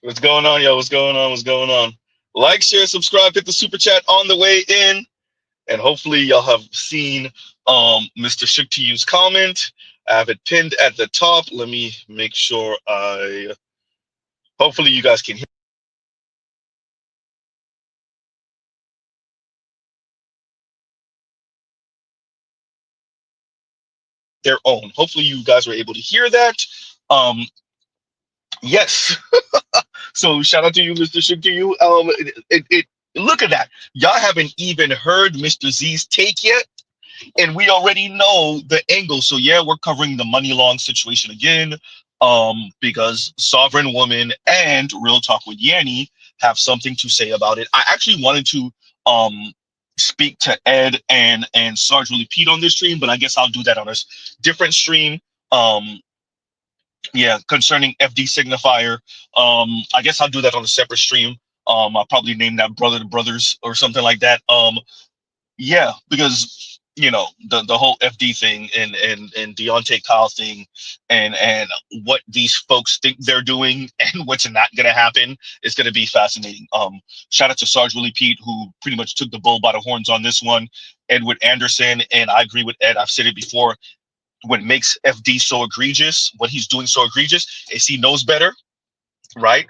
What's going on, yo? What's going on? What's going on? Like, share, subscribe, hit the super chat on the way in, and hopefully y'all have seen Mr. Shook to You's comment. I have it pinned at the top. Let me make sure I. Hopefully you guys can hear their own. Hopefully you guys were able to hear that. Um, yes. So shout out to you, Mr. Shook to You. Look at that. Y'all haven't even heard Mr. Z's take yet, and we already know the angle. So yeah, we're covering the money long situation again, because Sovereign Woman and Real Talk with Yanni have something to say about it. I actually wanted to speak to Ed and Sarge Willie Pete on this stream, but I guess I'll do that on a different stream. Um, yeah, concerning FD signifier. I guess I'll do that on a separate stream. I'll probably name that Brother to Brothers or something like that. Yeah, because the whole FD thing and Deontay Kyle thing and what these folks think they're doing and what's not gonna happen is gonna be fascinating. Shout out to Sarge Willie Pete, who pretty much took the bull by the horns on this one. Edward Anderson, and I agree with Ed. I've said it before. What makes FD so egregious, what he's doing so egregious, is he knows better, right?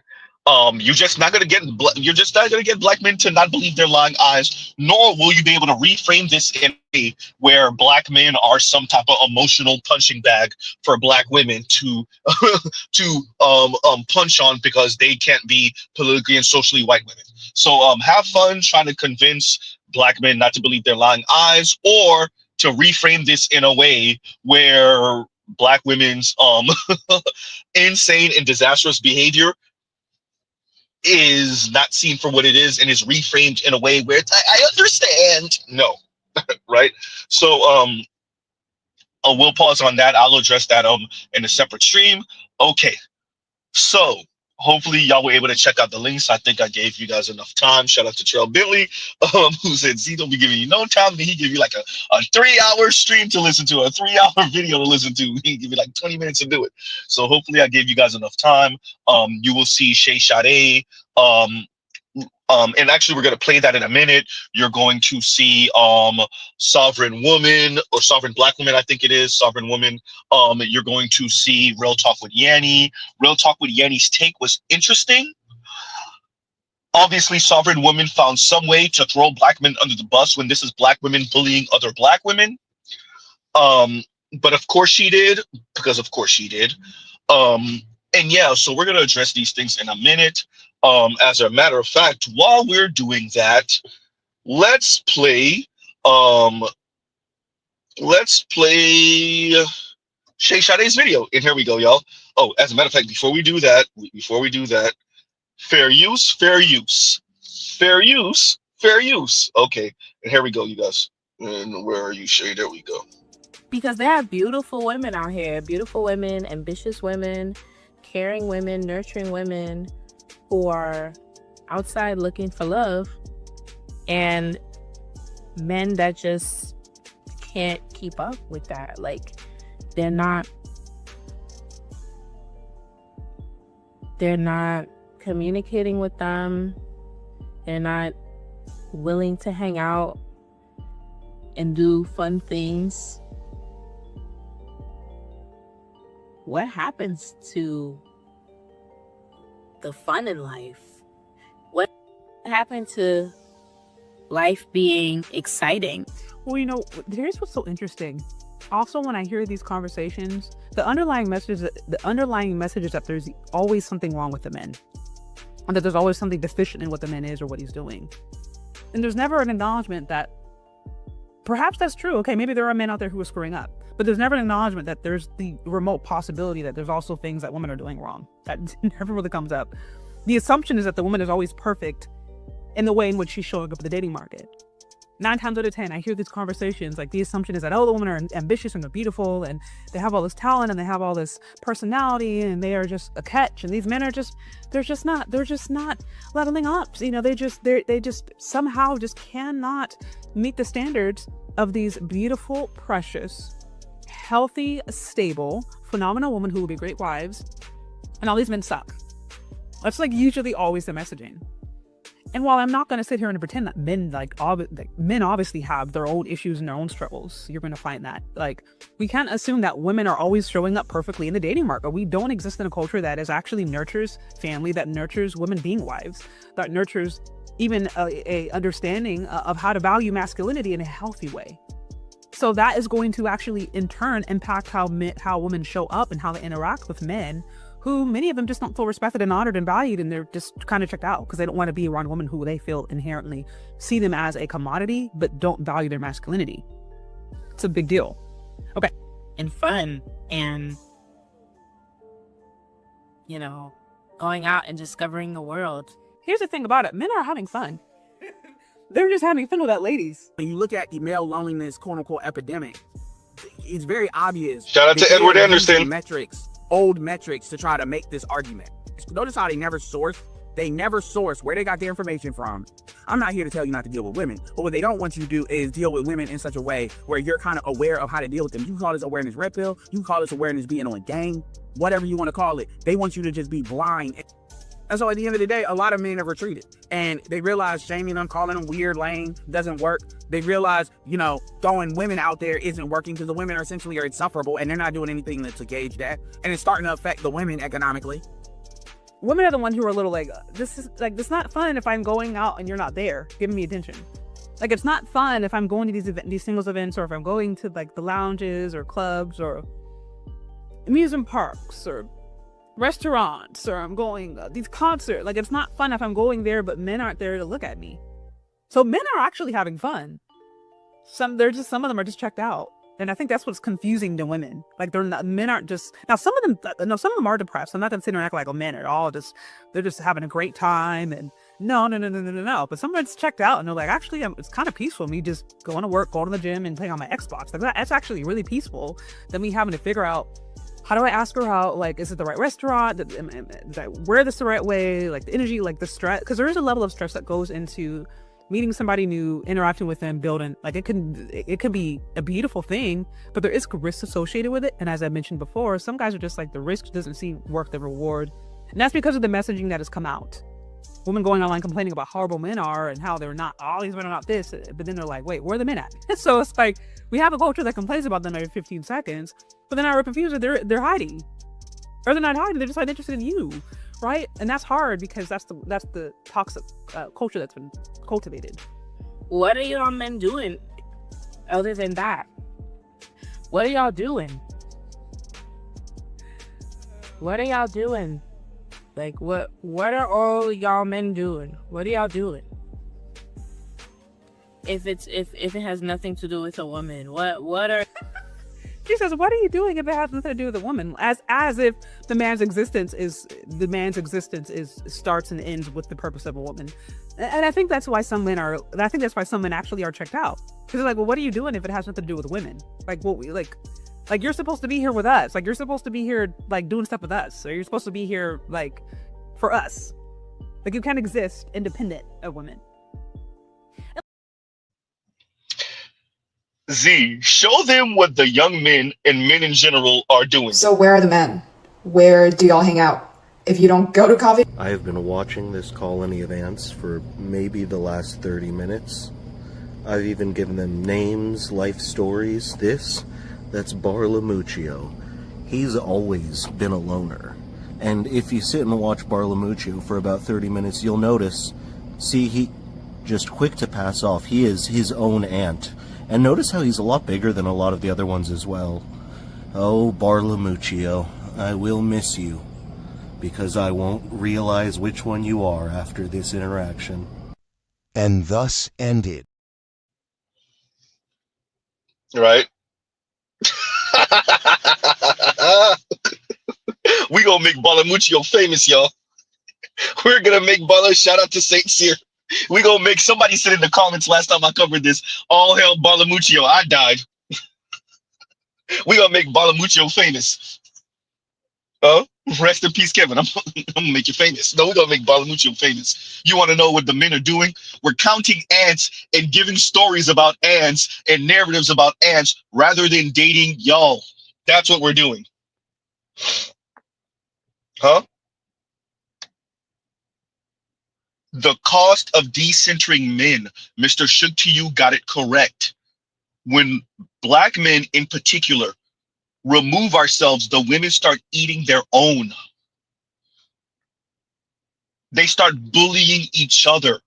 You're just not gonna get black men to not believe their lying eyes, nor will you be able to reframe this in a way where black men are some type of emotional punching bag for black women to punch on because they can't be politically and socially white women. So have fun trying to convince black men not to believe their lying eyes, or to reframe this in a way where black women's insane and disastrous behavior is not seen for what it is and is reframed in a way where I understand. No, right? So we'll pause on that. I'll address that in a separate stream. Okay, so hopefully y'all were able to check out the links. I think I gave you guys enough time. Shout out to Trail Billy, who said Z don't be giving you no time. He give you like a 3-hour stream to listen to, a 3-hour video to listen to. He give you like 20 minutes to do it. So hopefully I gave you guys enough time. You will see Shay Sade. And actually, we're going to play that in a minute. You're going to see Sovereign Woman, or Sovereign Black Woman, I think it is, Sovereign Woman. You're going to see Real Talk with Yanni. Real Talk with Yanni's take was interesting. Obviously, Sovereign Woman found some way to throw black men under the bus when this is black women bullying other black women. But of course she did, because of course she did. And yeah, so we're going to address these things in a minute. As a matter of fact, while we're doing that, let's play Shay Sade's video. And here we go, y'all. Oh, as a matter of fact, before we do that, fair use, fair use, fair use, fair use. Okay, and here we go, you guys. And where are you, Shay? There we go. Because there are beautiful women out here, beautiful women, ambitious women, caring women, nurturing women, who are outside looking for love, and men that just can't keep up with that. Like, they're not communicating with them. They're not willing to hang out and do fun things. What happens to the fun in life? What happened to life being exciting? Well, here's what's so interesting. Also, when I hear these conversations, the underlying message is that there's always something wrong with the men, and that there's always something deficient in what the man is or what he's doing. And there's never an acknowledgement that perhaps that's true. Okay, maybe there are men out there who are screwing up, but there's never an acknowledgement that there's the remote possibility that there's also things that women are doing wrong. That never really comes up. The assumption is that the woman is always perfect in the way in which she's showing up in the dating market. 9 times out of 10, I hear these conversations, like the assumption is that, oh, the women are ambitious and they're beautiful and they have all this talent and they have all this personality and they are just a catch. And these men are they're just not leveling up. They just somehow just cannot meet the standards of these beautiful, precious, healthy, stable, phenomenal women who will be great wives. And all these men suck. That's like usually always the messaging. And while I'm not going to sit here and pretend that men men obviously have their own issues and their own struggles, you're going to find that we can't assume that women are always showing up perfectly in the dating market. We don't exist in a culture that is actually nurtures family, that nurtures women being wives, that nurtures even a understanding of how to value masculinity in a healthy way. So that is going to actually in turn impact how women show up and how they interact with men, who many of them just don't feel respected and honored and valued, and they're just kind of checked out because they don't want to be around women who they feel inherently see them as a commodity but don't value their masculinity. It's a big deal. Okay. And fun and, going out and discovering the world. Here's the thing about it. Men are having fun. They're just having fun with that ladies. When you look at the male loneliness, quote unquote, epidemic, it's very obvious. Shout out to Edward Anderson. Old metrics to try to make this argument. Notice how they never source. They never source where they got their information from. I'm not here to tell you not to deal with women, but what they don't want you to do is deal with women in such a way where you're kind of aware of how to deal with them. You can call this awareness red pill. You can call this awareness being on game, whatever you want to call it. They want you to just be blind. And so at the end of the day, a lot of men have retreated and they realize shaming them, calling them weird, lame, doesn't work. They realize, throwing women out there isn't working because the women are essentially insufferable and they're not doing anything to gauge that. And it's starting to affect the women economically. Women are the ones who are a little this is it's not fun if I'm going out and you're not there giving me attention. It's not fun if I'm going to these singles events, or if I'm going to the lounges or clubs or amusement parks or restaurants, or I'm going these concerts. It's not fun if I'm going there but men aren't there to look at me. So men are actually having fun. Some of them are just checked out, and I think that's what's confusing to women. Men aren't just some of them are depressed. I'm not gonna sit there and act like men are all they're just having a great time and no. But some of them are just checked out and they're like, actually, it's kind of peaceful. Me just going to work, going to the gym, and playing on my Xbox. That's actually really peaceful than me having to figure out, how do I ask her out? Is it the right restaurant? Did I wear this the right way? The energy, the stress, because there is a level of stress that goes into meeting somebody new, interacting with them, building. It could be a beautiful thing, but there is risk associated with it. And as I mentioned before, some guys are just the risk doesn't seem worth the reward, and that's because of the messaging that has come out. Women going online complaining about how horrible men are and how they're not, all these men are not this, but then they're like, wait, where are the men at? So it's we have a culture that complains about them every 15 seconds, but then our confused, they're hiding. Or they're not hiding, they're just interested in you, right? And that's hard because that's the toxic culture that's been cultivated. What are y'all men doing other than that? What are y'all doing? What are y'all doing? What are all y'all men doing? What are y'all doing? If it has nothing to do with a woman, what are She says, what are you doing if it has nothing to do with a woman? As if the man's existence starts and ends with the purpose of a woman. And I think that's why some men actually are checked out. Because they're well, what are you doing if it has nothing to do with women? You're supposed to be here with us. You're supposed to be here doing stuff with us. Or you're supposed to be here for us. You can't exist independent of women. Z, show them what the young men and men in general are doing. So where are the men? Where do y'all hang out? If you don't go to coffee? I have been watching this colony of ants for maybe the last 30 minutes. I've even given them names, life stories. That's Barlamuccio. He's always been a loner. And if you sit and watch Barlamuccio for about 30 minutes, you'll notice, he just quick to pass off. He is his own ant. And notice how he's a lot bigger than a lot of the other ones as well. Oh, Barlamuccio, I will miss you, because I won't realize which one you are after this interaction. And thus ended. Right? We gonna make Barlamuccio famous, y'all. We're gonna make Bala, shout out to Saint Cyr. We gonna make, somebody said in the comments last time I covered this, all hell Barlamuccio, I died. We gonna make Barlamuccio famous. Rest in peace, Kevin. I'm gonna make you famous. No, we're gonna make Barlamuccio famous. You wanna know what the men are doing? We're counting ants and giving stories about ants and narratives about ants rather than dating y'all. That's what we're doing. Huh? The cost of decentering men. Mr. Shook to you got it correct. When black men in particular remove ourselves, the women start eating their own. They start bullying each other.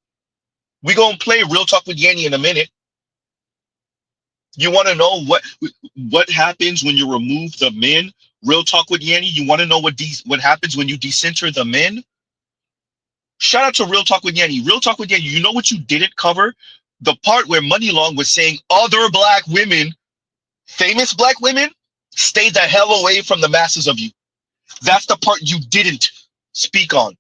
We gonna play Real Talk with Yanni in a minute. You want to know what happens when you remove the men? Real Talk with Yanni. You want to know what happens when you decenter the men? Shout out to Real Talk with Yanni. Real Talk with Yanni. You know what you didn't cover? The part where Money Long was saying other black women, famous black women, stay the hell away from the masses of you. That's the part you didn't speak on.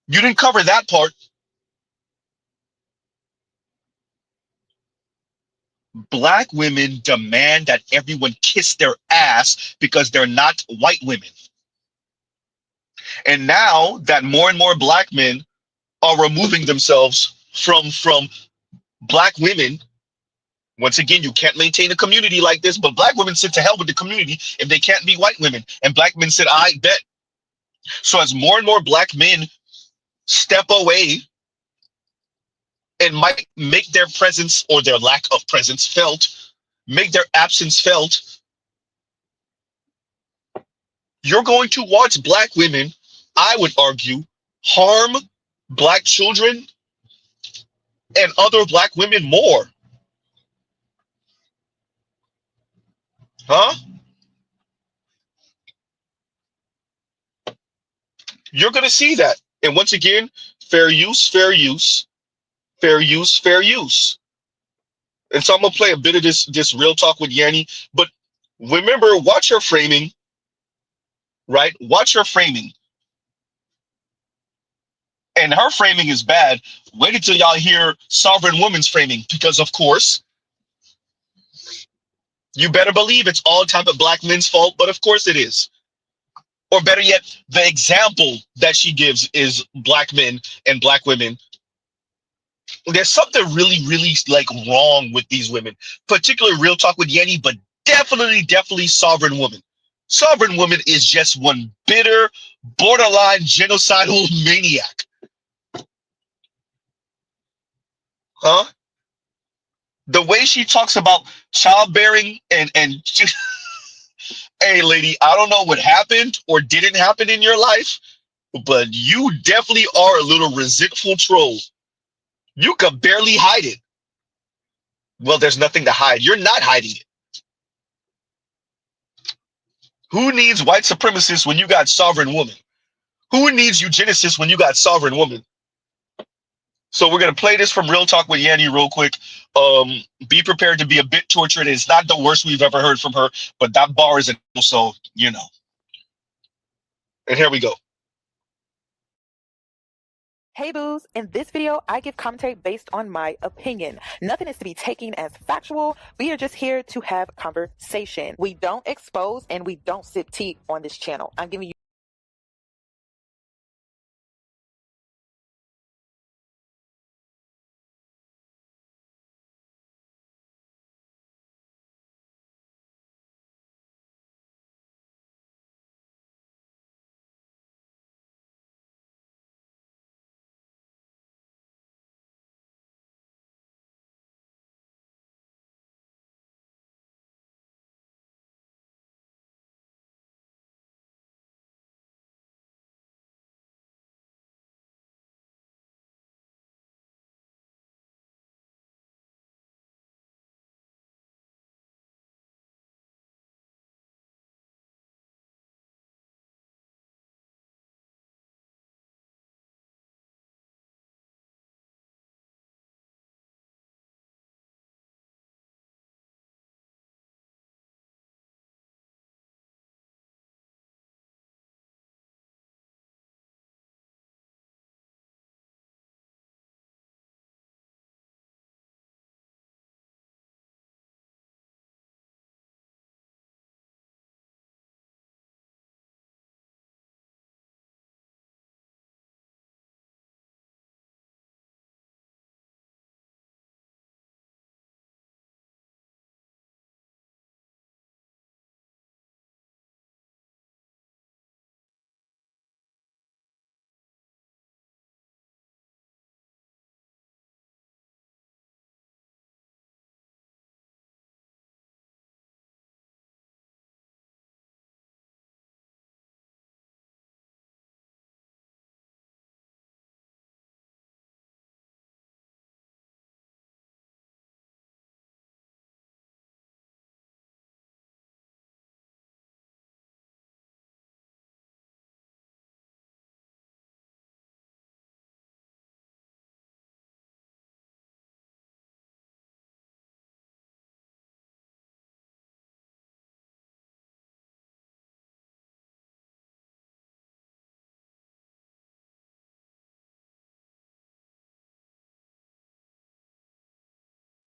You didn't cover that part. Black women demand that everyone kiss their ass because they're not white women. And now that more and more black men are removing themselves from black women, once again, you can't maintain a community like this, but black women said to hell with the community if they can't be white women. And black men said, I bet. So as more and more black men step away and might make their presence or their lack of presence felt, make their absence felt, you're going to watch black women, I would argue, harm black children and other black women more. Huh? You're going to see that. And once again, fair use, fair use, fair use, fair use. And so I'm going to play a bit of this Real Talk with Yanni. But remember, watch her framing, right? Watch her framing. And her framing is bad. Wait until y'all hear Sovereign Woman's framing, because of course, you better believe it's all time of black men's fault, but of course it is. Or better yet, the example that she gives is black men and black women. There's something really, really like wrong with these women, particularly Real Talk with Yanni, but definitely Sovereign Woman. Sovereign Woman is just one bitter, borderline genocidal maniac. Huh? The way she talks about childbearing and hey lady, I don't know what happened or didn't happen in your life, but you definitely are a little resentful troll. You could barely hide it. Well, there's nothing to hide. You're not hiding it. Who needs white supremacists when you got sovereign woman? Who needs eugenicists when you got sovereign woman? So we're gonna play this from Real Talk with Yanni real quick. Be prepared to be a bit tortured. It's not the worst we've ever heard from her, but that bar is so you know. And here we go. Hey boos, in this video, I give commentary based on my opinion. Nothing is to be taken as factual. We are just here to have conversation. We don't expose and we don't sip tea on this channel. I'm giving you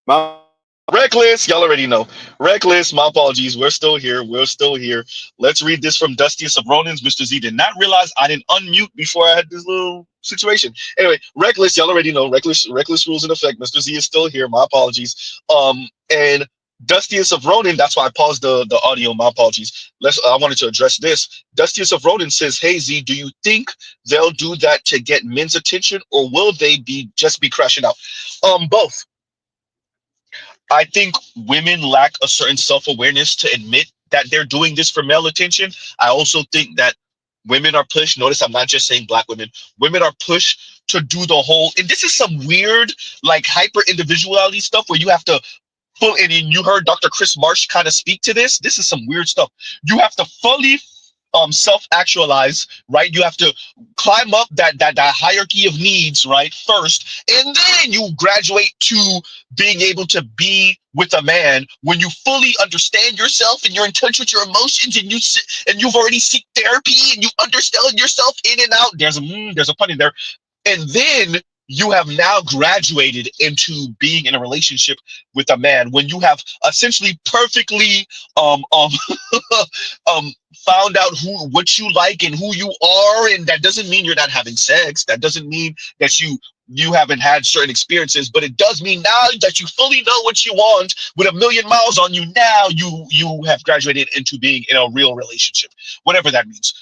My Reckless, y'all already know. Reckless, my apologies. We're still here. We're still here. Let's read this from Dustiest of Ronins. Mr. Z did not realize I didn't unmute before I had this little situation. Anyway, Reckless, y'all already know. Reckless rules in effect. Mr. Z is still here. My apologies. And Dustiest of Ronin, that's why I paused the audio. My apologies. I wanted to address this. Dustiest of Ronin says, "Hey Z, do you think they'll do that to get men's attention, or will they just be crashing out?" Both. I think women lack a certain self-awareness to admit that they're doing this for male attention. I also think that women are pushed. Notice I'm not just saying black women. Women are pushed to do the whole, and this is some weird, like hyper individuality stuff where you have to full, and you heard Dr. Chris Marsh kind of speak to this. This is some weird stuff. You have to fully self-actualize, right? You have to climb up that hierarchy of needs, right, first, and then you graduate to being able to be with a man when you fully understand yourself and you're in touch with your emotions, and you've already seek therapy and you understand yourself in and out. There's a pun in there. And then you have now graduated into being in a relationship with a man when you have essentially perfectly found out what you like and who you are. And that doesn't mean you're not having sex. That doesn't mean that you haven't had certain experiences, but it does mean now that you fully know what you want with 1,000,000 miles on you. Now you have graduated into being in a real relationship, whatever that means.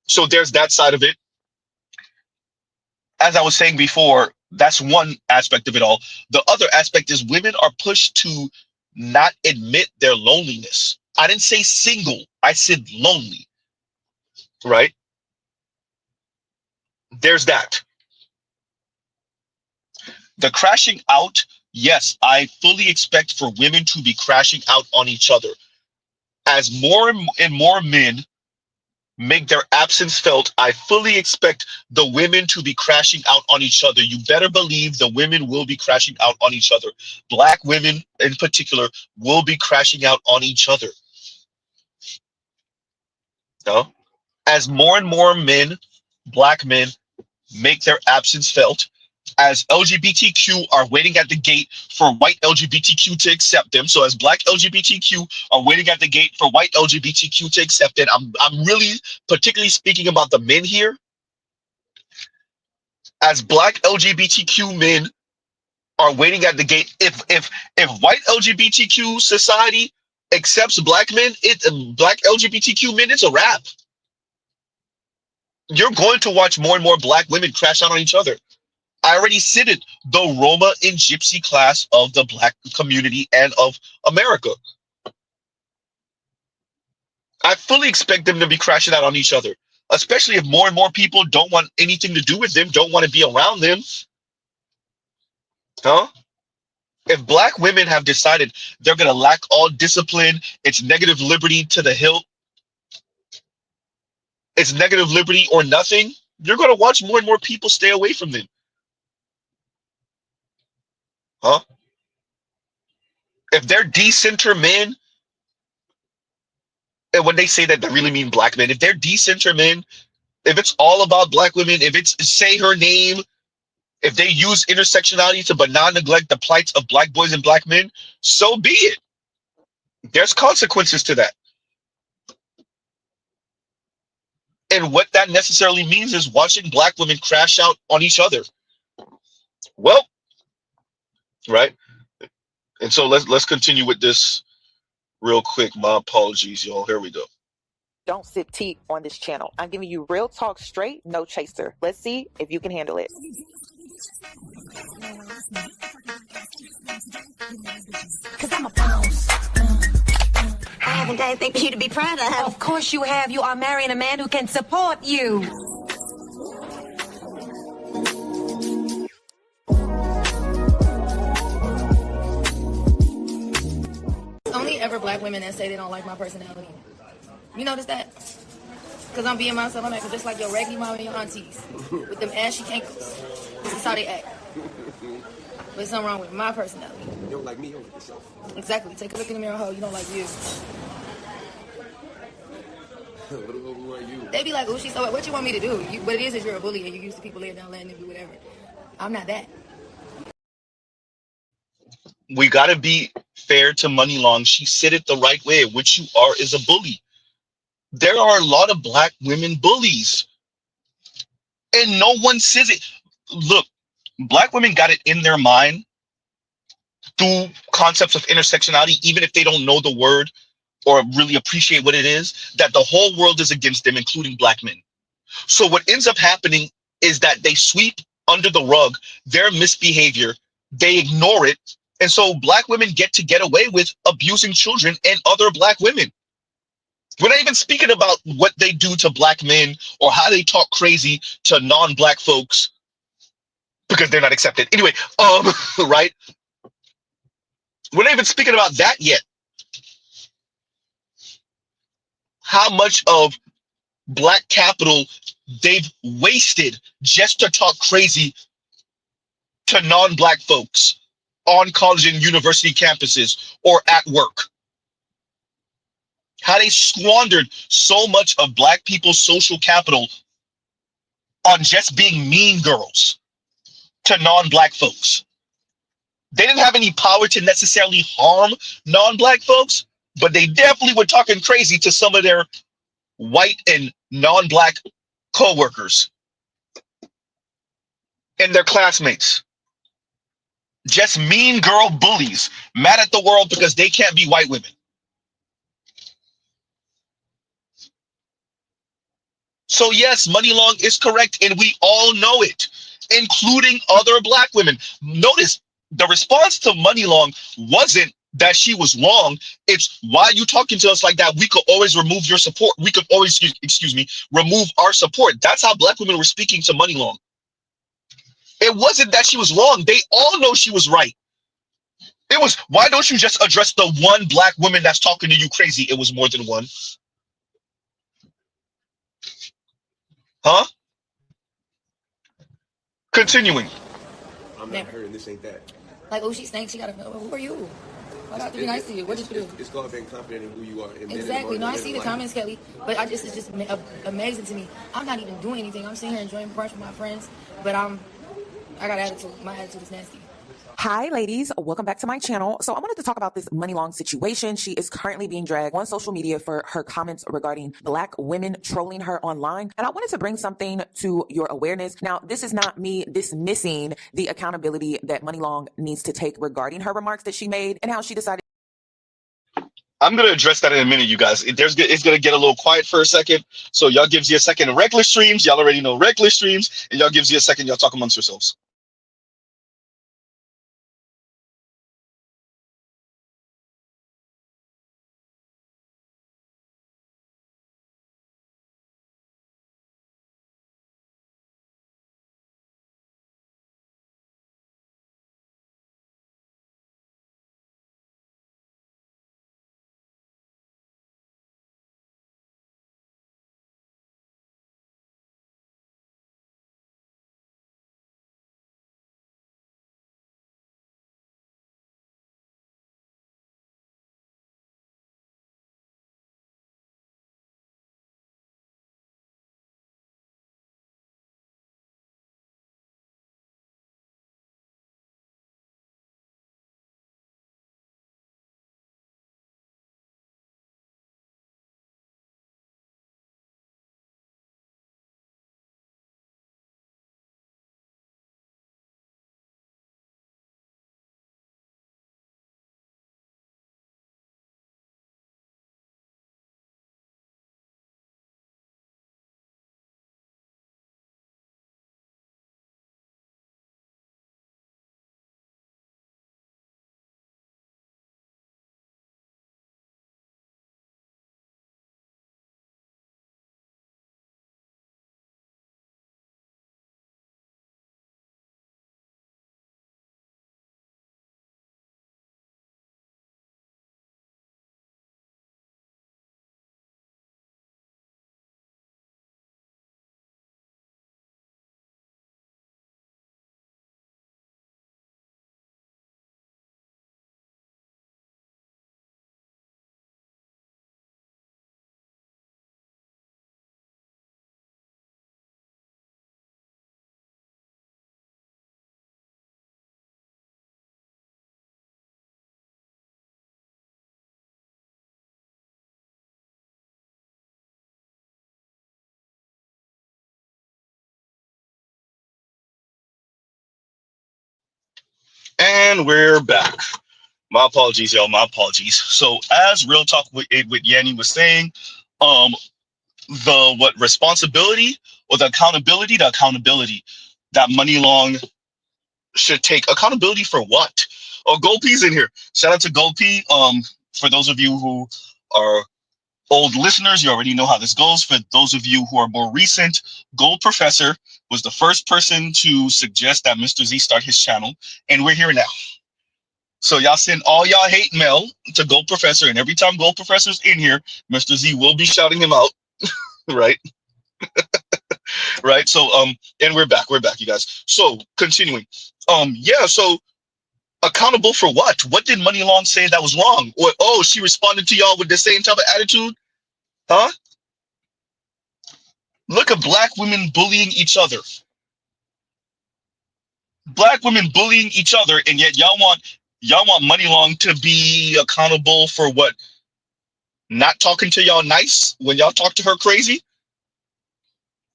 So there's that side of it. As I was saying before, that's one aspect of it all. The other aspect is women are pushed to not admit their loneliness. I didn't say single, I said lonely, right? There's that. The crashing out, yes, I fully expect for women to be crashing out on each other. As more and more men make their absence felt, I fully expect the women to be crashing out on each other. You better believe the women will be crashing out on each other. Black women in particular will be crashing out on each other. No? As more and more men, black men, make their absence felt, as LGBTQ are waiting at the gate for white LGBTQ to accept them. So as black LGBTQ are waiting at the gate for white LGBTQ to accept it, I'm really particularly speaking about the men here. As black LGBTQ men are waiting at the gate, if white LGBTQ society accepts black men, black LGBTQ men, it's a wrap. You're going to watch more and more black women crash out on each other. I already said it, the Roma and Gypsy class of the black community and of America. I fully expect them to be crashing out on each other, especially if more and more people don't want anything to do with them, don't want to be around them. Huh? If black women have decided they're going to lack all discipline, it's negative liberty to the hilt, it's negative liberty or nothing, you're going to watch more and more people stay away from them. Huh? If they're decenter men, and when they say that, they really mean black men. If they're decenter men, if it's all about black women, if it's say her name, if they use intersectionality to but not neglect the plights of black boys and black men, so be it. There's consequences to that. And what that necessarily means is watching black women crash out on each other. Well, right? And so let's continue with this real quick. My apologies, y'all. Here we go. Don't sip tea on this channel. I'm giving you real talk straight, no chaser. Let's see if you can handle it. Cause I'm a boss. I haven't done anything for you to be proud of. Of course you have. You are marrying a man who can support you. Only ever black women that say they don't like my personality. You notice that? Because I'm being myself. I'm acting just like your raggedy mom and your aunties. With them ashy ankles. This is how they act. There's something wrong with my personality. You don't like me, you don't like yourself. Exactly. Take a look in the mirror, ho. You don't like you. Who are you? They be like, oh, she's so what you want me to do? What it is you're a bully and you used to people laying down letting them do whatever. I'm not that. We gotta be fair to Money Long. She said it the right way. What you are is a bully. There are a lot of black women bullies, and no one says it. Look, black women got it in their mind through concepts of intersectionality, even if they don't know the word or really appreciate what it is, that the whole world is against them, including black men. So what ends up happening is that they sweep under the rug their misbehavior, they ignore it, and so black women get away with abusing children and other black women. We're not even speaking about what they do to black men or how they talk crazy to non-black folks because they're not accepted. Anyway, right? We're not even speaking about that yet. How much of black capital they've wasted just to talk crazy to non-black folks on college and university campuses or at work. How they squandered so much of black people's social capital on just being mean girls to non-black folks. They didn't have any power to necessarily harm non-black folks, but they definitely were talking crazy to some of their white and non-black co-workers and their classmates. Just mean girl bullies, mad at the world because they can't be white women. So yes, Money Long is correct, and we all know it, including other black women. Notice the response to Money Long wasn't that she was wrong. It's, why are you talking to us like that? We could always remove your support. We could always, excuse me, remove our support. That's how black women were speaking to Money Long. It wasn't that she was wrong. They all know she was right. It was, why don't you just address the one black woman that's talking to you crazy? It was more than one. Huh? Continuing. I'm not her, and this ain't that. Like, oh, she thinks she gotta know. Who are you? I got to be nice to you. What did you do? It's called being confident in who you are. Exactly. No, I see the comments, Kelly, but it's just amazing to me. I'm not even doing anything. I'm sitting here enjoying brunch with my friends, but I got attitude. My attitude is nasty. Hi, ladies. Welcome back to my channel. So I wanted to talk about this Money Long situation. She is currently being dragged on social media for her comments regarding black women trolling her online. And I wanted to bring something to your awareness. Now, this is not me dismissing the accountability that Money Long needs to take regarding her remarks that she made and how she decided. I'm gonna address that in a minute, you guys. It's gonna get a little quiet for a second. So y'all gives you a second of regular streams. Y'all already know regular streams, and y'all gives you a second. Y'all talk amongst yourselves. And we're back. My apologies, y'all. My apologies. So, as Real Talk with Yanni was saying, um, the what responsibility or the accountability that Money Long should take accountability for what? Oh, Gold P's in here. Shout out to Gold P. For those of you who are old listeners, you already know how this goes. For those of you who are more recent, Gold Professor was the first person to suggest that Mr. Z start his channel, and we're here now. So y'all send all y'all hate mail to Gold Professor, and every time Gold Professor's in here, Mr. Z will be shouting him out, right? Right. So and we're back, you guys. So continuing, yeah. So accountable for what? What did Money Long say that was wrong? Or oh, she responded to y'all with the same type of attitude, huh? Look at black women bullying each other. Black women bullying each other, and yet y'all want Money Long to be accountable for what? Not talking to y'all nice when y'all talk to her crazy?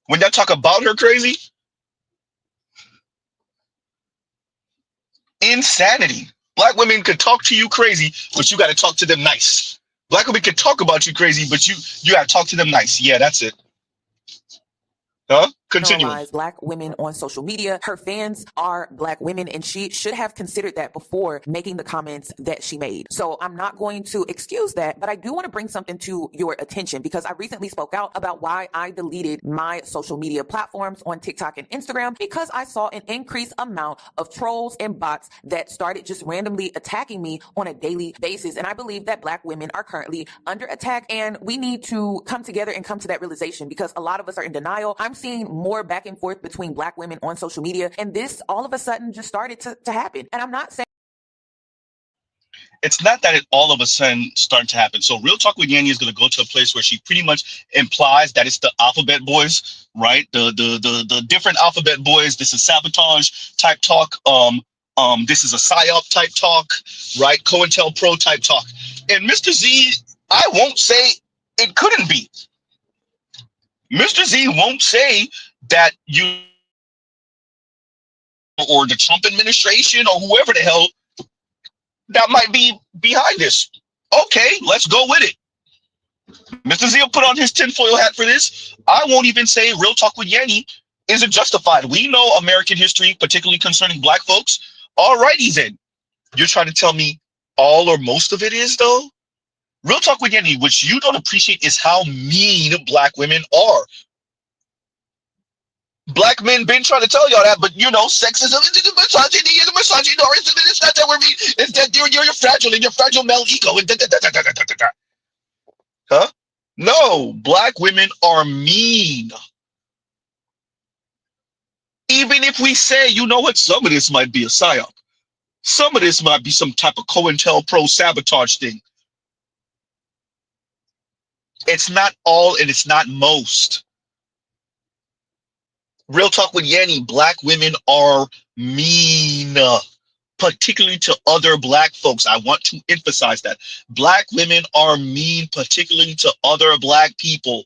When y'all talk about her crazy? Insanity. Black women could talk to you crazy, but you got to talk to them nice. Black women can talk about you crazy, but you got to talk to them nice. Yeah, that's it. Huh? Continuing. Black women on social media. Her fans are black women, and she should have considered that before making the comments that she made. So I'm not going to excuse that, but I do want to bring something to your attention because I recently spoke out about why I deleted my social media platforms on TikTok and Instagram because I saw an increased amount of trolls and bots that started just randomly attacking me on a daily basis. And I believe that black women are currently under attack, and we need to come together and come to that realization because a lot of us are in denial. I'm seeing more back and forth between black women on social media, and this all of a sudden just started to happen. And I'm not saying it's not that it all of a sudden starting to happen. So Real Talk with Yanni is going to go to a place where she pretty much implies that it's the alphabet boys, right? The different alphabet boys. This is sabotage type talk. This is a psyop type talk, right? COINTELPRO type talk. And Mr. Z, I won't say it couldn't be. Mr. Z won't say that you or the Trump administration or whoever the hell that might be behind this. Okay, let's go with it. Mr. Z will put on his tinfoil hat for this. I won't even say Real Talk with Yanni isn't justified. We know American history, particularly concerning black folks. Alrighty then. You're trying to tell me all or most of it is, though? Real Talk with Yanni, which you don't appreciate, is how mean black women are. Black men been trying to tell y'all that, but you know, sexism, misogyny, and misogynorism, it's not that we're mean. It's that you're fragile and your fragile male ego. And huh? No, black women are mean. Even if we say, you know what, some of this might be a psyop. Some of this might be some type of COINTELPRO sabotage thing. It's not all and it's not most. Real Talk with Yanni, black women are mean, particularly to other black folks. I want to emphasize that. Black women are mean, particularly to other black people,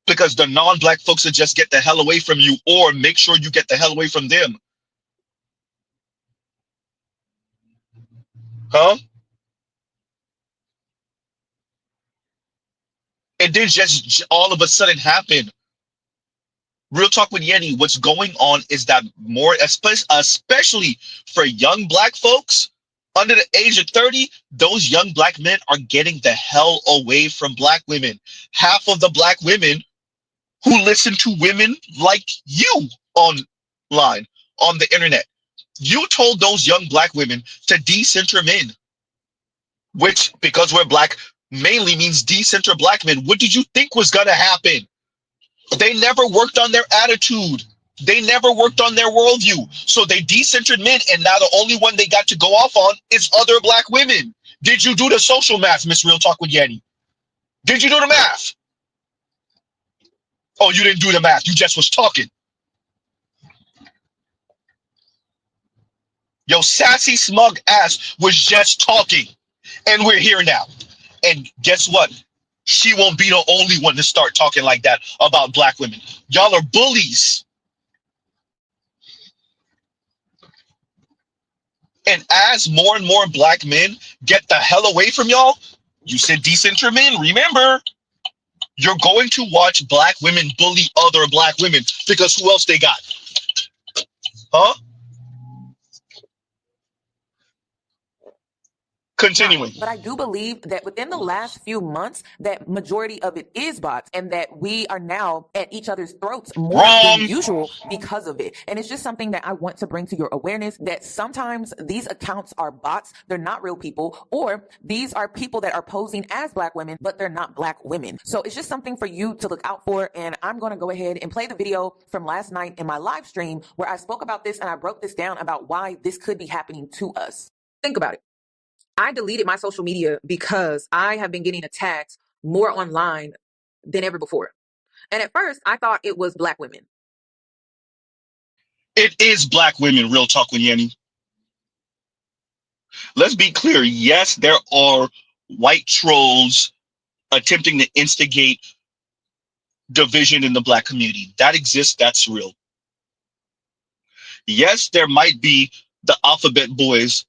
because the non-black folks will just get the hell away from you or make sure you get the hell away from them. Huh? It didn't just all of a sudden happen. Real Talk with Yanni, what's going on is that more, especially for young black folks under the age of 30, those young black men are getting the hell away from black women. Half of the black women who listen to women like you online, on the internet, you told those young black women to decenter men, which, because we're black, mainly means decenter black men. What did you think was going to happen? They never worked on their attitude. They never worked on their worldview. So they decentered men, and now the only one they got to go off on is other black women. Did you do the social math, Miss Real Talk with Yanni? Did you do the math? Oh, you didn't do the math. You just was talking. Yo, sassy, smug ass was just talking. And we're here now. And guess what? She won't be the only one to start talking like that about black women. Y'all are bullies. And as more and more black men get the hell away from y'all, you said decenter men, remember, you're going to watch black women bully other black women because who else they got? Huh? Continuing. But I do believe that within the last few months, that majority of it is bots and that we are now at each other's throats more than Wrong. usual because of it. And it's just something that I want to bring to your awareness that sometimes these accounts are bots. They're not real people, or these are people that are posing as black women, but they're not black women. So it's just something for you to look out for. And I'm going to go ahead and play the video from last night in my live stream where I spoke about this and I broke this down about why this could be happening to us. Think about it. I deleted my social media because I have been getting attacked more online than ever before. And at first, I thought it was black women. It is black women, real talk with Yenny. Let's be clear. Yes, there are white trolls attempting to instigate division in the black community. That exists. That's real. Yes, there might be the alphabet boys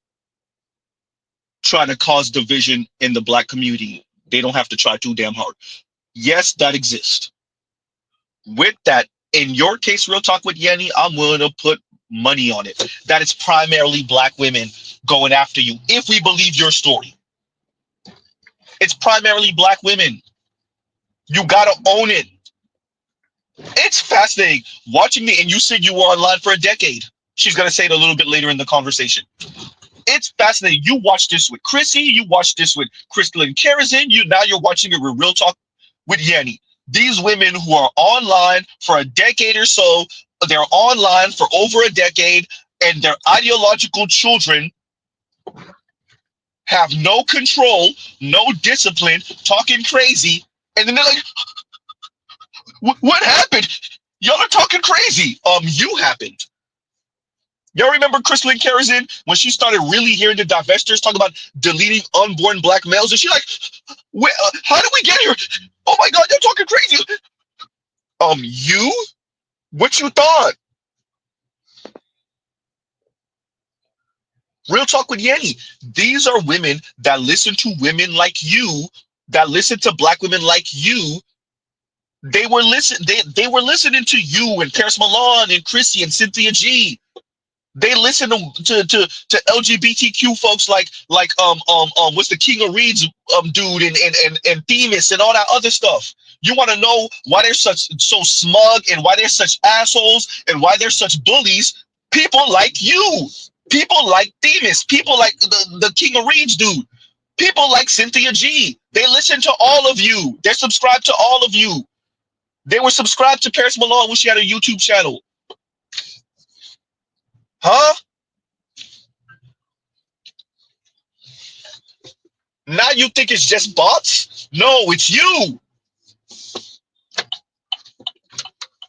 trying to cause division in the black community. They don't have to try too damn hard. Yes, that exists. With that, in your case, real talk with Yenny, I'm willing to put money on it. That it's primarily black women going after you. If we believe your story, it's primarily black women. You gotta own it. It's fascinating watching me, and you said you were online for a decade. She's gonna say it a little bit later in the conversation. It's fascinating. You watched this with Chrissy. You watched this with Crystal and Karazin. Now you're watching it with Real Talk with Yenny. These women who are online for a decade or so, they're online for over a decade, and their ideological children have no control, no discipline, talking crazy, and then they're like, what happened? Y'all are talking crazy. You happened. Y'all remember Crystal and Karazin when she started really hearing the divestors talk about deleting unborn black males? And she's like, how did we get here? Oh my God, you're talking crazy. You? What you thought? Real talk with Yenny. These are women that listen to women like you, that listen to black women like you. They were listening to you and Paris Milan and Chrissy and Cynthia G. They listen to LGBTQ folks like what's the King of Reeds dude and Themis and all that other stuff. You want to know why they're so smug and why they're such assholes and why they're such bullies? People like you, people like Themis, people like the King of Reeds dude, people like Cynthia G. They listen to all of you. They're subscribed to all of you. They were subscribed to Paris Malone when she had a YouTube channel. Huh? Now you think it's just bots? No, it's you.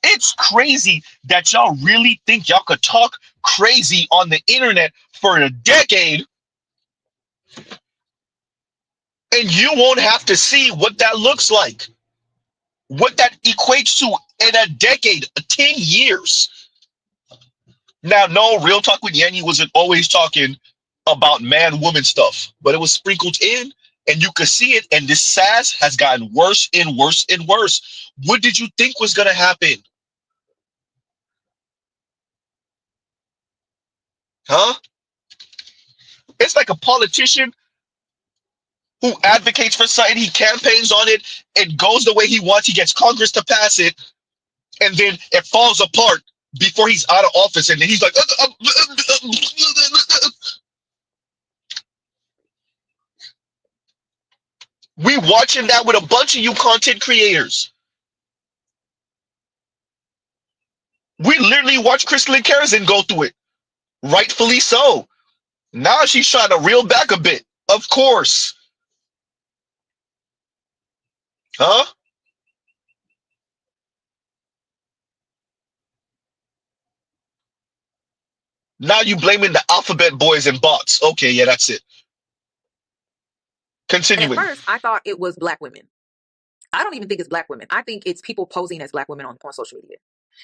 It's crazy that y'all really think y'all could talk crazy on the internet for a decade and you won't have to see what that looks like, what that equates to in a decade, 10 years. Now, no, Real Talk with Yenny wasn't always talking about man-woman stuff, but it was sprinkled in, and you could see it, and this sass has gotten worse and worse and worse. What did you think was going to happen? Huh? It's like a politician who advocates for something, he campaigns on it, it goes the way he wants, he gets Congress to pass it, and then it falls apart before he's out of office, and then he's like, we watching that with a bunch of you content creators. We literally watch Crystal and Karazin go through it. Rightfully so. Now she's trying to reel back a bit. Of course. Huh? Now you blaming the alphabet boys and bots. Okay, yeah, that's it. Continuing. At first, I thought it was black women. I don't even think it's black women. I think it's people posing as black women on social media.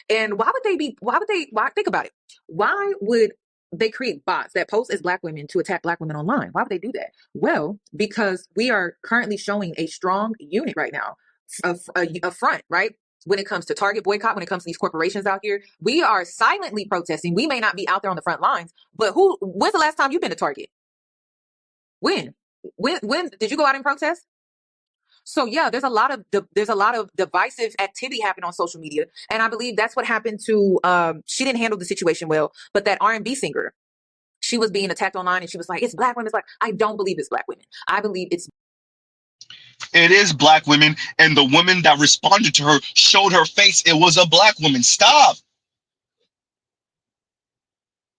And why think about it? Why would they create bots that post as Black women to attack Black women online. Why would they do that? Well, because we are currently showing a strong unit right now, a front, right? When it comes to Target boycott, when it comes to these corporations out here, we are silently protesting. We may not be out there on the front lines, but when's the last time you've been to Target? When did you go out and protest? So yeah, there's a lot of divisive activity happening on social media, and I believe that's what happened to. She didn't handle the situation well, but that R&B singer, she was being attacked online, and she was like, "It's Black women." It's like, I don't believe it's Black women. I believe It is Black women, and the woman that responded to her showed her face. It was a Black woman. Stop.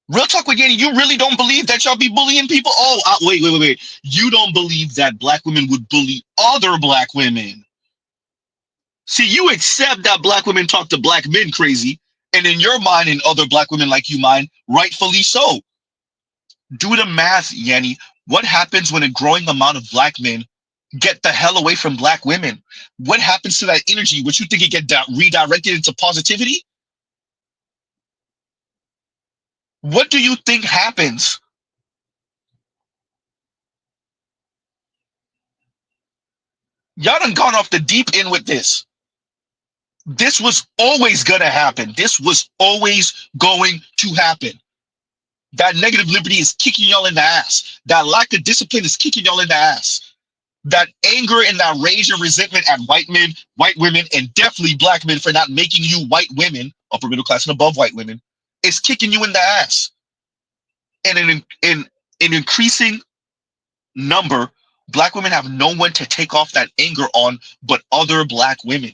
Real talk with Yanni, you really don't believe that y'all be bullying people? Oh, wait. You don't believe that Black women would bully other Black women. See, you accept that Black women talk to Black men crazy, and in your mind and other Black women like you mind, rightfully so. Do the math, Yanni. What happens when a growing amount of Black men get the hell away from Black women? What happens to that energy? Would you think it get redirected into positivity? What do you think happens? Y'all done gone off the deep end with this. This was always gonna happen. This was always going to happen. That negative liberty is kicking y'all in the ass. That lack of discipline is kicking y'all in the ass. That anger and that rage and resentment at white men, white women, and definitely Black men for not making you white women, upper middle class and above white women, is kicking you in the ass. And in an increasing number, Black women have no one to take off that anger on but other Black women.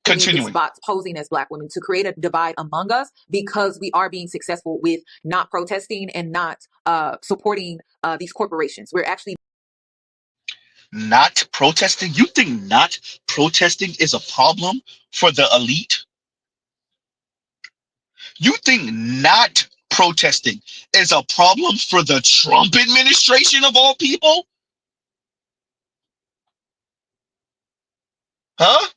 Continuing. It's bots posing as Black women to create a divide among us, because we are being successful with not protesting and not supporting these corporations. We're actually not protesting. You think not protesting is a problem for the elite? You think not protesting is a problem for the Trump administration of all people? Huh?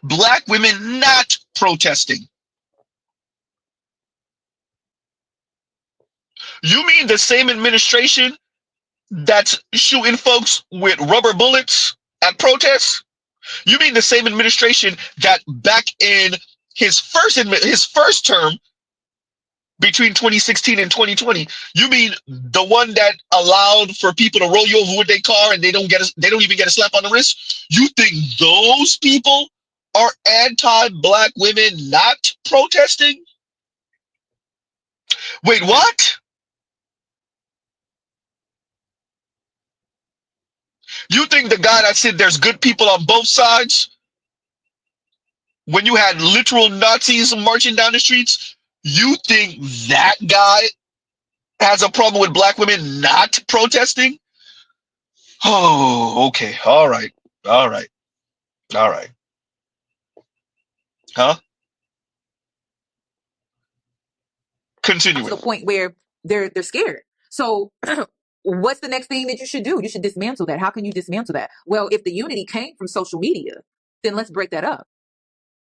Black women not protesting. You mean the same administration that's shooting folks with rubber bullets at protests? You mean the same administration that back in his first term between 2016 and 2020, you mean the one that allowed for people to roll you over with their car and they don't even get a slap on the wrist? You think those people are anti-Black women not protesting? Wait, what? You think the guy that said there's good people on both sides, when you had literal Nazis marching down the streets, you think that guy has a problem with Black women not protesting? Oh, okay. All right. Huh? Continuing. To the point where they're scared. So what's the next thing that you should do? You should dismantle that. How can you dismantle that? Well, if the unity came from social media, then let's break that up.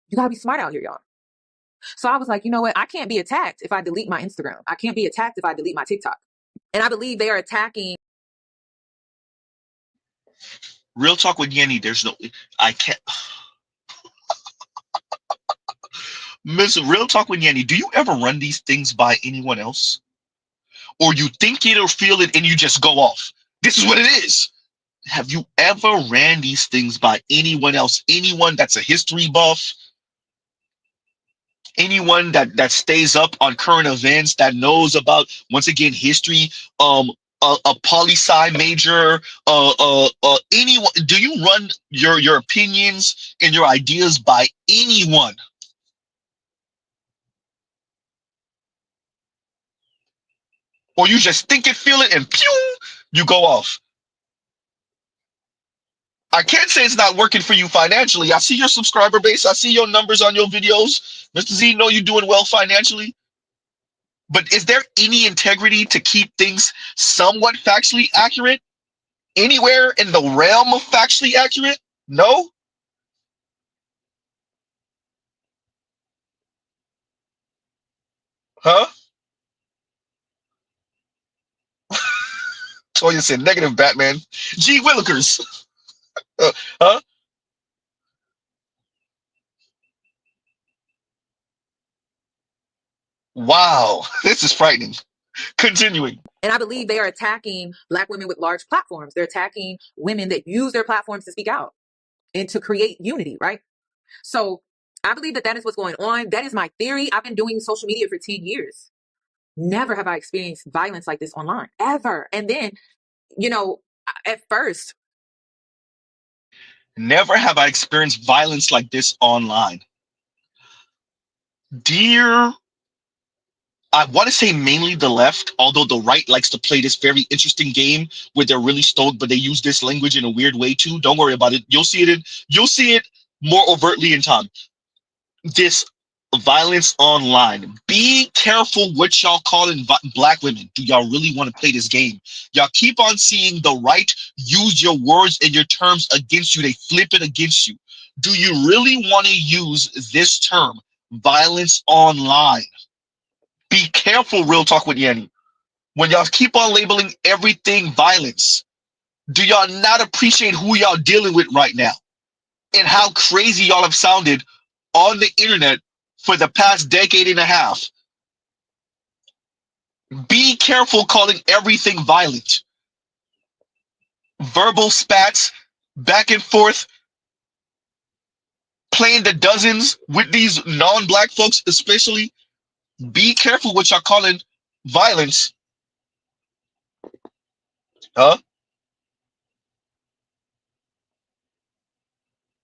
You gotta be smart out here, y'all. So I was like, you know what? I can't be attacked if I delete my Instagram. I can't be attacked if I delete my TikTok. And I believe they are attacking. Real talk with Yenny, I can't. Miss Real talk with Yenny, do you ever run these things by anyone else? Or you think it or feel it and you just go off? This is what it is. Have you ever ran these things by anyone else? Anyone that's a history buff? Anyone that stays up on current events, that knows about, once again, history, a poli-sci major, anyone? Do you run your opinions and your ideas by anyone? Or you just think it, feel it, and pew, you go off? I can't say it's not working for you financially. I see your subscriber base. I see your numbers on your videos. Mr. Z, know you're doing well financially. But is there any integrity to keep things somewhat factually accurate? Anywhere in the realm of factually accurate? No? Huh? Toya said negative Batman. Gee Willikers. Huh? Wow. This is frightening. Continuing. And I believe they are attacking Black women with large platforms. They're attacking women that use their platforms to speak out and to create unity, right? So I believe that that is what's going on. That is my theory. I've been doing social media for 10 years. Never have I experienced violence like this online, ever. And then, you know, at first, Never have I experienced violence like this online. Dear, I want to say mainly the left, although the right likes to play this very interesting game where they're really stoked, but they use this language in a weird way too. Don't worry about it. You'll see it more overtly in time. This violence online. Be careful what y'all calling black women. Do y'all really want to play this game? Y'all keep on seeing the right use your words and your terms against you. They flip it against you. Do you really want to use this term, violence online? Be careful, real talk with Yanni. When y'all keep on labeling everything violence, do y'all not appreciate who y'all dealing with right now and how crazy y'all have sounded on the internet for the past decade and a half? Be careful calling everything violent. Verbal spats, back and forth, playing the dozens with these non-black folks, especially. Be careful what y'all calling violence. Huh?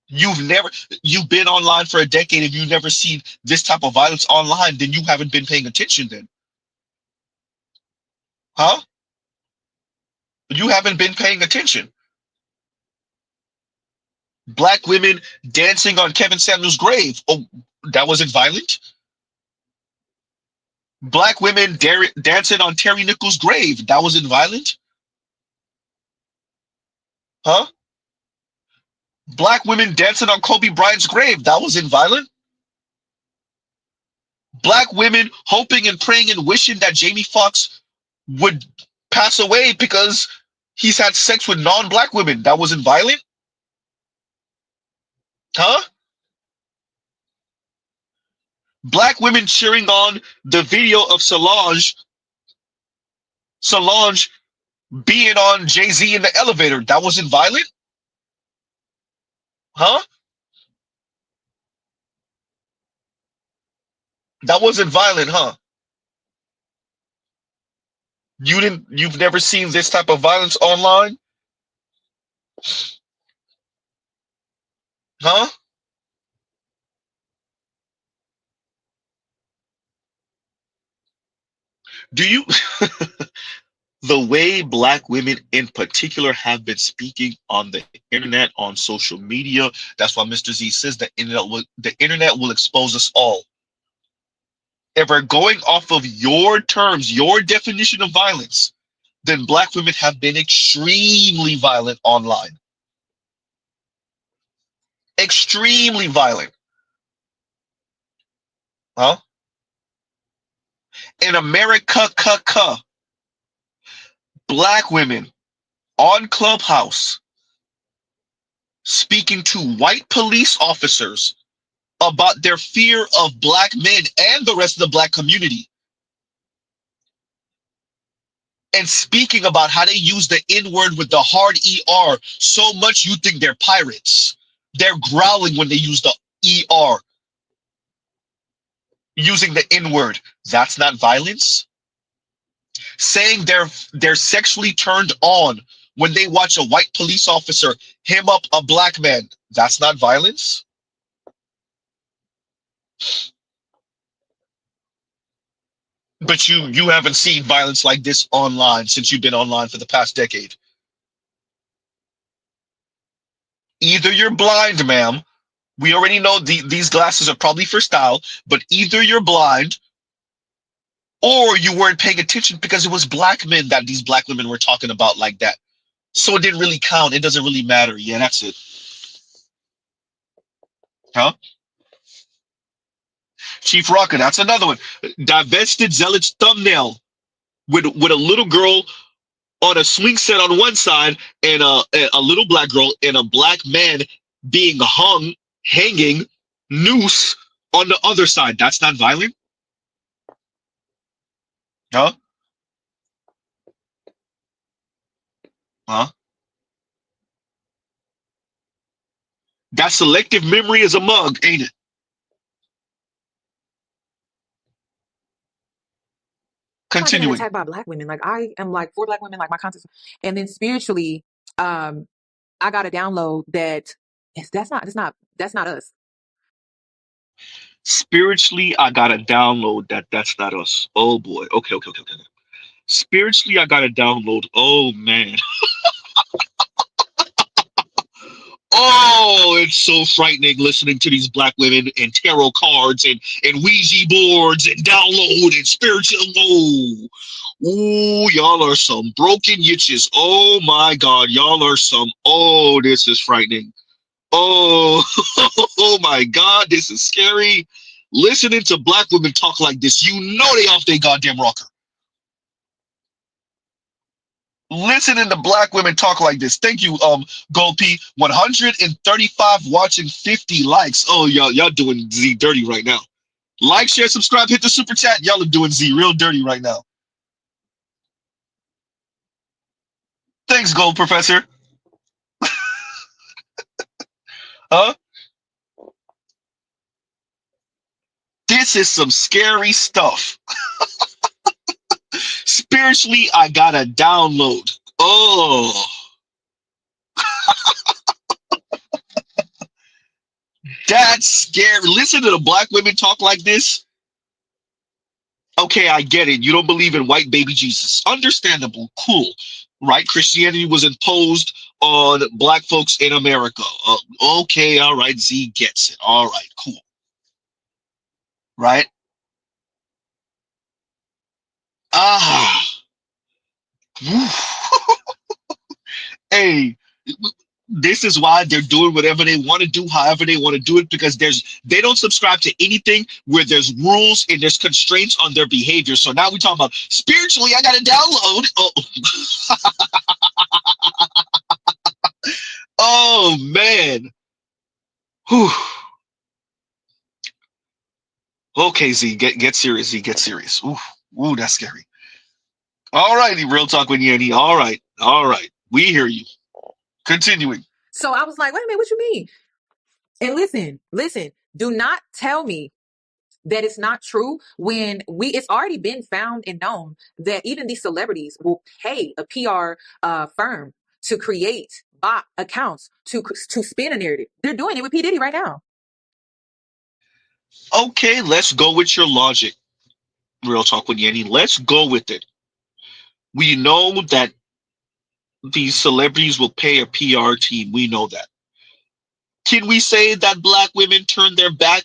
You've been online for a decade and you've never seen this type of violence online, then you haven't been paying attention then. Huh? You haven't been paying attention. Black women dancing on Kevin Samuel's grave. Oh, that wasn't violent? Black women dancing on Terry Nichols' grave. That wasn't violent? Huh? Black women dancing on Kobe Bryant's grave. That wasn't violent? Black women hoping and praying and wishing that Jamie Foxx would pass away because he's had sex with non-black women. That wasn't violent? Huh? Black women cheering on the video of Solange being on Jay-Z in the elevator. That wasn't violent? Huh? That wasn't violent, huh? You've never seen this type of violence online? Huh? Do you the way black women in particular have been speaking on the internet, on social media, that's why Mr. Z says the internet will expose us all. If we're going off of your terms, your definition of violence, then black women have been extremely violent online. Extremely violent. Huh? In America, black women on Clubhouse speaking to white police officers about their fear of black men and the rest of the black community, and speaking about how they use the N-word with the hard ER so much you think they're pirates. They're growling when they use the ER, using the N-word. That's not violence. Saying they're sexually turned on when they watch a white police officer hem up a black man. That's not violence. But you haven't seen violence like this online since you've been online for the past decade. Either you're blind, ma'am. We already know these glasses are probably for style, but either you're blind or you weren't paying attention because it was black men that these black women were talking about like that. So it didn't really count. It doesn't really matter. Yeah, that's it. Huh? Chief Rocker, that's another one. Divested zealot's thumbnail with a little girl on a swing set on one side and a little black girl and a black man being hanging, noose on the other side. That's not violent? Huh? Huh? That selective memory is a mug, ain't it? I'm not getting Continuing. attacked by black women. Like I am like for black women, like my content. And then spiritually, I got a download that that's not us. Spiritually, I gotta download that. That's not us. Oh boy. Okay, okay, okay, okay. Spiritually, I gotta download. Oh man. Oh, it's so frightening listening to these black women and tarot cards and Ouija boards and download and spiritual. Oh, ooh, y'all are some broken yitches. Oh my God, y'all are some. Oh, this is frightening. Oh, oh my God, this is scary. Listening to black women talk like this, you know they off their goddamn rocker. Listening to black women talk like this. Thank you, Gold P. 135 watching, 50 likes. Oh, y'all doing Z dirty right now. Like, share, subscribe, hit the super chat. Y'all are doing Z real dirty right now. Thanks, Gold Professor. Huh? This is some scary stuff. Spiritually, I gotta download. Oh. That's scary. Listen to the black women talk like this. Okay, I get it. You don't believe in white baby Jesus. Understandable. Cool. Right? Christianity was imposed on black folks in America. Okay, all right. Z gets it. All right, cool. Right? Ah. Hey, this is why they're doing whatever they want to do, however they want to do it, because they don't subscribe to anything where there's rules and there's constraints on their behavior. So now we talk about spiritually, I gotta download. Oh man. Whew. Okay, Z, get serious. Z, get serious. Ooh, that's scary. All righty, real talk with Yanni. All right. We hear you. Continuing. So I was like, wait a minute, what you mean? And listen, do not tell me that it's not true when it's already been found and known that even these celebrities will pay a PR firm to create bot accounts to spin a narrative. They're doing it with P. Diddy right now. Okay, let's go with your logic. Real talk with Yanni. Let's go with it. We know that these celebrities will pay a PR team. We know that. Can we say that black women turned their back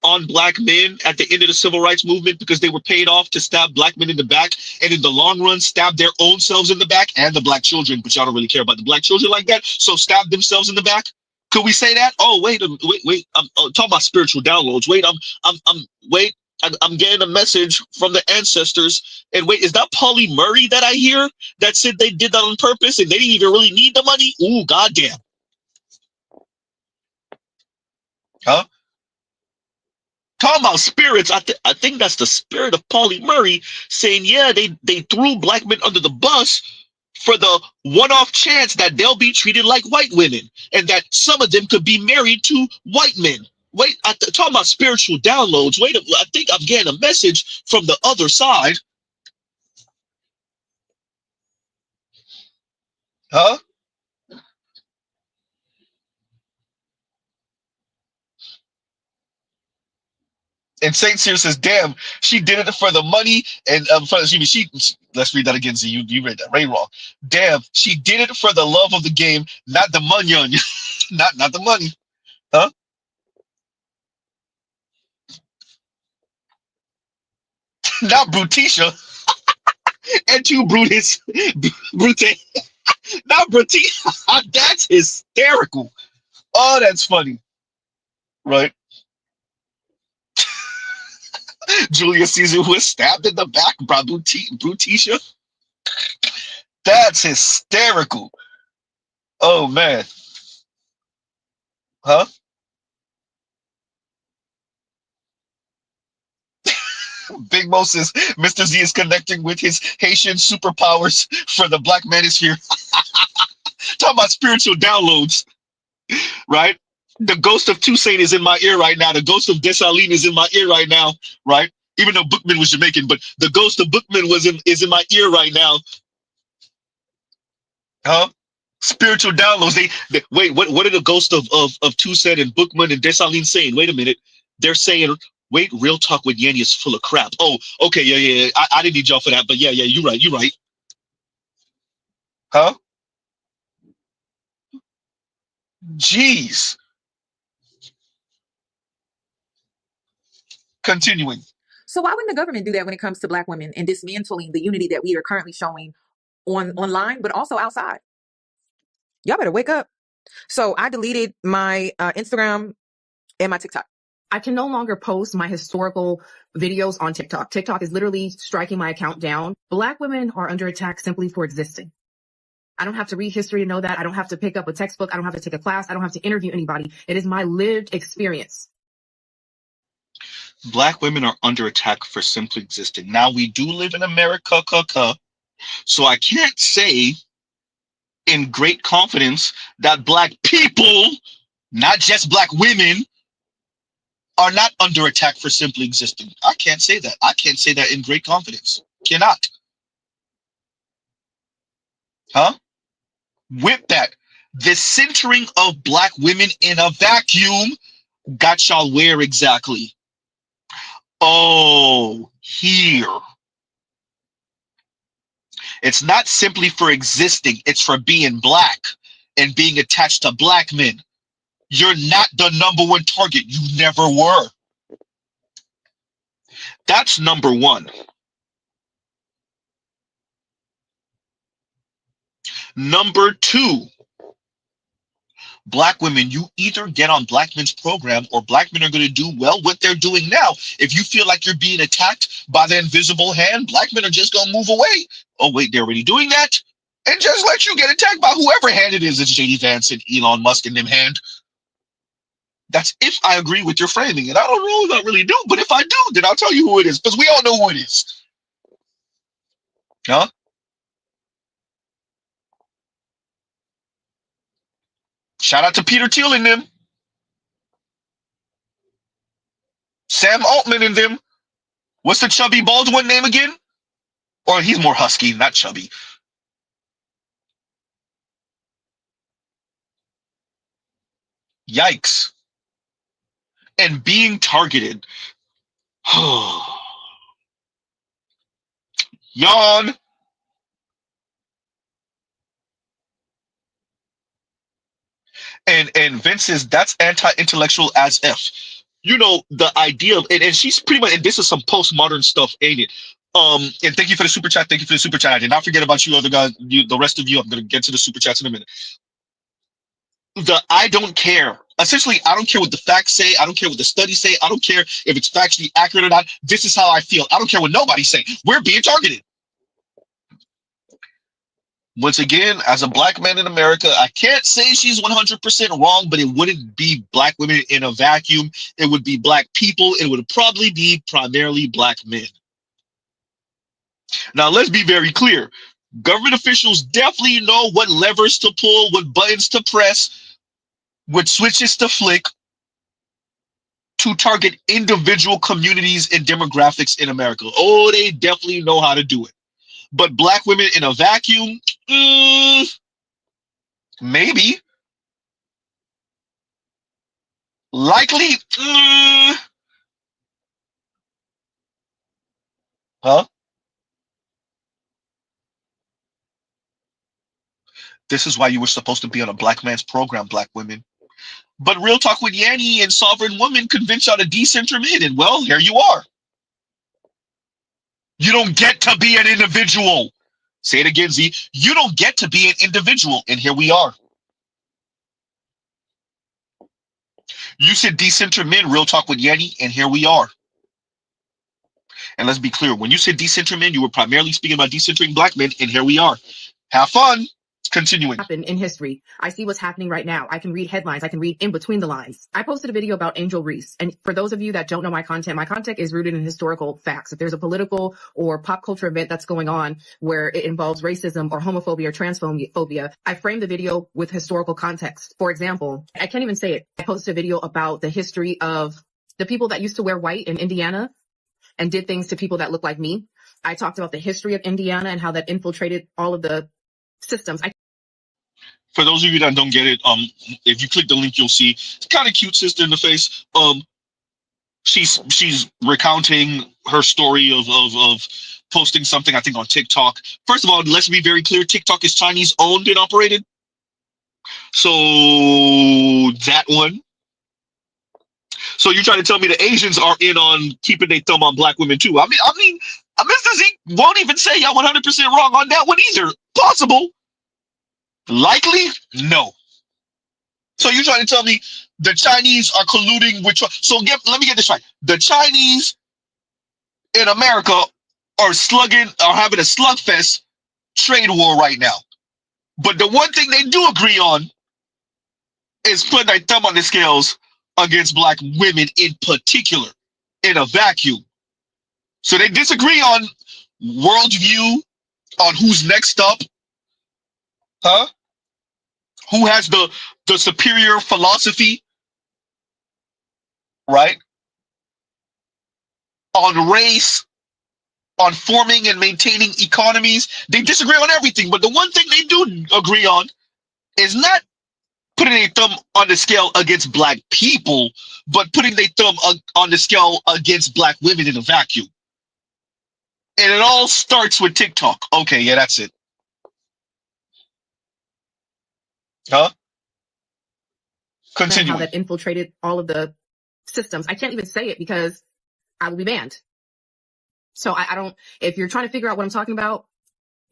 on black men at the end of the civil rights movement because they were paid off to stab black men in the back, and in the long run stab their own selves in the back and the black children? But y'all don't really care about the black children like that, so stab themselves in the back. Could we say that? Oh, wait. I'm talking about spiritual downloads. Wait, I'm getting a message from the ancestors. And wait, is that Polly Murray that I hear that said they did that on purpose and they didn't even really need the money? Ooh, goddamn. Huh? Talking about spirits, I think that's the spirit of Polly Murray saying, yeah, they threw black men under the bus for the one-off chance that they'll be treated like white women and that some of them could be married to white men. Wait, talking about spiritual downloads. Wait, I think I'm getting a message from the other side. Huh? And Saint Cyr says, damn, she did it for the money. And let's read that again. So you read that right wrong. Damn, she did it for the love of the game, not the money. not the money. Huh? Not Brutisha. And two Brutus. Brute. Not Brutisha. That's hysterical. Oh, that's funny. Right? Julius Caesar was stabbed in the back by Brutisha. That's hysterical. Oh man. Huh? Big Mo says Mr. Z is connecting with his Haitian superpowers for the Black Manosphere. Talking about spiritual downloads, right? The ghost of Toussaint is in my ear right now. The ghost of Desaltering is in my ear right now, right? Even though Bookman was Jamaican, but the ghost of Bookman is in my ear right now. Huh? Spiritual downloads. They wait. What are the ghosts of Toussaint and Bookman and Desaltering saying? Wait a minute. They're saying, wait, real talk with Yanni is full of crap. Oh, okay, yeah. I didn't need y'all for that, but yeah, you're right. Huh? Jeez. Continuing. So why wouldn't the government do that when it comes to Black women and dismantling the unity that we are currently showing online, but also outside? Y'all better wake up. So I deleted my Instagram and my TikTok. I can no longer post my historical videos on TikTok. TikTok is literally striking my account down. Black women are under attack simply for existing. I don't have to read history to know that. I don't have to pick up a textbook. I don't have to take a class. I don't have to interview anybody. It is my lived experience. Black women are under attack for simply existing. Now, we do live in America, so I can't say in great confidence that Black people, not just Black women, are not under attack for simply existing. I can't say that. I can't say that in great confidence. Cannot. Huh? With that, the centering of Black women in a vacuum got y'all where exactly? Oh, here. It's not simply for existing, it's for being Black and being attached to Black men. You're not the number one target. You never were. That's number one. Number two, Black women, you either get on Black men's program or Black men are going to do well what they're doing now. If you feel like you're being attacked by the invisible hand, Black men are just going to move away. Oh, wait, they're already doing that? And just let you get attacked by whoever hand it is. It's J.D. Vance and Elon Musk and them hand. That's if I agree with your framing. And I don't know if I really do, but if I do, then I'll tell you who it is, because we all know who it is. Huh? Shout out to Peter Thiel and them. Sam Altman and them. What's the chubby bald one name again? Or he's more husky, not chubby. Yikes. And being targeted. Yawn. And Vince says that's anti-intellectual as F. You know, the idea of, and she's pretty much, and this is some postmodern stuff, ain't it? And thank you for the super chat. Thank you for the super chat. I did not forget about you other guys, the rest of you. I'm gonna get to the super chats in a minute. The I don't care. Essentially, I don't care what the facts say. I don't care what the studies say. I don't care if it's factually accurate or not. This is how I feel. I don't care what nobody's saying. We're being targeted. Once again, as a Black man in America, I can't say she's 100% wrong, but it wouldn't be Black women in a vacuum. It would be Black people. It would probably be primarily Black men. Now, let's be very clear. Government officials definitely know what levers to pull, what buttons to press, what switches to flick to target individual communities and demographics in America. Oh, they definitely know how to do it. But Black women in a vacuum, maybe. Likely, huh? This is why you were supposed to be on a Black man's program, Black women. But Real Talk with Yanni and Sovereign Woman convinced y'all to decenter men, and well, here you are. You don't get to be an individual. Say it again, Z. You don't get to be an individual, and here we are. You said decenter men, Real Talk with Yanni, and here we are. And let's be clear, when you said decentering men, you were primarily speaking about decentering black men, and here we are. Have fun. Continuing. Happen in history. I see what's happening right now. I can read headlines. I can read in between the lines. I posted a video about Angel Reese. And for those of you that don't know my content is rooted in historical facts. If there's a political or pop culture event that's going on where it involves racism or homophobia or transphobia, I frame the video with historical context. For example, I can't even say it. I posted a video about the history of the people that used to wear white in Indiana and did things to people that look like me. I talked about the history of Indiana and how that infiltrated all of the systems. For those of you that don't get it, if you click the link, you'll see it's kind of cute sister in the face. She's recounting her story of posting something, I think, on TikTok. First of all, let's be very clear: TikTok is Chinese owned and operated. So that one. So you're trying to tell me the Asians are in on keeping their thumb on black women too? I mean, Mr. Z won't even say y'all 100% wrong on that one either. Possible. Likely? No. So you're trying to tell me the Chinese are colluding with... let me get this right. The Chinese in America are having a slugfest trade war right now. But the one thing they do agree on is putting their thumb on the scales against black women in particular, in a vacuum. So they disagree on worldview, on who's next up. Huh? Who has the superior philosophy, right? On race, on forming and maintaining economies. They disagree on everything, but the one thing they do agree on is not putting a thumb on the scale against black people, but putting their thumb on the scale against black women in a vacuum. And it all starts with TikTok. Okay, yeah, that's it. Huh? Continue. How that infiltrated all of the systems. I can't even say it because I will be banned. So I don't, if you're trying to figure out what I'm talking about,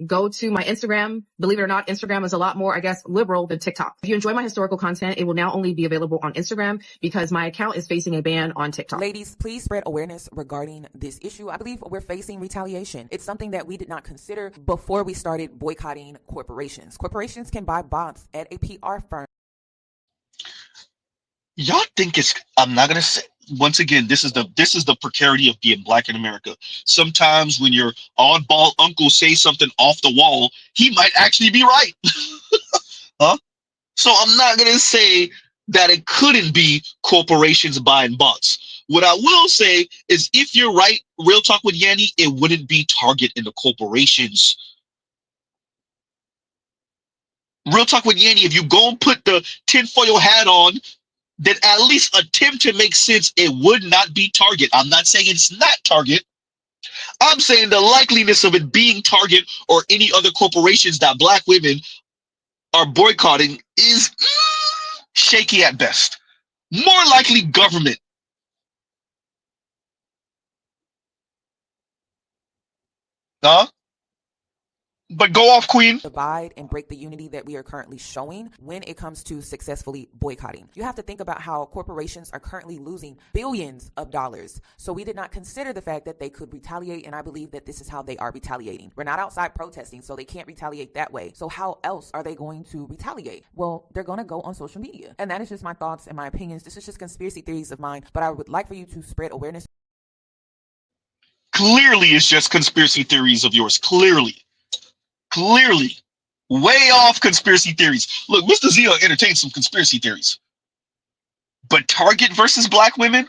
go to my Instagram. Believe it or not, Instagram is a lot more, I guess, liberal than TikTok. If you enjoy my historical content, it will now only be available on Instagram because my account is facing a ban on TikTok. Ladies, please spread awareness regarding this issue. I believe we're facing retaliation. It's something that we did not consider before we started boycotting corporations. Corporations can buy bots at a PR firm. Y'all think it's... I'm not gonna say... Once again, this is the precarity of being black in America. Sometimes when your oddball uncle says something off the wall, he might actually be right. Huh? So I'm not gonna say that it couldn't be corporations buying bots. What I will say is, if you're right, real talk with Yanni, it wouldn't be Target and the corporations. Real talk with Yanni, if you go and put the tinfoil hat on, then at least attempt to make sense, it would not be Target. I'm not saying it's not Target. I'm saying the likeliness of it being Target or any other corporations that black women are boycotting is shaky at best. More likely government. Huh? But go off, Queen. Divide and break the unity that we are currently showing when it comes to successfully boycotting. You have to think about how corporations are currently losing billions of dollars. So we did not consider the fact that they could retaliate, and I believe that this is how they are retaliating. We're not outside protesting, so they can't retaliate that way. So how else are they going to retaliate? Well, they're going to go on social media. And that is just my thoughts and my opinions. This is just conspiracy theories of mine, but I would like for you to spread awareness. Clearly, it's just conspiracy theories of yours. Clearly. Way off conspiracy theories. Look, Mr. Z entertained some conspiracy theories. But Target versus black women?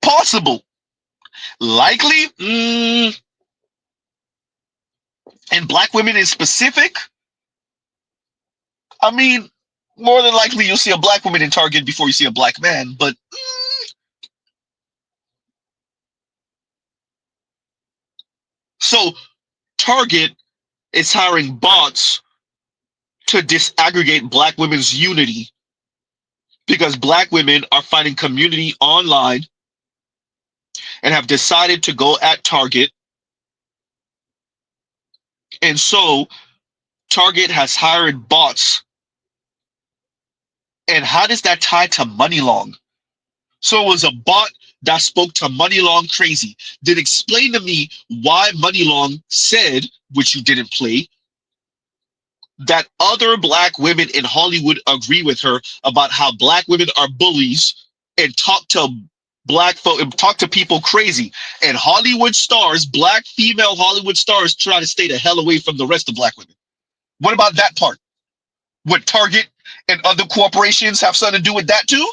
Possible. Likely? And black women in specific? I mean, more than likely you'll see a black woman in Target before you see a black man, but... So, Target is hiring bots to disaggregate black women's unity because black women are finding community online and have decided to go at Target. And so, Target has hired bots. And how does that tie to money long? So it was a bot that spoke to Moneylong crazy. Then explain to me why Moneylong said, which you didn't play, that other black women in Hollywood agree with her about how black women are bullies and talk to black folk and talk to people crazy. And Hollywood stars, black female Hollywood stars, try to stay the hell away from the rest of black women. What about that part? Would Target and other corporations have something to do with that too?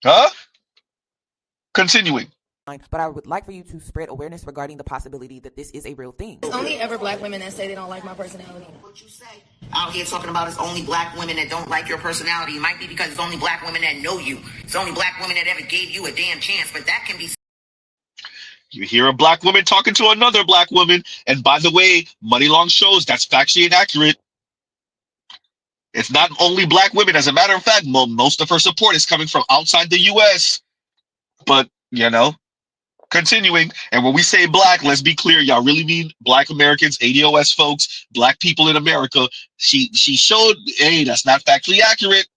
Huh? Continuing. But I would like for you to spread awareness regarding the possibility that this is a real thing. It's only ever black women that say they don't like my personality. What you say? Out here talking about it's only black women that don't like your personality. It might be because it's only black women that know you. It's only black women that ever gave you a damn chance. But that can be. You hear a black woman talking to another black woman, and by the way, Moneylong shows that's factually inaccurate. It's not only black women. As a matter of fact, most of her support is coming from outside the U.S. But, you know, continuing. And when we say black, let's be clear, y'all really mean black Americans, ADOS folks, black people in America. She showed, hey, that's not factually accurate.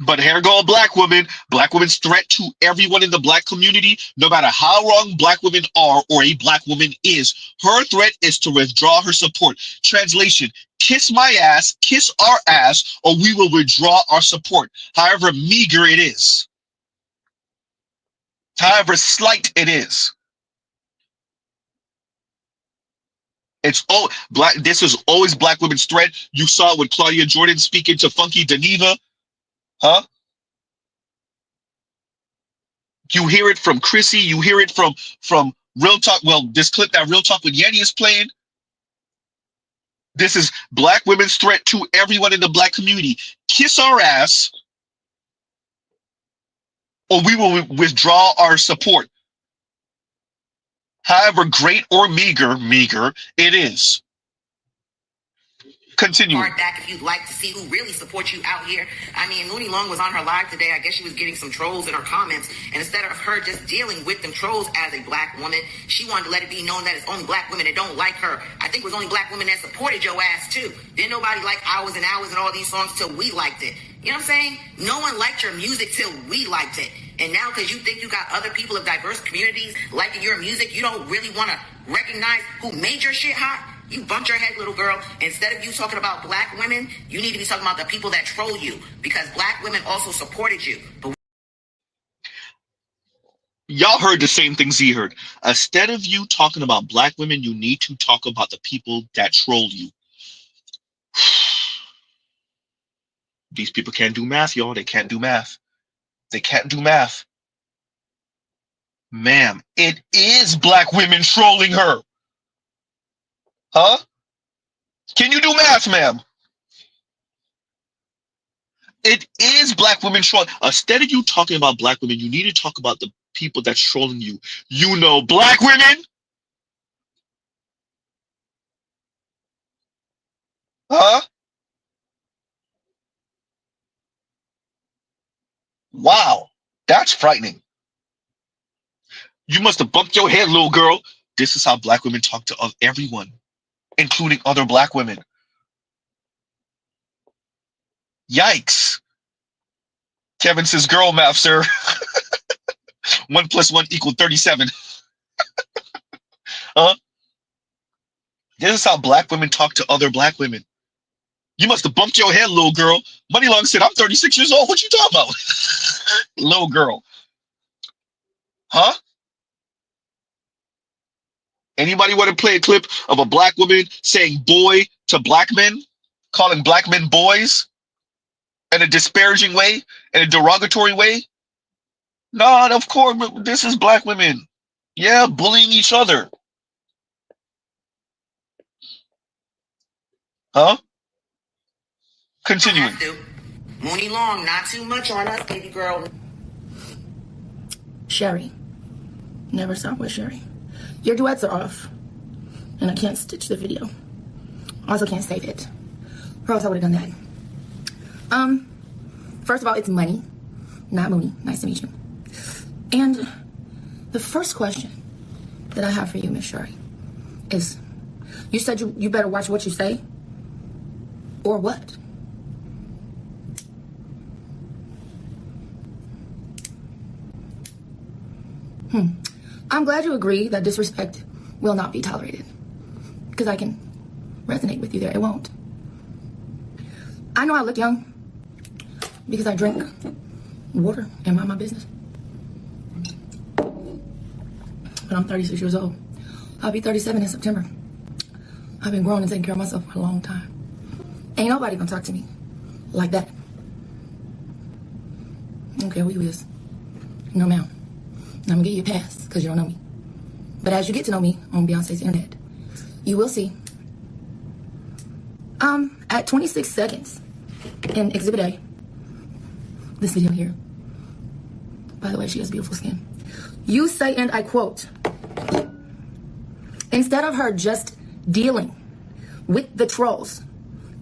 But here go a black woman's threat to everyone in the black community, no matter how wrong black women are or a black woman is, her threat is to withdraw her support. Translation, kiss my ass, kiss our ass, or we will withdraw our support, however meager it is. However slight it is. It's all black. This is always black women's threat. You saw it with Claudia Jordan speaking to Funky Deneva. Huh? You hear it from Chrissy. You hear it from Real Talk. Well, this clip that Real Talk with Yanni is playing. This is black women's threat to everyone in the black community. Kiss our ass, or we will withdraw our support. However great or meager it is. Continue. Back if you'd like to see who really supports you out here. I mean, Mooney Long was on her live today. I guess she was getting some trolls in her comments. And instead of her just dealing with them trolls as a black woman, she wanted to let it be known that it's only black women that don't like her. I think it was only black women that supported your ass too. Didn't nobody like Hours and Hours and all these songs till we liked it. You know what I'm saying? No one liked your music till we liked it. And now because you think you got other people of diverse communities liking your music, you don't really want to recognize who made your shit hot? You bumped your head, little girl. Instead of you talking about black women, you need to be talking about the people that troll you, because black women also supported you. But y'all heard the same thing Z heard. Instead of you talking about black women, you need to talk about the people that troll you. These people can't do math, y'all. They can't do math. They can't do math. Ma'am, it is black women trolling her. Huh? Can you do math, ma'am? It is black women trolling. Instead of you talking about black women, you need to talk about the people that's trolling you. You know, black women? Huh? Wow, that's frightening. You must have bumped your head, little girl. This is how black women talk to everyone, including other black women. Yikes. Kevin says girl math, sir. 1 + 1 = 37. Huh? This is how black women talk to other black women. You must have bumped your head, little girl. Moneylong said, I'm 36 years old. What you talking about? Little girl. Huh? Anybody want to play a clip of a black woman saying boy to black men? Calling black men boys? In a disparaging way? In a derogatory way? No, of course, this is black women. Yeah, bullying each other. Huh? Continuing. Mooney Long, not too much on us, baby girl. Sherry. Never stop with Sherry. Your duets are off. And I can't stitch the video. Also can't save it. Or else I would have done that. First of all, it's Money, not Mooney. Nice to meet you. And the first question that I have for you, Miss Sherry, is you said you better watch what you say? Or what? I'm glad you agree that disrespect will not be tolerated. Because I can resonate with you there. It won't. I know I look young because I drink water and mind my business. But I'm 36 years old. I'll be 37 in September. I've been growing and taking care of myself for a long time. Ain't nobody gonna talk to me like that. I don't care who you is. No, ma'am. I'm gonna give you a pass because you don't know me. But as you get to know me on Beyonce's internet, you will see. At 26 seconds in Exhibit A, this video here. By the way, she has beautiful skin. You say, and I quote, instead of her just dealing with the trolls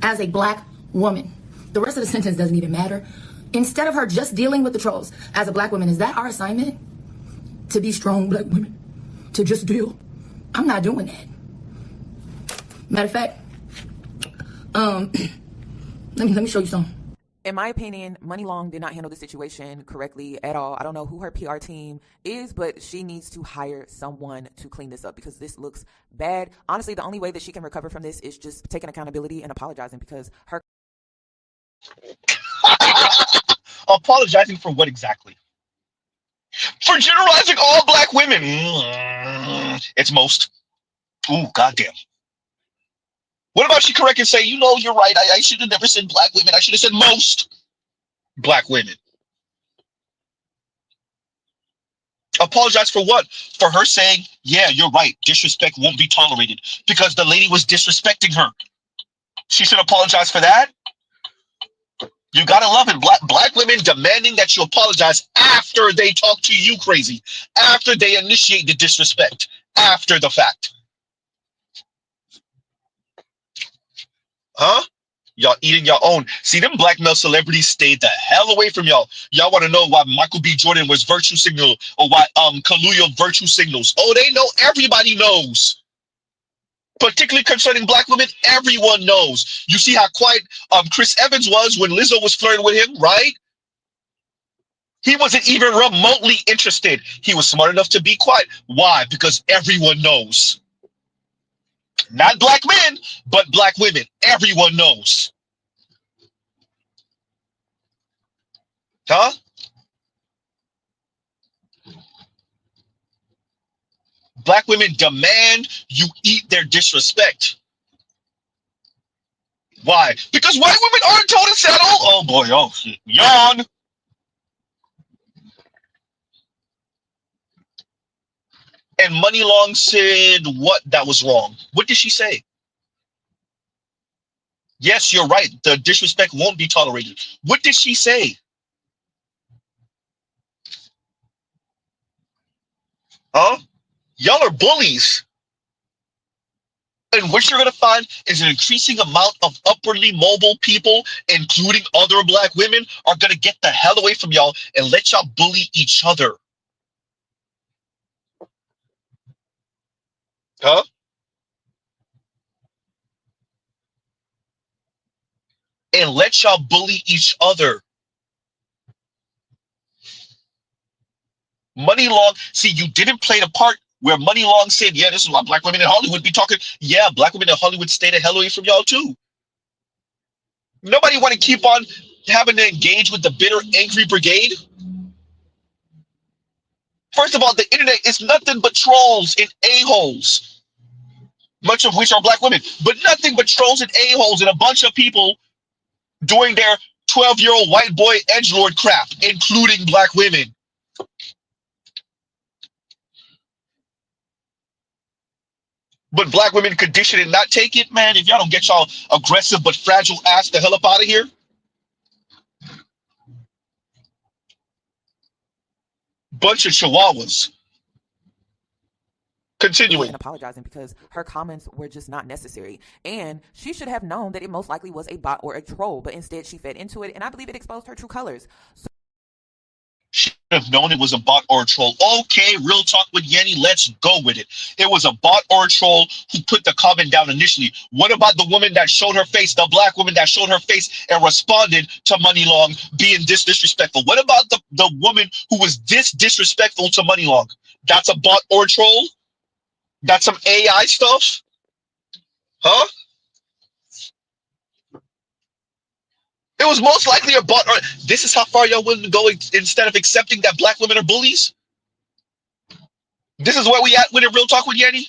as a black woman, the rest of the sentence doesn't even matter. Instead of her just dealing with the trolls as a black woman, is that our assignment? To be strong black women? To just deal? I'm not doing that. Matter of fact, let me show you something. In my opinion, Money Long did not handle the situation correctly at all. I don't know who her PR team is, but she needs to hire someone to clean this up because this looks bad. Honestly, the only way that she can recover from this is just taking accountability and apologizing because her... Apologizing for what exactly? For generalizing all black women. It's most. Ooh, goddamn. What about she correct and say, you know, you're right. I should have never said black women. I should have said most black women. Apologize for what? For her saying, yeah, you're right. Disrespect won't be tolerated because the lady was disrespecting her. She should apologize for that. You gotta love it. Black women demanding that you apologize after they talk to you crazy, after they initiate the disrespect, after the fact. Huh? Y'all eating your own. See, them black male celebrities stayed the hell away from y'all. Y'all want to know why Michael B. Jordan was virtue signal or why Kaluuya virtue signals. Oh, they know. Everybody knows. Particularly concerning black women, everyone knows. You see how quiet Chris Evans was when Lizzo was flirting with him, right? He wasn't even remotely interested. He was smart enough to be quiet. Why? Because everyone knows. Not black men, but black women. Everyone knows. Huh? Black women demand you eat their disrespect. Why? Because white women aren't told to settle. Oh boy, oh shit. Yawn. And Money Long said what that was wrong. What did she say? Yes, you're right. The disrespect won't be tolerated. What did she say? Huh? Y'all are bullies. And what you're going to find is an increasing amount of upwardly mobile people, including other black women, are going to get the hell away from y'all and let y'all bully each other. Huh? And let y'all bully each other. Money Long, see, you didn't play the part where Money Long said, yeah, this is why black women in Hollywood be talking. Yeah, black women in Hollywood stay the hell away from y'all too. Nobody want to keep on having to engage with the bitter, angry brigade. First of all, the internet is nothing but trolls and a-holes, much of which are black women, but nothing but trolls and a-holes and a bunch of people doing their 12-year-old white boy edgelord crap, including black women. But black women condition and not take it, man. If y'all don't get y'all aggressive but fragile ass the hell up out of here. Bunch of chihuahuas. Continuing. And apologizing because her comments were just not necessary. And she should have known that it most likely was a bot or a troll, but instead she fed into it. And I believe it exposed her true colors. So should have known it was a bot or a troll. Okay, real talk with Yenny. Let's go with it. It was a bot or a troll who put the comment down initially. What about the woman that showed her face, the black woman that showed her face and responded to Money Long being this disrespectful? What about the woman who was this disrespectful to Money Long? That's a bot or troll? That's some AI stuff? Huh? It was most likely a bot. Or this is how far y'all willing to go instead of accepting that black women are bullies? This is where we at with it, Real Talk with Yeti?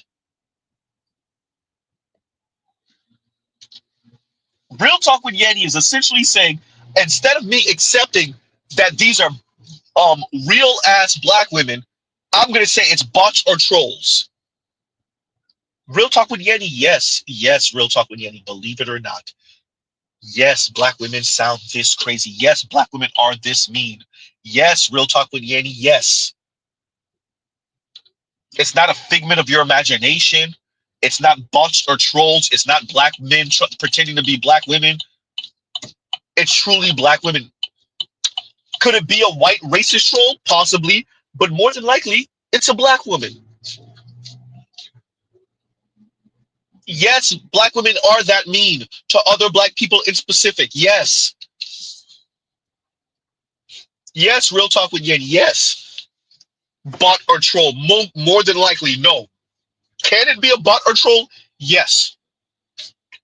Real Talk with Yeti is essentially saying, instead of me accepting that these are real ass black women, I'm gonna say it's bots or trolls. Real Talk with Yeti, yes, yes, Real Talk with Yeti, believe it or not. Yes, black women sound this crazy. Yes, black women are this mean. Yes, Real Talk with Yeti, yes. It's not a figment of your imagination. It's not bots or trolls. It's not black men pretending to be black women. It's truly black women. Could it be a white racist troll? Possibly, but more than likely, it's a black woman. Yes, black women are that mean to other black people in specific. Yes. Yes, Real Talk with Yen. Yes. Bot or troll? More than likely, no. Can it be a bot or troll? Yes.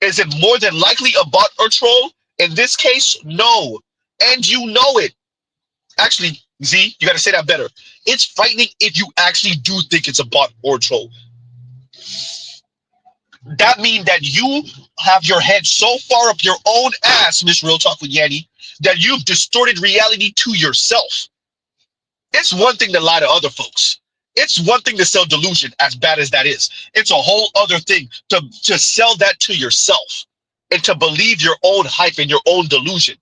Is it more than likely a bot or troll? In this case, no. And you know it. Actually, Z, you got to say that better. It's frightening if you actually do think it's a bot or troll. That means that you have your head so far up your own ass, Miss Real Talk with Yanni, that you've distorted reality to yourself. It's one thing to lie to other folks. It's one thing to sell delusion, as bad as that is. It's a whole other thing to sell that to yourself and to believe your own hype and your own delusion.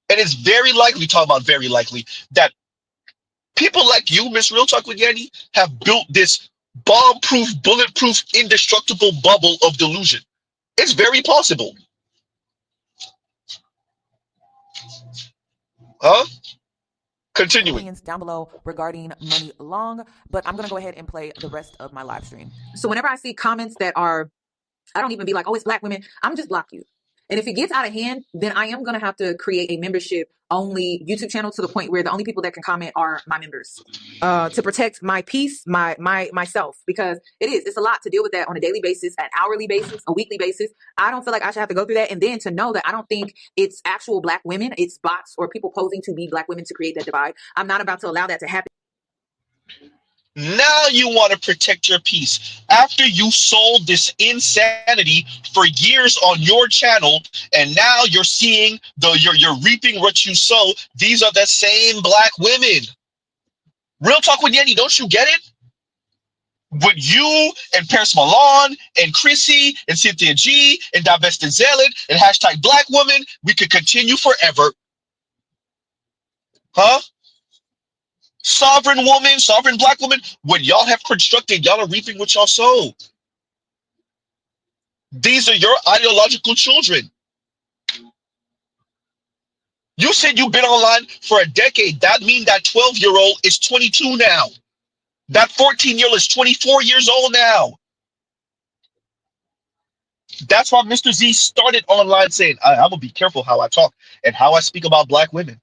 And it's very likely, talking about very likely, that people like you, Miss Real Talk with Yanni, have built this bomb-proof, bulletproof, indestructible bubble of delusion. It's very possible. Huh? Continuing. Opinions down below regarding money long, but I'm gonna go ahead and play the rest of my live stream. So whenever I see comments that are, I don't even be like, oh, it's black women, I'm just block you. And if it gets out of hand, then I am going to have to create a membership only YouTube channel to the point where the only people that can comment are my members, to protect my peace, myself, because it's a lot to deal with that on a daily basis, an hourly basis, a weekly basis. I don't feel like I should have to go through that. And then to know that I don't think it's actual black women, it's bots or people posing to be black women to create that divide. I'm not about to allow that to happen. Now you want to protect your peace after you sold this insanity for years on your channel, and now you're seeing you're reaping what you sow. These are the same black women. Real Talk with Yanni, don't you get it? With you and Paris Milan and Chrissy and Cynthia G and Divested Zealot and hashtag Black Woman, we could continue forever. Huh? Sovereign woman, sovereign black woman, what y'all have constructed, y'all are reaping what y'all sow. These are your ideological children. You said you've been online for a decade. That means that 12-year-old is 22 now. That 14-year-old is 24 years old now. That's why Mr. Z started online saying, I'm going to be careful how I talk and how I speak about black women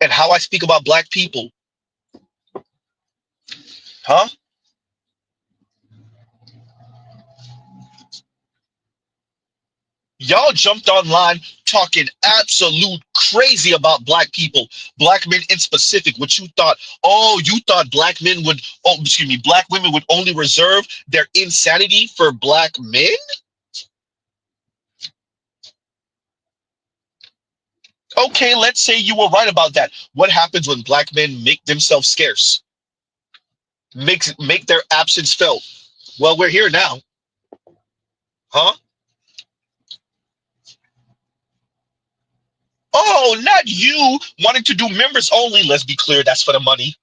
and how I speak about black people. Huh? Y'all jumped online talking absolute crazy about black people, black men in specific. What you thought, you thought black women would only reserve their insanity for black men? Okay, let's say you were right about that. What happens when black men make themselves scarce? Make their absence felt? Well, we're here now. Huh? Oh, not you wanting to do members only. Let's be clear, that's for the money.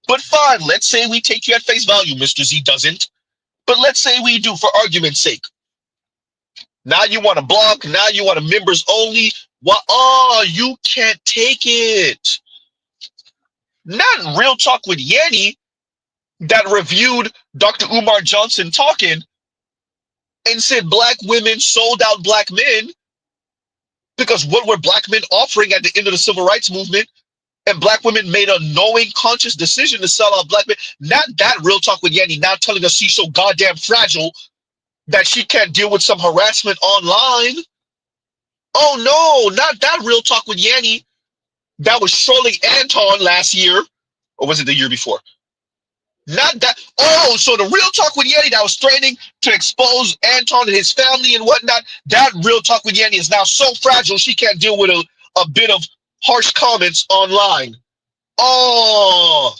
But fine, let's say we take you at face value, Mr. Z doesn't. But let's say we do for argument's sake. Now you want to block, now you want a members only. Well, you can't take it. Not Real Talk with Yanni that reviewed Dr. Umar Johnson talking and said black women sold out black men, because what were black men offering at the end of the civil rights movement? and black women made a knowing, conscious decision to sell out black men. Not that real talk with Yanni now telling us she's so goddamn fragile that she can't deal with some harassment online. Oh no, not that real talk with Yanni. That was surely Anton last year, or was it the year before? Not that. Oh, so the real talk with Yanni that was threatening to expose Anton and his family and whatnot. That real talk with Yanni is now so fragile she can't deal with a bit of harsh comments online. Oh,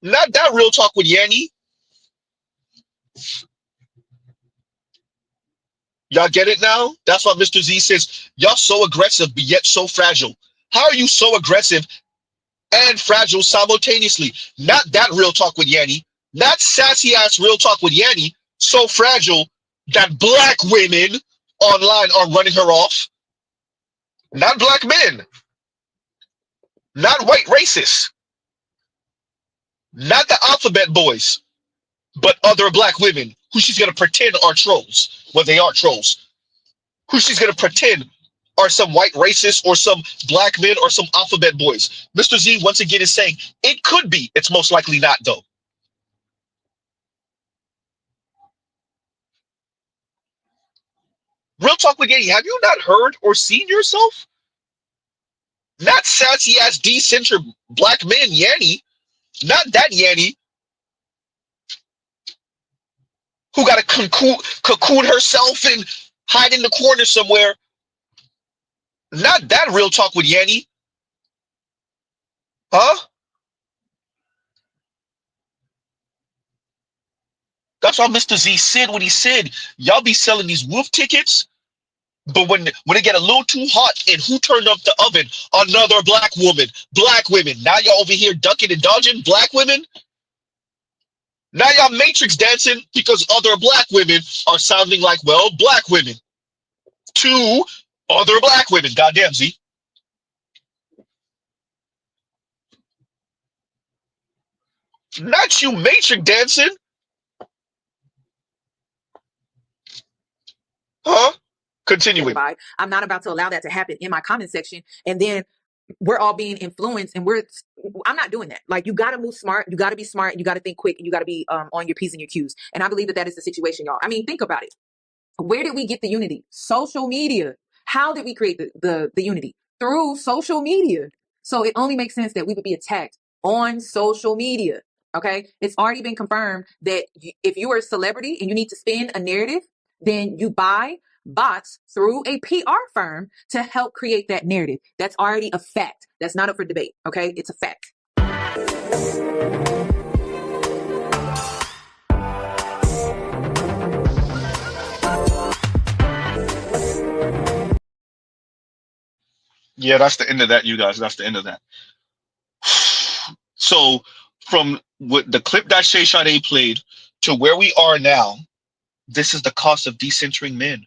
not that real talk with Yanni. Y'all get it now? That's why Mr. Z says, y'all so aggressive, but yet so fragile. How are you so aggressive and fragile simultaneously? Not that real talk with Yanni. Not sassy ass real talk with Yanni. So fragile that black women online are running her off. Not black men. Not white racists. Not the alphabet boys, but other black women who she's going to pretend are trolls. Well, they are trolls. Who she's going to pretend are some white racists or some black men or some alphabet boys. Mr. Z once again is saying it could be. It's most likely not, though. Real talk with Yanni. Have you not heard or seen yourself? Not sassy ass decentral black men Yanni. Not that Yanni who got to cocoon herself and hide in the corner somewhere. Not that real talk with Yanni. Huh? That's why Mr. Z said what he said. Y'all be selling these wolf tickets, but when it get a little too hot, and who turned up the oven? Another black woman. Black women. Now y'all over here ducking and dodging black women. Now y'all matrix dancing because other black women are sounding like, well, black women. Two other black women. Goddamn, Z. Not you matrix dancing. Huh? Continuing. I'm not about to allow that to happen in my comment section. And then we're all being influenced, and I'm not doing that. Like, you got to move smart. You got to be smart. You got to think quick. And you got to be on your P's and your Q's. And I believe that is the situation, y'all. I mean, think about it. Where did we get the unity? Social media. How did we create the unity? Through social media. So it only makes sense that we would be attacked on social media. Okay. It's already been confirmed that if you are a celebrity and you need to spin a narrative, then you buy bots through a PR firm to help create that narrative. That's already a fact. That's not up for debate. Okay. It's a fact. Yeah, that's the end of that, you guys. That's the end of that. So from what the clip that Shay Sade played to where we are now, this is the cost of decentering men.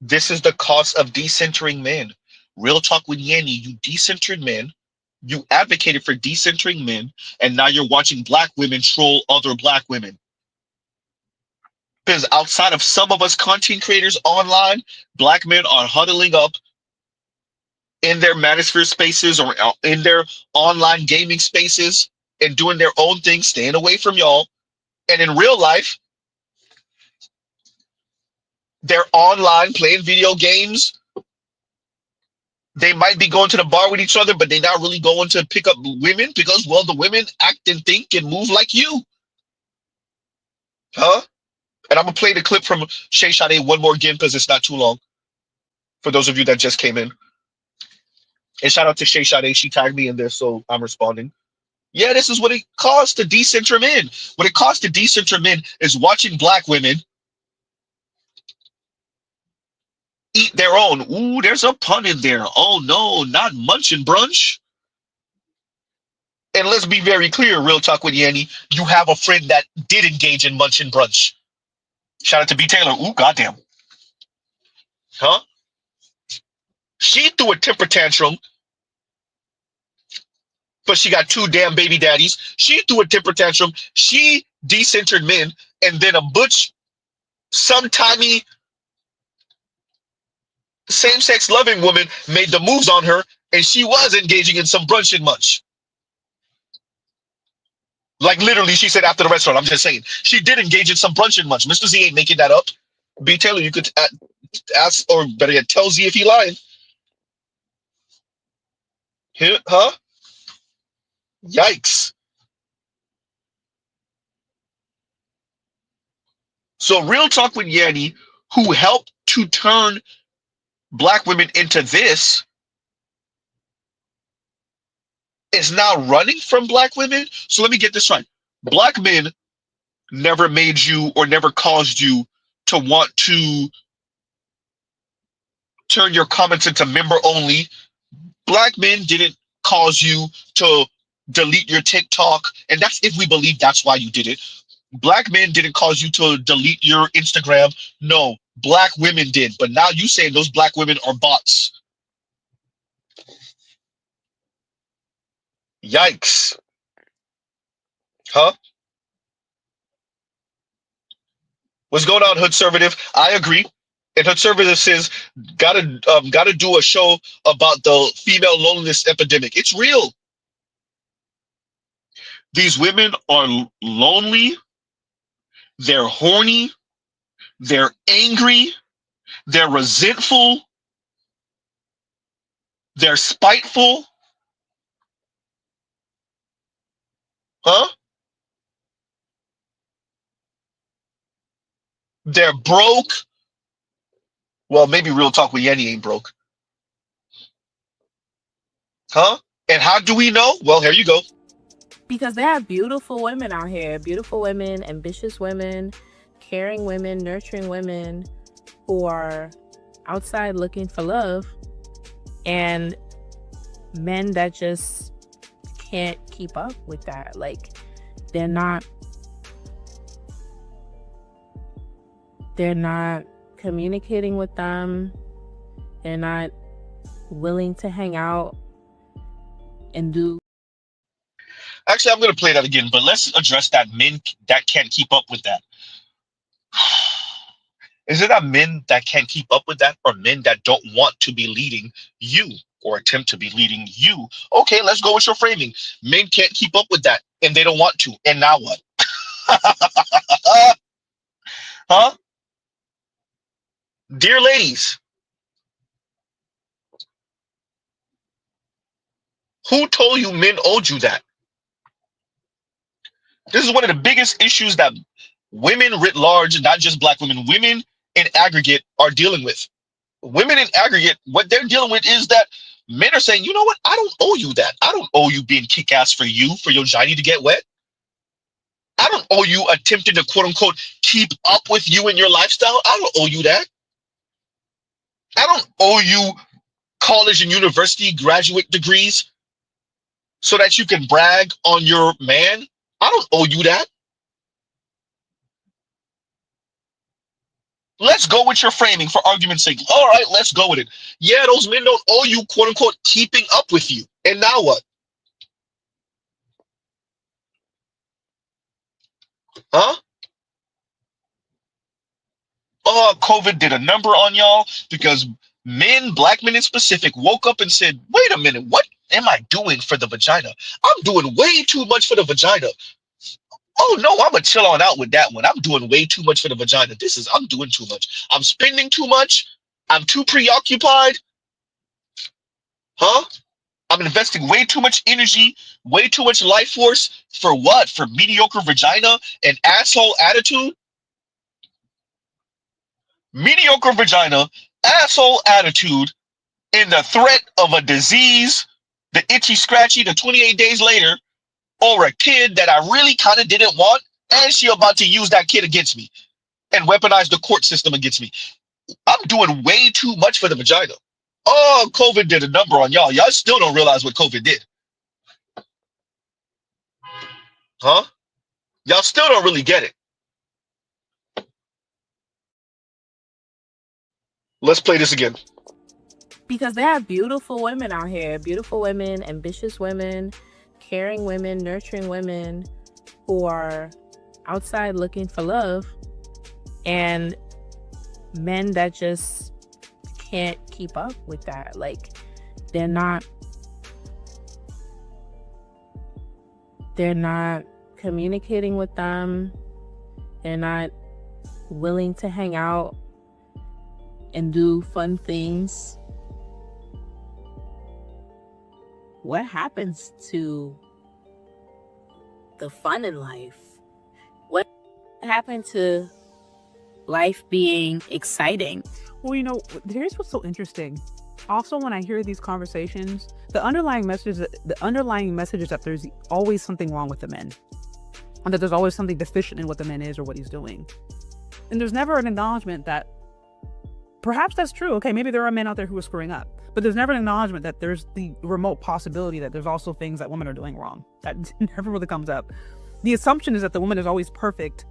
This is the cost of decentering men. Real talk with Yanni, you decentered men, you advocated for decentering men, and now you're watching black women troll other black women. Because outside of some of us content creators online, black men are huddling up in their manosphere spaces or in their online gaming spaces and doing their own thing, staying away from y'all. And in real life, they're online playing video games. They might be going to the bar with each other, but they're not really going to pick up women because, well, the women act and think and move like you. Huh? And I'm going to play the clip from Shay Sade one more again because it's not too long for those of you that just came in. And shout out to Shay Sade. She tagged me in there, so I'm responding. Yeah, this is what it costs to decenter men. What it costs to decenter men is watching black women eat their own. Ooh, there's a pun in there. Oh, no, not munching brunch. And let's be very clear, real talk with Yanni. You have a friend that did engage in munching brunch. Shout out to B. Taylor. Ooh, goddamn. Huh? She threw a temper tantrum, but she got two damn baby daddies. She threw a temper tantrum. She decentered men, and then a butch, sometimey same-sex loving woman made the moves on her, and she was engaging in some brunch and munch. Like literally, she said after the restaurant. I'm just saying she did engage in some brunch and munch. Mr. Z ain't making that up. B. Taylor, you could ask, or better yet, tell Z if he lying. Huh? Yikes. So real talk with Yanni, who helped to turn black women into this, is now running from black women. So let me get this right. Black men never made you or never caused you to want to turn your comments into member only. Black men didn't cause you to delete your TikTok. And that's if we believe that's why you did it. Black men didn't cause you to delete your Instagram. No, black women did. But now you say those black women are bots. Yikes. Huh? What's going on, Hood Conservative? I agree. And Hood Conservative says, gotta do a show about the female loneliness epidemic. It's real. These women are lonely. They're horny. They're angry. They're resentful. They're spiteful. Huh? They're broke. Well, maybe real talk with Yenny ain't broke. Huh? And how do we know? Well, here you go. Because there are beautiful women out here, beautiful women, ambitious women, caring women, nurturing women who are outside looking for love, and men that just can't keep up with that. Like, they're not communicating with them. They're not willing to hang out and do. Actually, I'm going to play that again, but let's address that men that can't keep up with that. Is it that men that can't keep up with that, or men that don't want to be leading you or attempt to be leading you? Okay, let's go with your framing. Men can't keep up with that, and they don't want to. And now what? Huh? Dear ladies, who told you men owed you that? This is one of the biggest issues that women writ large, not just black women, women in aggregate are dealing with. Women in aggregate, what they're dealing with is that men are saying, you know what? I don't owe you that. I don't owe you being kick-ass for you, for your johnny to get wet. I don't owe you attempting to quote unquote keep up with you in your lifestyle. I don't owe you that. I don't owe you college and university graduate degrees so that you can brag on your man. I don't owe you that. Let's go with your framing for argument's sake. All right, let's go with it. Yeah, those men don't owe you, quote unquote, keeping up with you. And now what? Huh? Oh, COVID did a number on y'all because men, black men in specific, woke up and said, wait a minute, what am I doing for the vagina? I'm doing way too much for the vagina. Oh no, I'm gonna chill on out with that one. I'm doing way too much for the vagina. I'm doing too much. I'm spending too much. I'm too preoccupied. Huh? I'm investing way too much energy, way too much life force for what? For mediocre vagina and asshole attitude? Mediocre vagina, asshole attitude, and the threat of a disease, the itchy scratchy, the 28 days later, or a kid that I really kind of didn't want, and she about to use that kid against me and weaponize the court system against me. I'm doing way too much for the vagina. Oh, COVID did a number on y'all. Y'all still don't realize what COVID did. Huh? Y'all still don't really get it. Let's play this again. Because there are beautiful women out here, beautiful women, ambitious women, caring women, nurturing women who are outside looking for love, and men that just can't keep up with that. Like, they're not communicating with them. They're not willing to hang out and do fun things. What happens to the fun in life? What happened to life being exciting? Well, you know, here's what's so interesting. Also, when I hear these conversations, the underlying message is that there's always something wrong with the men, and that there's always something deficient in what the man is or what he's doing. And there's never an acknowledgement that perhaps that's true. Okay, maybe there are men out there who are screwing up, but there's never an acknowledgement that there's the remote possibility that there's also things that women are doing wrong. That never really comes up. The assumption is that the woman is always perfect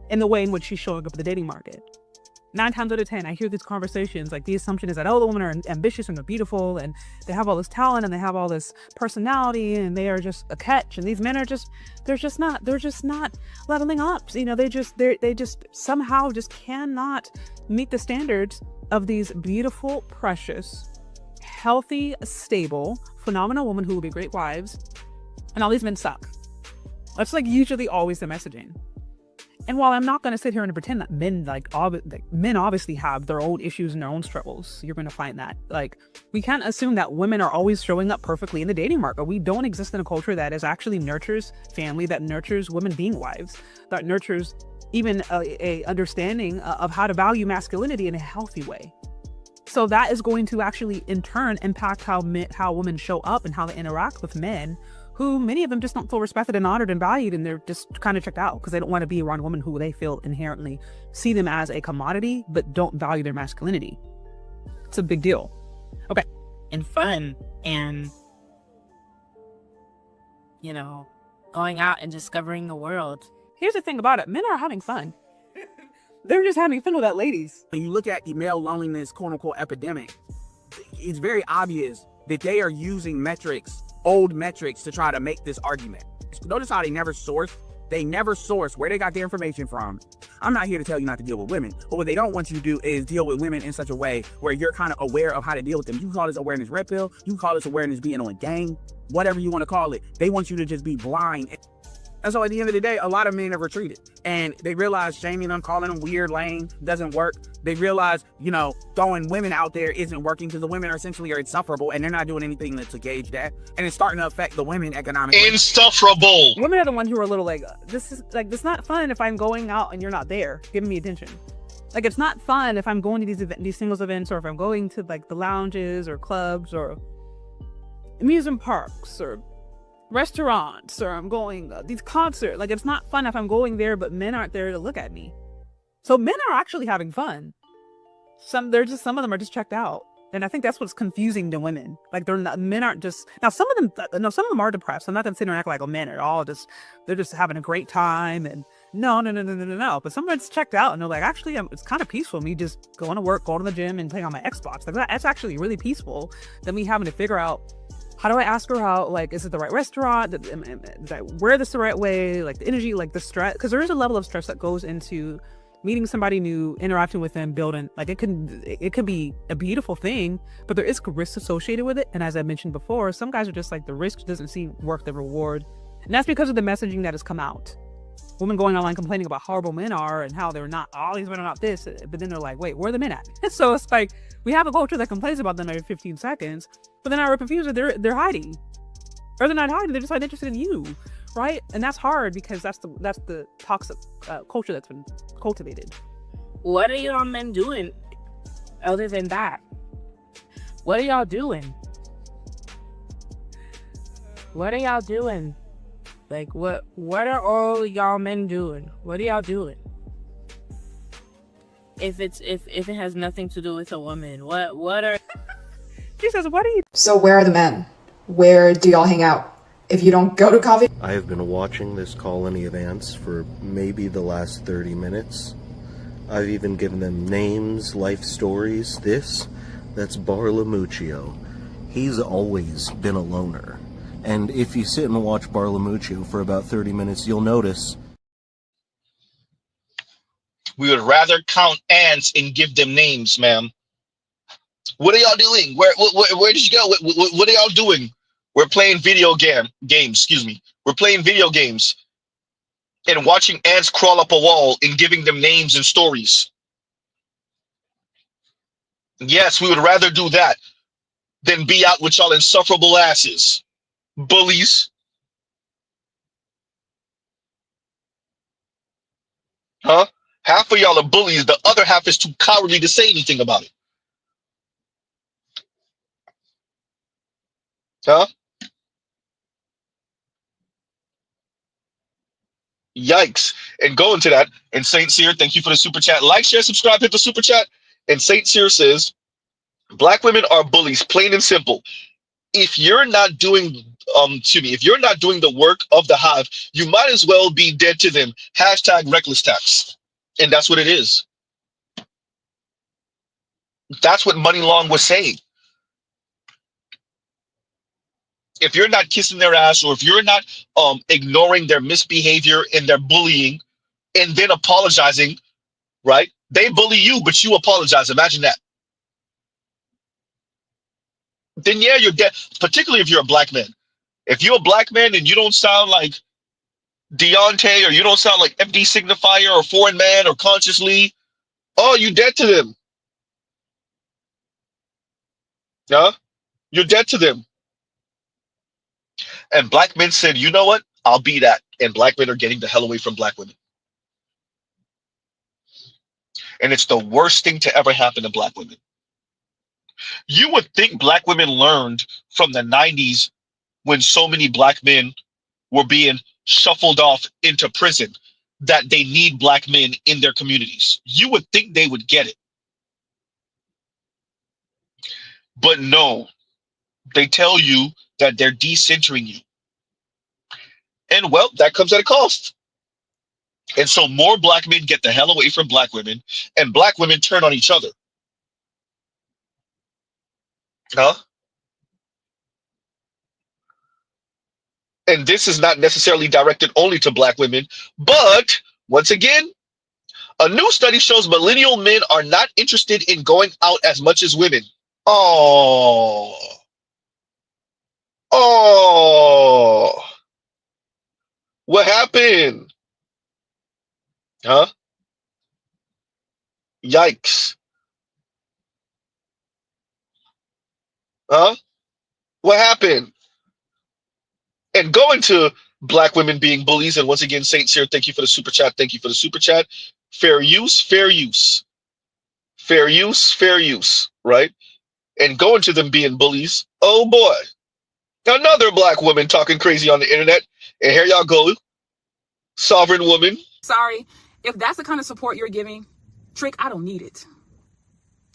in the way in which she's showing up in the dating market. 9 times out of 10, I hear these conversations, like the assumption is that, oh, the women are ambitious and they're beautiful and they have all this talent and they have all this personality and they are just a catch. And these men are they're just not leveling up. You know, they just somehow just cannot meet the standards of these beautiful, precious, healthy, stable, phenomenal women who will be great wives. And all these men suck. That's like usually always the messaging. And while I'm not going to sit here and pretend that men men obviously have their own issues and their own struggles, you're going to find that, like, we can't assume that women are always showing up perfectly in the dating market. We don't exist in a culture that is actually nurtures family, that nurtures women being wives, that nurtures even a understanding of how to value masculinity in a healthy way. So that is going to actually in turn impact how women show up and how they interact with men, who many of them just don't feel respected and honored and valued, and they're just kind of checked out because they don't want to be around women who they feel inherently see them as a commodity but don't value their masculinity. It's a big deal. Okay. And fun and, you know, going out and discovering the world. Here's the thing about it. Men are having fun. They're just having fun with that ladies. When you look at the male loneliness, quote unquote, epidemic, it's very obvious that they are using old metrics to try to make this argument. Notice how they never source where they got their information from. I'm not here to tell you not to deal with women, but what they don't want you to do is deal with women in such a way where you're kind of aware of how to deal with them. You can call this awareness red pill, you can call this awareness being on game, whatever you want to call it. They want you to just be blind. And so at the end of the day, a lot of men have retreated and they realize shaming them, calling them weird, lame, doesn't work. They realize, you know, throwing women out there isn't working because the women are essentially insufferable and they're not doing anything to gauge that. And it's starting to affect the women economically. Insufferable. Women are the ones who are a little like, this is not fun if I'm going out and you're not there giving me attention. Like, it's not fun if I'm going to these singles events, or if I'm going to like the lounges or clubs or amusement parks or restaurants, or I'm going these concerts. Like, it's not fun if I'm going there but men aren't there to look at me. So men are actually having fun. Some of them are just checked out, and I think that's what's confusing to women. Like, men aren't just, now some of them are depressed. I'm not gonna sit there and act like, oh, men are all they're just having a great time, and no. But some of them checked out and they're like, actually, it's kind of peaceful me just going to work, going to the gym, and playing on my Xbox. Like, that's actually really peaceful than me having to figure out, how do I ask her out? Like, is it the right restaurant? Did I wear this the right way? Like, the energy, like the stress, because there is a level of stress that goes into meeting somebody new, interacting with them, building. Like, it could be a beautiful thing, but there is risk associated with it. And as I mentioned before, some guys are just like, the risk doesn't seem worth the reward, and that's because of the messaging that has come out. Women going online complaining about how horrible men are and how they're not, all these men are not this, but then they're like, wait, where are the men at? So it's like, we have a culture that complains about them every 15 seconds, but then our confused, they're hiding. Or they're not hiding, they're just not interested in you, right? And that's hard because that's the toxic culture that's been cultivated. What are y'all men doing other than that? What are y'all doing? What are y'all doing? Like, what are all y'all men doing? What are y'all doing? If it has nothing to do with a woman, what are She says, what are you? So where are the men? Where do y'all hang out? If you don't go to coffee, I have been watching this colony of ants for maybe the last 30 minutes. I've even given them names, life stories. That's Barlamuccio. He's always been a loner. And if you sit and watch Barlamuccio for about 30 minutes, you'll notice We would rather count ants and give them names, ma'am. What are y'all doing? Where did you go? What are y'all doing? We're playing games. Excuse me. We're playing video games and watching ants crawl up a wall and giving them names and stories. Yes, we would rather do that than be out with y'all insufferable asses, bullies. Huh? Half of y'all are bullies. The other half is too cowardly to say anything about it. Huh? Yikes. And going to that, and Saint Cyr, thank you for the super chat. Like, share, subscribe, hit the super chat. And Saint Cyr says, Black women are bullies, plain and simple. If you're not doing, if you're not doing the work of the hive, you might as well be dead to them. Hashtag reckless tax. And that's what it is. That's what Money Long was saying. If you're not kissing their ass, or if you're not ignoring their misbehavior and their bullying and then apologizing, right? They bully you, but you apologize. Imagine that. Then yeah, you're dead. Particularly if you're a black man. If you're a black man and you don't sound like Deontay, or you don't sound like MD Signifier or Foreign Man or Consciously, oh, you dead to them. Yeah, you're dead to them. And black men said, you know what? I'll be that. And black men are getting the hell away from black women. And it's the worst thing to ever happen to black women. You would think black women learned from the 90s when so many black men were being shuffled off into prison that they need black men in their communities. You would think they would get it. But no, they tell you that they're decentering you. And well, that comes at a cost. And so more black men get the hell away from black women, and black women turn on each other. Huh? And this is not necessarily directed only to black women, but once again, a new study shows millennial men are not interested in going out as much as women. Oh. Oh. What happened? Huh? Yikes. Huh? What happened? And going to black women being bullies, and once again, Saint Cyr, thank you for the super chat. Thank you for the super chat. Fair use, fair use. Fair use, fair use, right? And going to them being bullies, oh boy. Another black woman talking crazy on the internet. And here y'all go. Sovereign woman. Sorry, if that's the kind of support you're giving, Trick, I don't need it.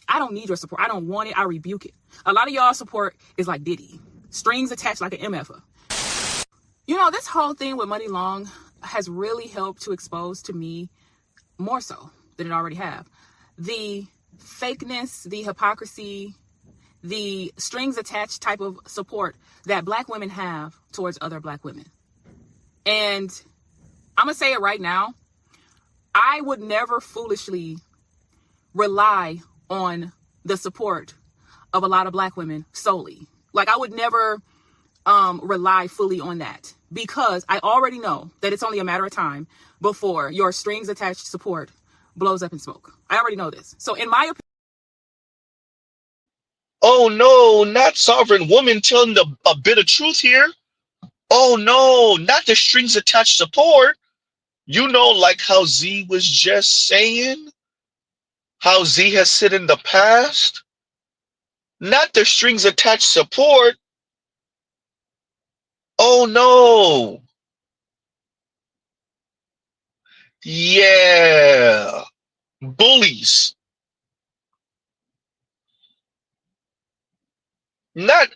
I don't need your support. I don't want it. I rebuke it. A lot of y'all support is like Diddy. Strings attached like an MFer. You know, this whole thing with Money Long has really helped to expose to me, more so than it already have, the fakeness, the hypocrisy, the strings attached type of support that black women have towards other black women. And I'm going to say it right now. I would never foolishly rely on the support of a lot of black women solely. Like, I would never rely fully on that, because I already know that it's only a matter of time before your strings attached support blows up in smoke. I already know this. So in my opinion, oh no, not sovereign woman telling a bit of truth here. Oh no, not the strings attached support. You know, like how Z was just saying, how Z has said in the past. Not the strings attached support. Oh no. Yeah. Bullies. Not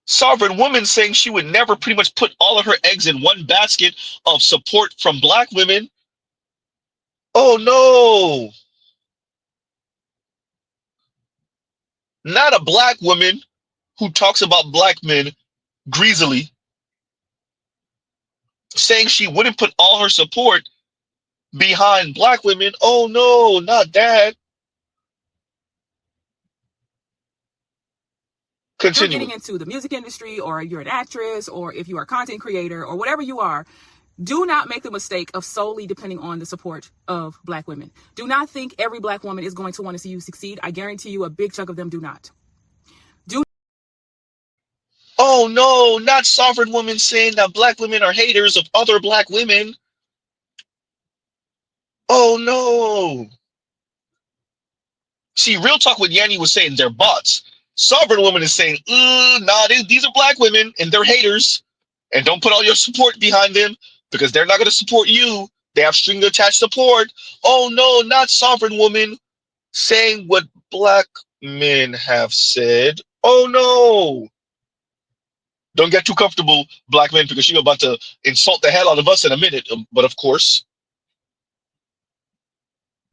sovereign woman saying she would never pretty much put all of her eggs in one basket of support from black women. Oh no. Not a black woman who talks about black men greasily, saying she wouldn't put all her support behind black women. Oh no, not that. you're getting Continuing. into the music industry, or you're an actress, or if you are a content creator, or whatever you are, do not make the mistake of solely depending on the support of Black women. Do not think every Black woman is going to want to see you succeed. I guarantee you a big chunk of them do not. Oh no, not sovereign women saying that Black women are haters of other Black women. Oh no. See, real talk, what Yanni was saying, they're bots. Sovereign woman is saying, nah, these are Black women and they're haters. And don't put all your support behind them because they're not going to support you. They have string attached support. Oh no, not sovereign woman saying what Black men have said. Oh no. Don't get too comfortable, Black men, because you're about to insult the hell out of us in a minute. But of course.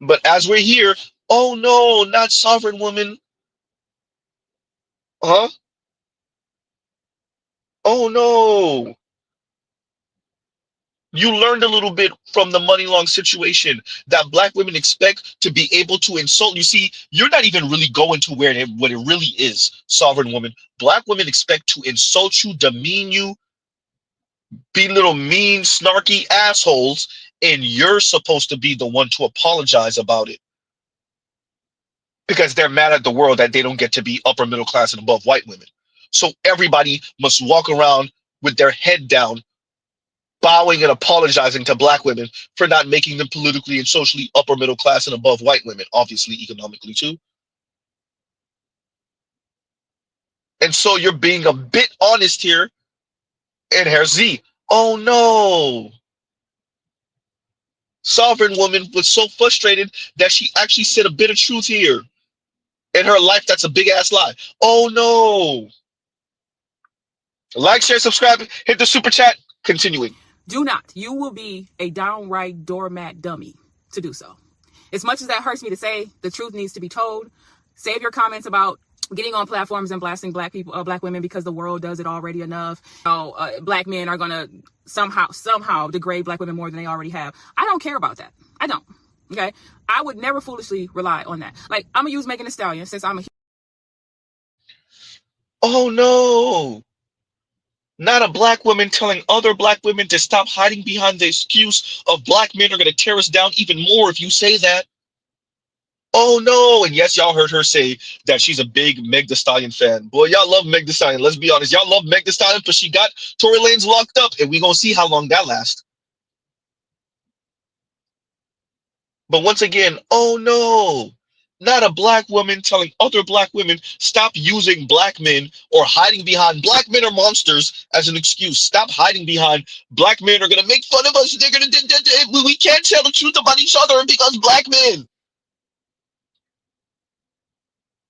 But as we're here, oh no, not sovereign woman. Huh? Oh no. You learned a little bit from the money long situation that Black women expect to be able to insult. You see, you're not even really going to what it really is, sovereign woman. Black women expect to insult you, demean you, be little mean, snarky assholes, and you're supposed to be the one to apologize about it. Because they're mad at the world that they don't get to be upper middle class and above white women. So everybody must walk around with their head down, bowing and apologizing to Black women for not making them politically and socially upper middle class and above white women, obviously economically too. And so you're being a bit honest here. And here's Z. Oh no. Sovereign woman was so frustrated that she actually said a bit of truth here. In her life, that's a big ass lie. Oh no. Like, share, subscribe, hit the super chat. Continuing. Do not. You will be a downright doormat dummy to do so. As much as that hurts me to say, the truth needs to be told. Save your comments about getting on platforms and blasting Black people, Black women, because the world does it already enough. Black men are gonna somehow degrade Black women more than they already have. I don't care about that. I don't. Okay, I would never foolishly rely on that. Like, I'm gonna use Megan Thee Stallion since I'm a. Oh no. Not a Black woman telling other Black women to stop hiding behind the excuse of Black men are going to tear us down even more if you say that. Oh no. And yes, y'all heard her say that she's a big Meg Thee Stallion fan. Boy, y'all love Meg Thee Stallion. Let's be honest. Y'all love Meg Thee Stallion because she got Tory Lanez locked up, and we're going to see how long that lasts. But once again, oh no. Not a Black woman telling other Black women stop using Black men or hiding behind Black men are monsters as an excuse. Stop hiding behind Black men are going to make fun of us. They're going to, we can't tell the truth about each other because Black men.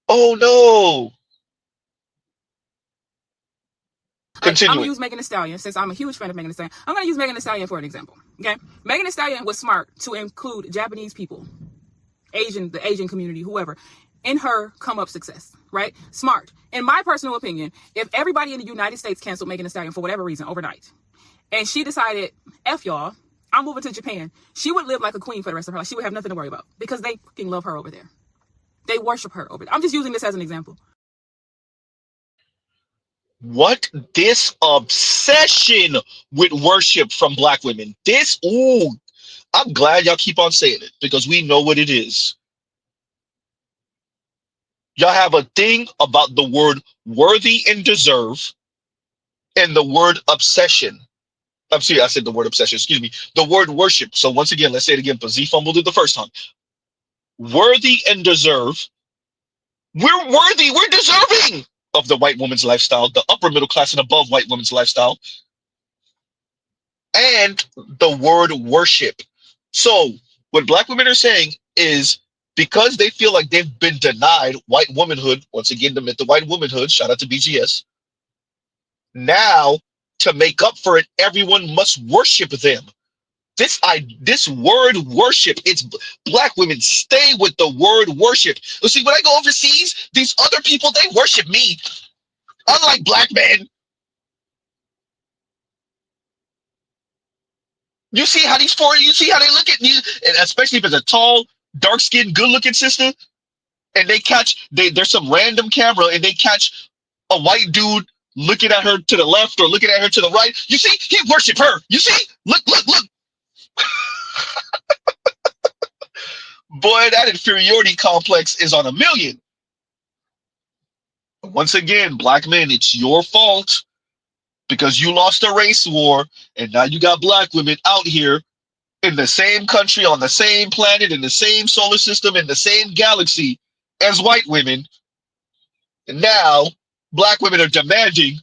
Oh no. I'm Continuing. gonna use Megan Thee Stallion since I'm a huge fan of Megan Thee Stallion. I'm gonna use Megan Thee Stallion for an example. Okay, Megan Thee Stallion was smart to include Japanese people, the Asian community, whoever, in her come up success, right? Smart. In my personal opinion, if everybody in the United States canceled Megan Thee Stallion for whatever reason overnight, and she decided, F y'all, I'm moving to Japan, she would live like a queen for the rest of her life. She would have nothing to worry about because they fucking love her over there. They worship her over there. I'm just using this as an example. What? This obsession with worship from Black women. This, ooh, I'm glad y'all keep on saying it because we know what it is. Y'all have a thing about the word worthy and deserve and the word obsession. I'm sorry, I said the word obsession, excuse me. The word worship. So once again, let's say it again, but Z fumbled it the first time. Worthy and deserve. We're worthy, we're deserving of the white woman's lifestyle, the upper middle class and above white woman's lifestyle. And the word worship. So what Black women are saying is because they feel like they've been denied white womanhood, once again, the myth of white womanhood, shout out to BGS. Now, to make up for it, everyone must worship them. This word worship, it's Black women stay with the word worship. You see, when I go overseas, these other people, they worship me. Unlike Black men. You see how these foreigners, you see how they look at you, and especially if it's a tall, dark-skinned, good-looking sister, and they catch, there's some random camera, and they catch a white dude looking at her to the left or looking at her to the right. You see, he worship her. You see, look, look, look. Boy, that inferiority complex is on a million. Once again, black men, it's your fault because you lost a race war, and now you got black women out here in the same country, on the same planet, in the same solar system, in the same galaxy as white women. And now black women are demanding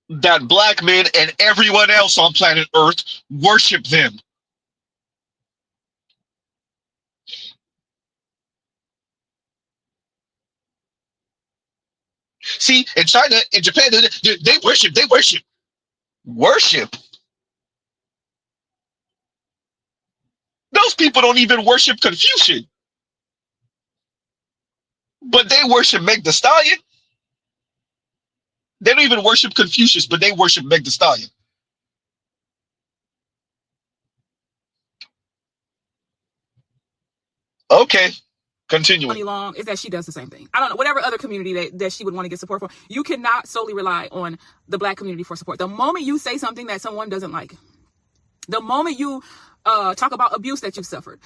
that black men and everyone else on planet Earth worship them. See, in China, in Japan, they worship, they worship. Worship? Those people don't even worship Confucian, but they worship Meg the Stallion. They don't even worship Confucius, but they worship Meg the Stallion. Okay, continuing. Long is that she does the same thing. I don't know, whatever other community that she would want to get support for. You cannot solely rely on the black community for support. The moment you say something that someone doesn't like, the moment you talk about abuse that you've suffered,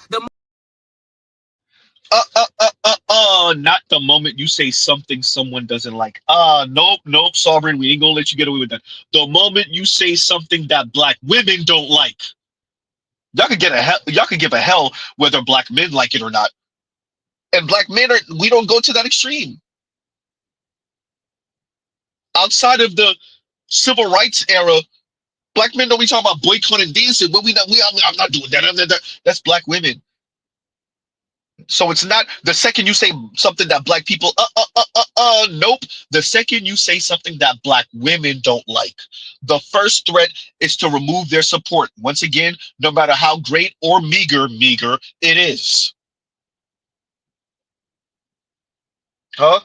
Not the moment you say something someone doesn't like. Nope, Sovereign, we ain't gonna let you get away with that. The moment you say something that black women don't like, y'all could give a hell whether black men like it or not. And black men we don't go to that extreme. Outside of the civil rights era, black men don't be talking about boycotting these, but I'm not doing that. That's black women. So it's not the second you say something that black people, nope. The second you say something that black women don't like, the first threat is to remove their support. Once again, no matter how great or meager it is. Huh?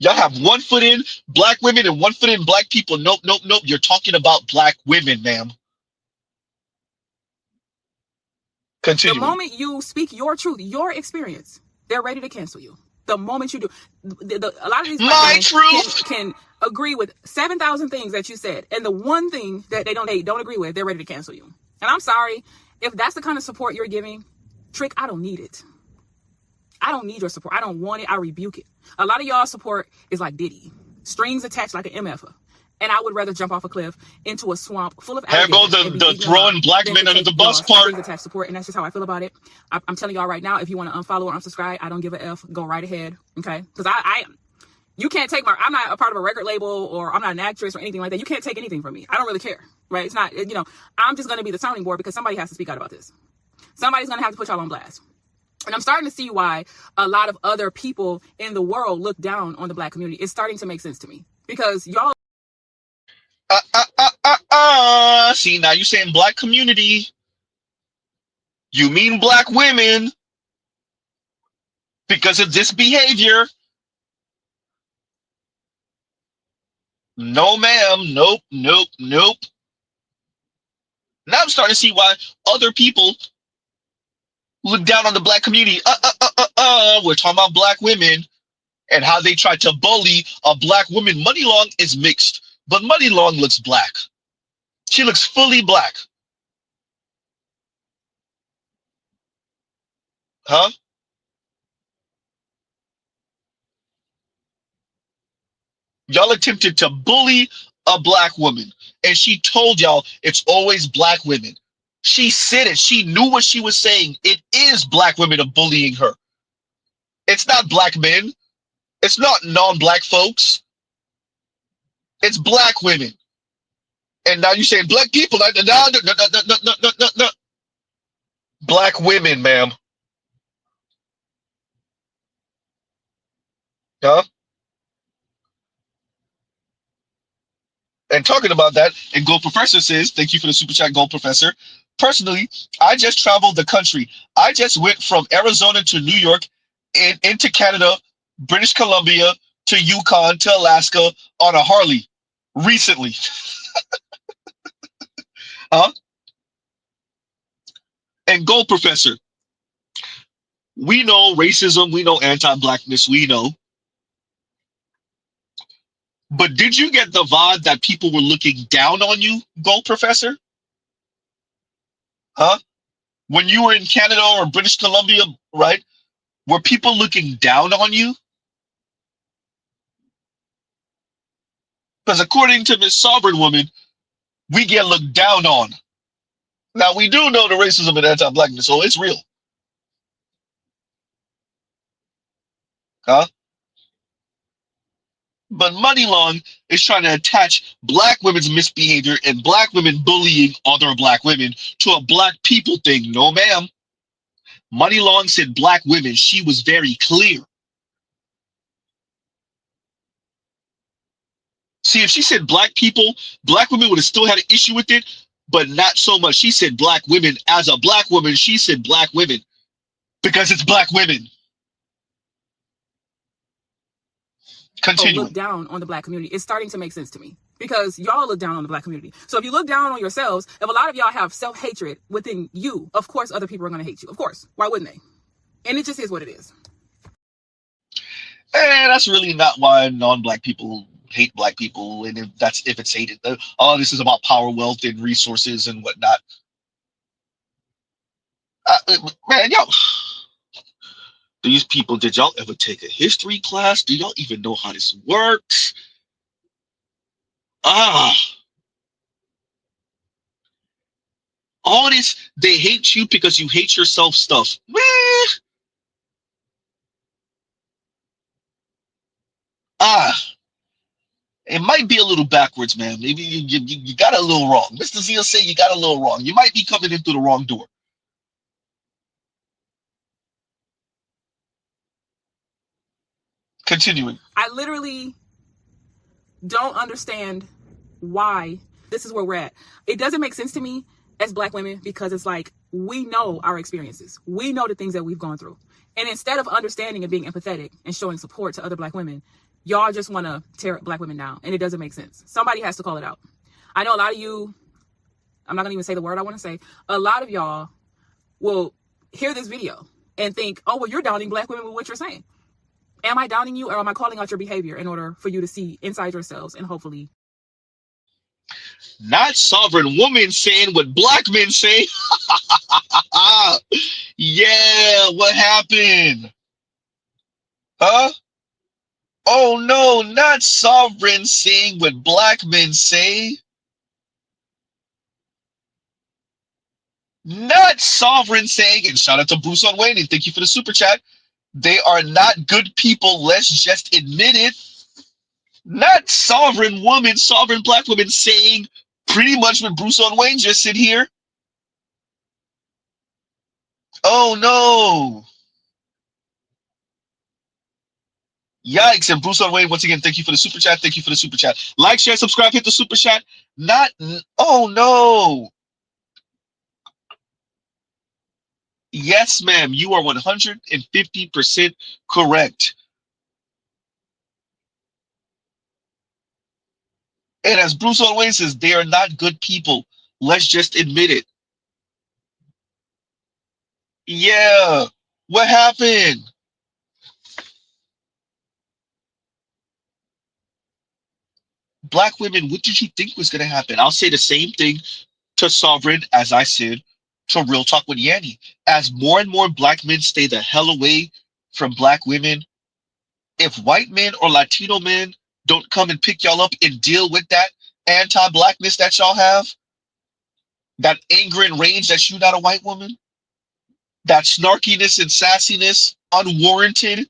Y'all have one foot in black women and one foot in black people. Nope. You're talking about black women, ma'am. Continuing. The moment you speak your truth, your experience, they're ready to cancel you. The moment you do, a lot of these black women can agree with 7,000 things that you said, and the one thing that they don't agree with, they're ready to cancel you. And I'm sorry, if that's the kind of support you're giving, Trick, I don't need it. I don't need your support. I don't want it. I rebuke it. A lot of y'all support is like Diddy, strings attached like an MFer. And I would rather jump off a cliff into a swamp full of alligators. There go the throwing black men under the bus part. Attached support, and that's just how I feel about it. I'm telling y'all right now, if you want to unfollow or unsubscribe, I don't give a F. Go right ahead, okay? Because you can't take I'm not a part of a record label, or I'm not an actress or anything like that. You can't take anything from me. I don't really care, right? It's not, I'm just going to be the sounding board because somebody has to speak out about this. Somebody's going to have to put y'all on blast. And I'm starting to see why a lot of other people in the world look down on the black community. It's starting to make sense to me because y'all. See, now you're saying black community. You mean black women because of this behavior. No, ma'am. Nope. Now I'm starting to see why other people look down on the black community. We're talking about black women and how they tried to bully a black woman. Money Long is mixed, but Money Long looks black. She looks fully black. Huh? Y'all attempted to bully a black woman, and she told y'all it's always black women. She said it. She knew what she was saying. It is black women are bullying her. It's not black men. It's not non-black folks. It's black women. And now you're saying black people. No. Black women, ma'am. Huh? And talking about that, and Gold Professor says, thank you for the super chat, Gold Professor. Personally, I just traveled the country. I just went from Arizona to New York and into Canada, British Columbia, to Yukon, to Alaska on a Harley recently. Huh? Go, Professor. We know racism, we know anti-blackness, we know. But did you get the vibe that people were looking down on you, Go, Professor? Huh? When you were in Canada or British Columbia, right? Were people looking down on you? Because according to Miss Sovereign Woman, we get looked down on. Now, we do know the racism and anti-blackness, so it's real. Huh? But Money Long is trying to attach black women's misbehavior and black women bullying other black women to a black people thing. No, ma'am. Money Long said black women. She was very clear. See, if she said black people, black women would have still had an issue with it, but not so much. She said black women. As a black woman, she said black women because it's black women. Continuing. Look down on the black community. It's starting to make sense to me because y'all look down on the black community. So if you look down on yourselves, if a lot of y'all have self-hatred within you, of course other people are going to hate you. Of course. Why wouldn't they? And it just is what it is. And that's really not why non-black people hate black people. And if it's hated, all this is about power, wealth, and resources and whatnot. Man, yo. These people, did y'all ever take a history class? Do y'all even know how this works? All this, they hate you because you hate yourself stuff. It might be a little backwards, man. Maybe you got it a little wrong. Mr. Zeal say you got a little wrong. You might be coming in through the wrong door. Continuing. I literally don't understand why this is where we're at. It doesn't make sense to me as black women because it's like we know our experiences. We know the things that we've gone through. And instead of understanding and being empathetic and showing support to other black women, y'all just want to tear black women down. And it doesn't make sense. Somebody has to call it out. I know a lot of you, I'm not going to even say the word I want to say. A lot of y'all will hear this video and think, oh, well, you're downing black women with what you're saying. Am I downing you or am I calling out your behavior in order for you to see inside yourselves and hopefully? Not Sovereign Woman saying what black men say. Yeah, what happened? Huh? Oh no, not Sovereign saying what black men say. Not Sovereign saying, and shout out to Bruce on Wayne, and thank you for the super chat. They are not good people. Let's just admit it. Not Sovereign Woman, Sovereign Black Woman saying pretty much what Bruce on Wayne just said here. Oh no. Yikes. And Bruce on Wayne, once again, thank you for the super chat. Thank you for the super chat. Like, share, subscribe, hit the super chat. Oh no. Yes, ma'am. You are 150% correct. And as Bruce on Wayne says, they are not good people. Let's just admit it. Yeah. What happened? Black women, what did you think was going to happen? I'll say the same thing to Sovereign as I said to Real Talk with Yanni. As more and more black men stay the hell away from black women, if white men or Latino men don't come and pick y'all up and deal with that anti-blackness that y'all have, that anger and rage that you're not a white woman, that snarkiness and sassiness, unwarranted,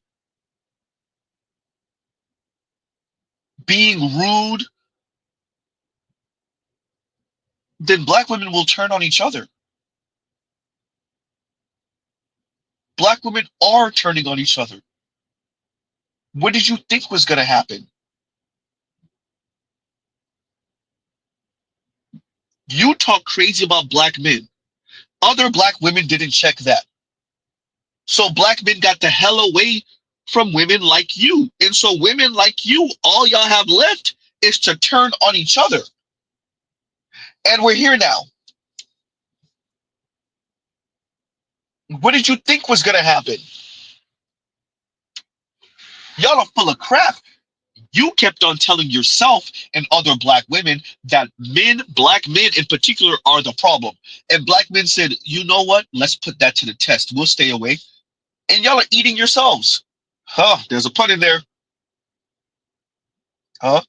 being rude, then black women will turn on each other. Black women are turning on each other. What did you think was going to happen? You talk crazy about black men. Other black women didn't check that. So black men got the hell away from women like you. And so women like you, all y'all have left is to turn on each other. And we're here now. What did you think was gonna happen? Y'all are full of crap. You kept on telling yourself and other black women that men, black men in particular, are the problem. And black men said, you know what? Let's put that to the test. We'll stay away. And y'all are eating yourselves. Huh? There's a pun in there. Huh?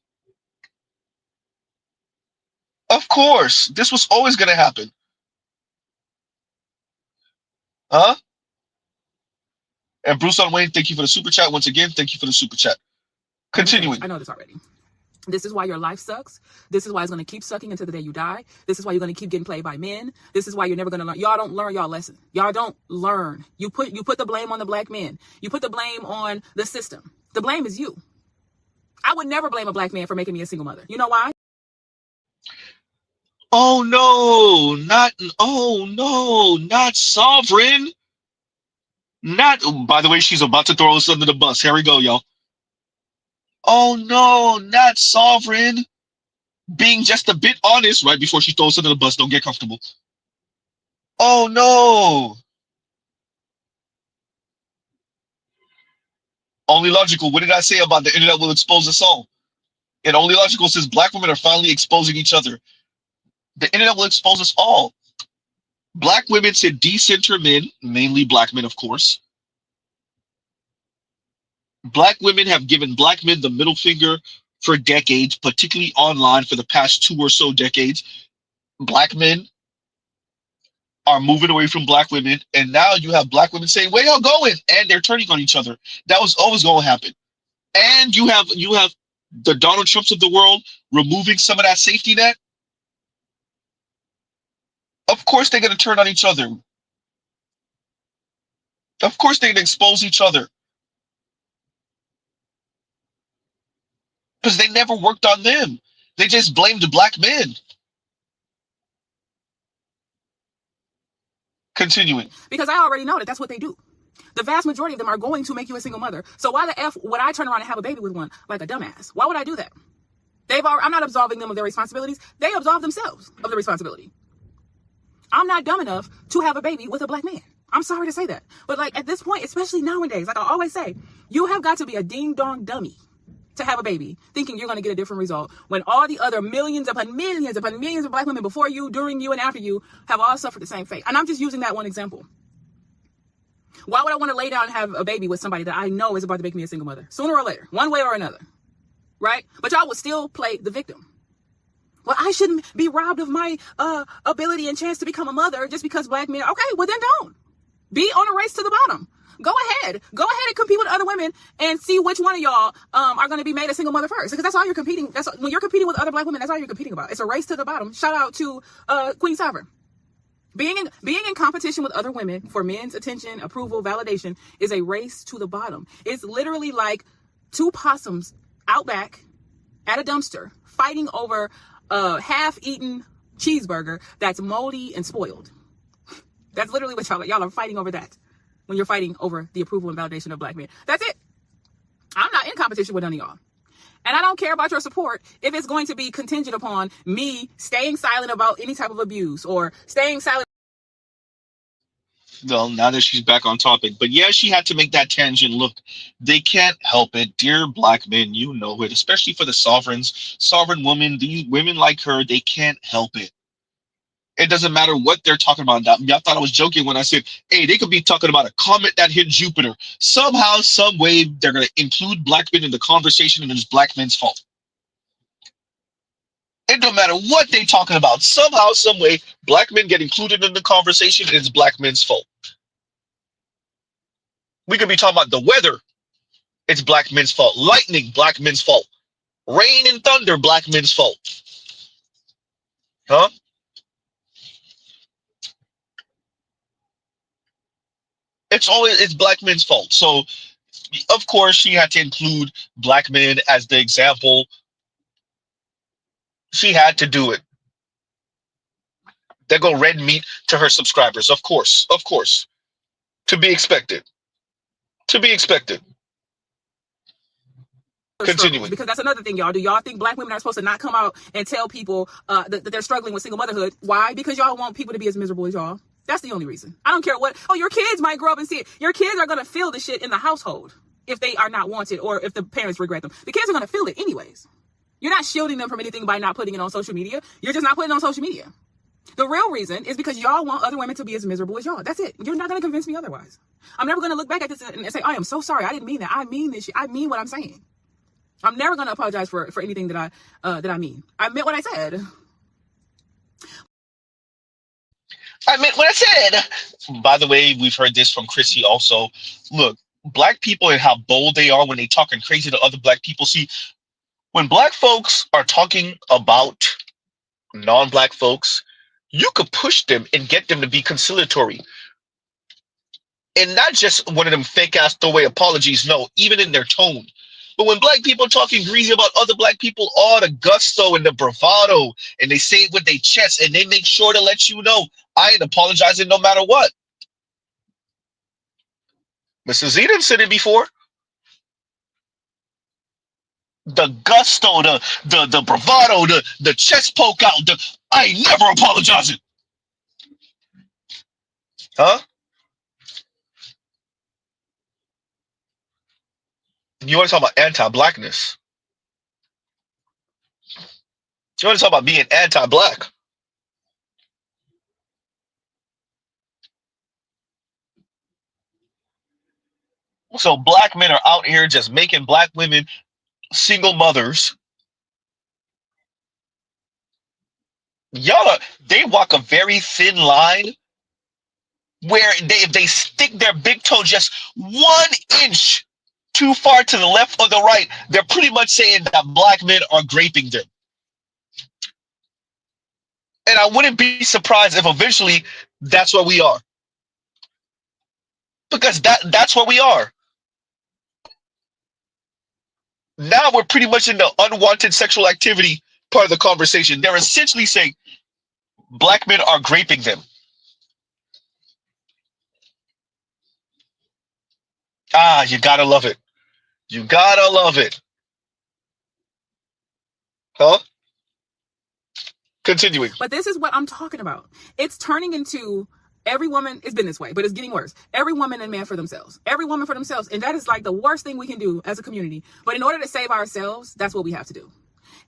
Of course. This was always gonna happen. Huh? And Bruce on Wayne, thank you for the super chat. Once again, thank you for the super chat. Continuing. I know this already. This is why your life sucks. This is why it's going to keep sucking until the day you die. This is why you're going to keep getting played by men. This is why you're never going to learn. Y'all don't learn y'all lesson. Y'all don't learn. You put the blame on the black men. You put the blame on the system. The blame is you. I would never blame a black man for making me a single mother. You know why? Oh no, not Sovereign. Not, by the way, she's about to throw us under the bus. Here we go, y'all. Oh no, not Sovereign. Being just a bit honest right before she throws us under the bus. Don't get comfortable. Oh no. Only Logical, what did I say about the internet will expose us all? And Only Logical says black women are finally exposing each other. The internet will expose us all. Black women said decenter men, mainly black men, of course. Black women have given black men the middle finger for decades, particularly online for the past 2 or so decades. Black men are moving away from black women, and now you have black women saying, where y'all going? And they're turning on each other. That was always going to happen. And you have the Donald Trumps of the world removing some of that safety net. Of course they're going to turn on each other. Of course they're going to expose each other. Because they never worked on them. They just blamed the black men. Continuing. Because I already know that that's what they do. The vast majority of them are going to make you a single mother. So why the F would I turn around and have a baby with one like a dumbass? Why would I do that? I'm not absolving them of their responsibilities. They absolve themselves of the responsibility. I'm not dumb enough to have a baby with a black man. I'm sorry to say that. But like at this point, especially nowadays, like I always say, you have got to be a ding-dong dummy to have a baby thinking you're going to get a different result when all the other millions upon millions of black women before you, during you, and after you have all suffered the same fate. And I'm just using that one example. Why would I want to lay down and have a baby with somebody that I know is about to make me a single mother? Sooner or later, one way or another, right? But y'all would still play the victim. Well, I shouldn't be robbed of my ability and chance to become a mother just because black men. Okay, well then don't. Be on a race to the bottom. Go ahead and compete with other women and see which one of y'all are going to be made a single mother first. Because that's all you're competing. When you're competing with other black women, that's all you're competing about. It's a race to the bottom. Shout out to Queen Sovereign. Being in competition with other women for men's attention, approval, validation is a race to the bottom. It's literally like two possums out back at a dumpster fighting over a half-eaten cheeseburger that's moldy and spoiled. That's literally what y'all are fighting over that. When you're fighting over the approval and validation of black men. That's it. I'm not in competition with none of y'all. And I don't care about your support if it's going to be contingent upon me staying silent about any type of abuse or staying silent. Well, now that she's back on topic. But yeah, she had to make that tangent. Look, they can't help it. Dear black men, you know it. Especially for the sovereign women. These women like her, they can't help it. It doesn't matter what they're talking about. Y'all thought I was joking when I said, hey, they could be talking about a comet that hit Jupiter. Somehow, some way, they're going to include black men in the conversation and it's black men's fault. It don't matter what they're talking about. Somehow, some way, black men get included in the conversation and it's black men's fault. We could be talking about the weather. It's black men's fault. Lightning, black men's fault. Rain and thunder, black men's fault. Huh? It's black men's fault. So, of course, she had to include black men as the example. She had to do it. There go red meat to her subscribers. Of course. To be expected. Continuing. Because that's another thing, y'all. Do y'all think black women are supposed to not come out and tell people that they're struggling with single motherhood? Why? Because y'all want people to be as miserable as y'all. That's the only reason. I don't care what, oh, your kids might grow up and see it. Your kids are going to feel the shit in the household if they are not wanted or if the parents regret them. The kids are going to feel it anyways. You're not shielding them from anything by not putting it on social media. You're just not putting it on social media. The real reason is because y'all want other women to be as miserable as y'all. That's it. You're not going to convince me otherwise. I'm never going to look back at this and say, I am so sorry. I didn't mean that. I mean this shit. I mean what I'm saying. I'm never going to apologize for anything that I mean. I meant what I said. I meant what I said. By the way, we've heard this from Chrissy also. Look, black people and how bold they are when they talking crazy to other black people. See, when black folks are talking about non-black folks, you could push them and get them to be conciliatory. And not just one of them fake ass throwaway apologies, no, even in their tone. But when black people are talking greasy about other black people, all the gusto and the bravado, and they say it with their chest, and they make sure to let you know, I ain't apologizing no matter what. Mr. Z done said it before. The gusto, the bravado, the chest poke out, I ain't never apologizing. Huh? You want to talk about anti-blackness? You want to talk about being anti-black? So black men are out here just making black women single mothers. They walk a very thin line where if they stick their big toe just 1 inch too far to the left or the right, they're pretty much saying that black men are graping them. And I wouldn't be surprised if eventually that's where we are. Because that's where we are. Now we're pretty much in the unwanted sexual activity part of the conversation. They're essentially saying black men are graping them. Ah, you gotta love it. You gotta love it. Huh? Continuing. But this is what I'm talking about. It's turning into every woman, it's been this way, but it's getting worse. Every woman and man for themselves. Every woman for themselves. And that is like the worst thing we can do as a community. But in order to save ourselves, that's what we have to do.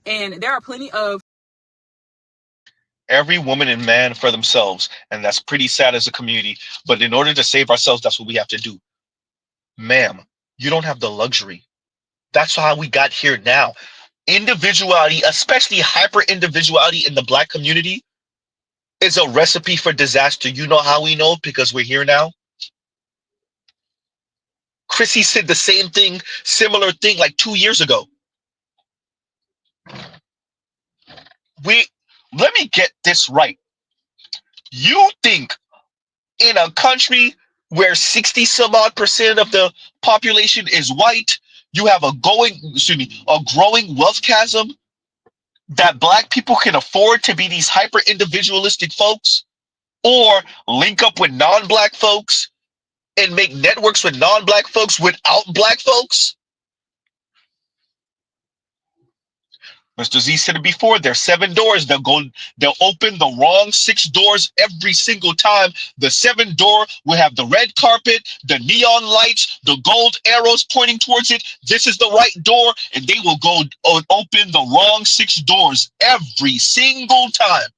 And there are plenty of every woman and man for themselves. And that's pretty sad as a community. But in order to save ourselves, that's what we have to do. Ma'am, you don't have the luxury. That's how we got here now. Individuality, especially hyper individuality in the black community, is a recipe for disaster. You know how we know? Because we're here now. Chrissy said the same thing, similar thing like 2 years ago. Let me get this right. You think in a country where 60 some odd % of the population is white, you have a growing wealth chasm, that black people can afford to be these hyper individualistic folks or link up with non-black folks and make networks with non-black folks without black folks? Mr. Z said it before, there's 7 doors. They'll open the wrong 6 doors every single time. The 7th door will have the red carpet, the neon lights, the gold arrows pointing towards it. This is the right door, and they will go open the wrong 6 doors every single time.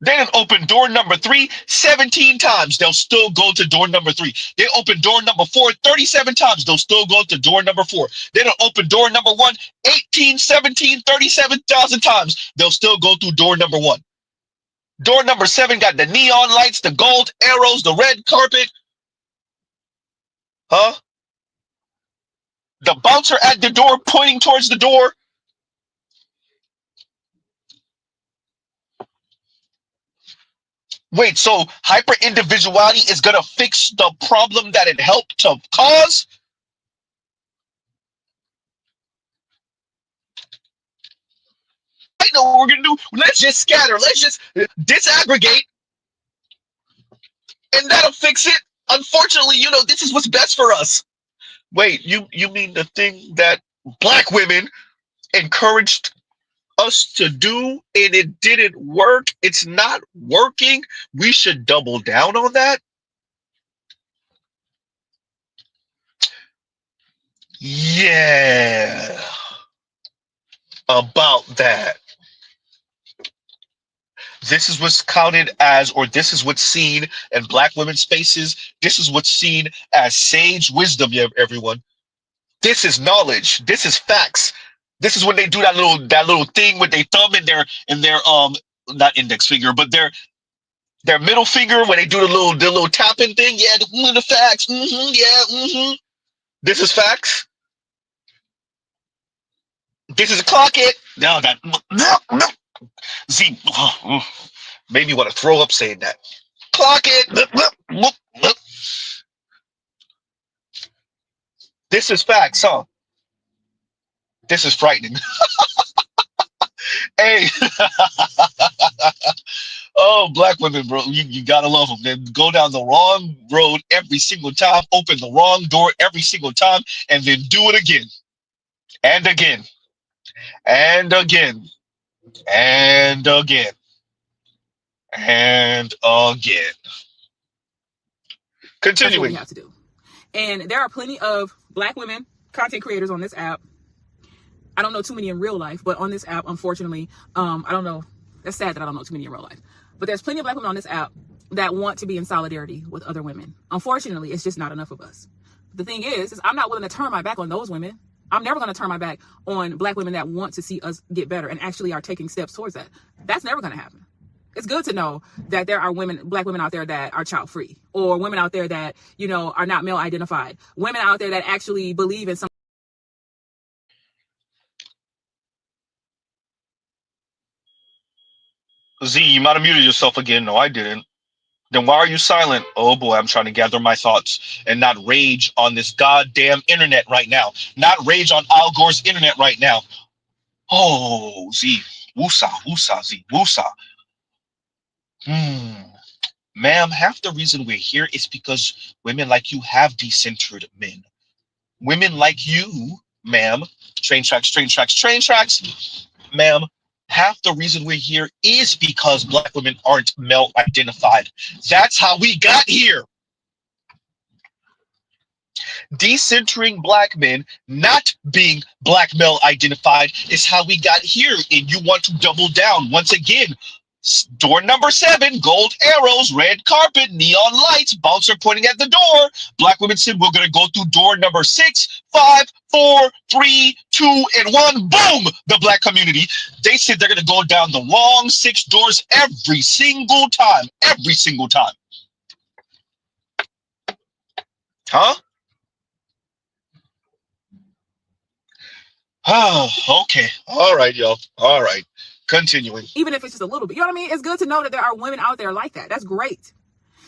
They didn't open door number 3 17 times. They'll still go to door number 3. They open door number 4 37 times. They'll still go to door number 4. They don't open door number 1 18, 17, 37,000 times. They'll still go through door number 1. Door number 7 got the neon lights, the gold arrows, the red carpet. Huh? The bouncer at the door pointing towards the door. Wait, so hyper individuality is going to fix the problem that it helped to cause? I know what we're going to do. Let's just scatter. Let's just disaggregate. And that'll fix it. Unfortunately, this is what's best for us. Wait, you mean the thing that black women encouraged us to do and it didn't work, it's not working, we should double down on that? Yeah, about that. This is what's counted as, or this is what's seen in Black women's spaces. This is what's seen as sage wisdom, yeah, everyone. This is knowledge. This is facts. This is when they do that little thing with their thumb and their not index finger, but their middle finger when they do the little tapping thing. Yeah, the facts. Yeah. This is facts. This is clock it. No, that Z made me want to throw up saying that. Clock it. This is facts, huh? This is frightening. Hey. Oh, Black women, bro, you gotta love them. They go down the wrong road every single time, open the wrong door every single time, and then do it again and again and again and again and again. That's what we Continuing. have to do. And there are plenty of Black women content creators on this app. I don't know too many in real life, but on this app, unfortunately, I don't know. That's sad that I don't know too many in real life. But there's plenty of Black women on this app that want to be in solidarity with other women. Unfortunately, it's just not enough of us. The thing is I'm not willing to turn my back on those women. I'm never going to turn my back on Black women that want to see us get better and actually are taking steps towards that. That's never going to happen. It's good to know that there are Black women out there that are child free, or women out there that, are not male identified, women out there that actually believe in some. Z, you might have muted yourself again. No, I didn't. Then why are you silent? Oh boy, I'm trying to gather my thoughts and not rage on this goddamn internet right now. Not rage on Al Gore's internet right now. Oh, Z. Woosah, woosah, Z. Woosah. Ma'am, half the reason we're here is because women like you have decentered men. Women like you, ma'am, train tracks, ma'am, half the reason we're here is because Black women aren't male identified. That's how we got here. Decentering Black men, not being Black male identified, is how we got here. And you want to double down once again. Door number 7, gold arrows, red carpet, neon lights, bouncer pointing at the door. Black women said, we're going to go through door number 6, 5, 4, 3, 2, and 1. Boom! The Black community. They said they're going to go down the wrong 6 doors every single time. Every single time. Huh? Oh, okay. All right, y'all. All right. Continuing. Even if it's just a little bit. You know what I mean? It's good to know that there are women out there like that. That's great.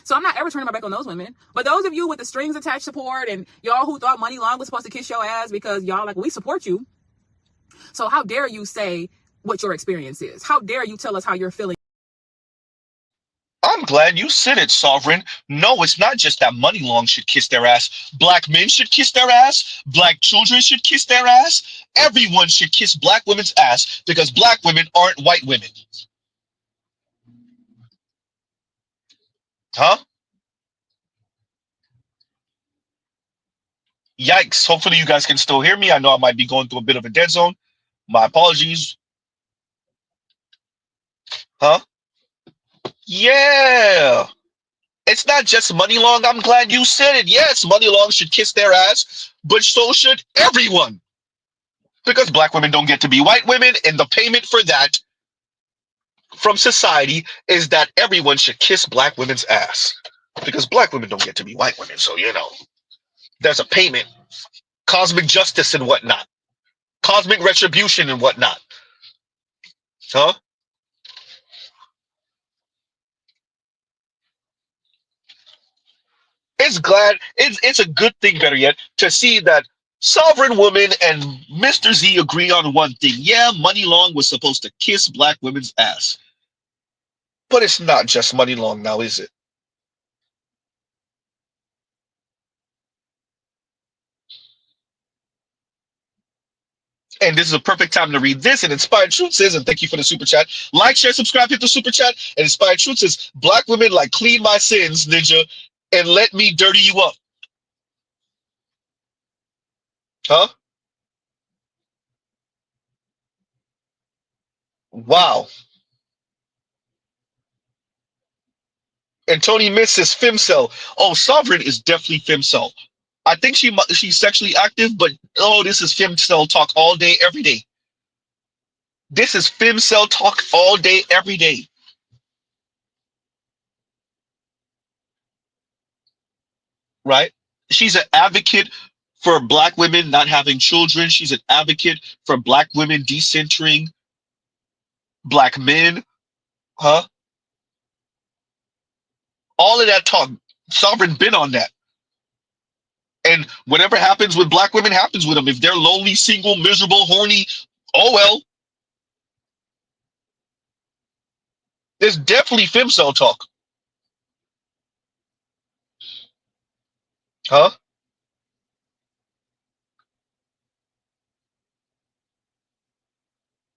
So I'm not ever turning my back on those women. But those of you with the strings attached support and y'all who thought Money Long was supposed to kiss your ass because y'all we support you. So how dare you say what your experience is? How dare you tell us how you're feeling? I'm glad you said it, Sovereign. No, it's not just that Money Long should kiss their ass. Black men should kiss their ass. Black children should kiss their ass. Everyone should kiss Black women's ass because Black women aren't white women. Huh? Yikes. Hopefully you guys can still hear me. I know I might be going through a bit of a dead zone. My apologies. Huh? Yeah. It's not just Money Long. I'm glad you said it. Yes, Money Long should kiss their ass, but so should everyone. Because Black women don't get to be white women, and the payment for that from society is that everyone should kiss Black women's ass. Because Black women don't get to be white women, so there's a payment. Cosmic justice and whatnot. Cosmic retribution and whatnot. Huh? It's a good thing, better yet, to see that Sovereign Woman and Mr. Z agree on one thing. Yeah, Money Long was supposed to kiss Black women's ass. But it's not just Money Long now, is it? And this is a perfect time to read this. And Inspired Truth says, and thank you for the super chat. Like, share, subscribe, hit the super chat. And Inspired Truth says, black women like clean my sins, ninja, and let me dirty you up. Huh? Wow. And Tony Miss says femcel. Oh, Sovereign is definitely femcel. I think she's sexually active, but this is femcel talk all day, every day. This is femcel talk all day, every day. Right? She's an advocate for black women not having children. She's an advocate for black women decentering black men. Huh? All of that talk. Sovereign been on that. And whatever happens with black women happens with them. If they're lonely, single, miserable, horny, oh well. There's definitely femcel talk. Huh?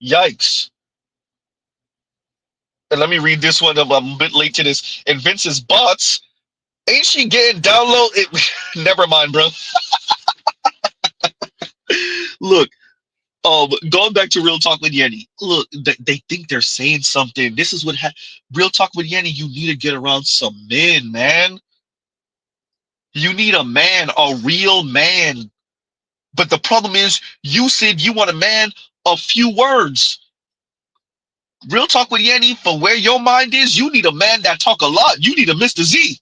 Yikes. And let me read this one. I'm a bit late to this. And Vince's bots. Ain't she getting download? Never mind, bro. Look, going back to Real Talk with Yenny. Look, they think they're saying something. This is what Real Talk with Yenny. You need to get around some men, man. You need a man, a real man. But the problem is, you said you want a man of few words. Real Talk with Yenny, for where your mind is, you need a man that talk a lot. You need a Mr. Z.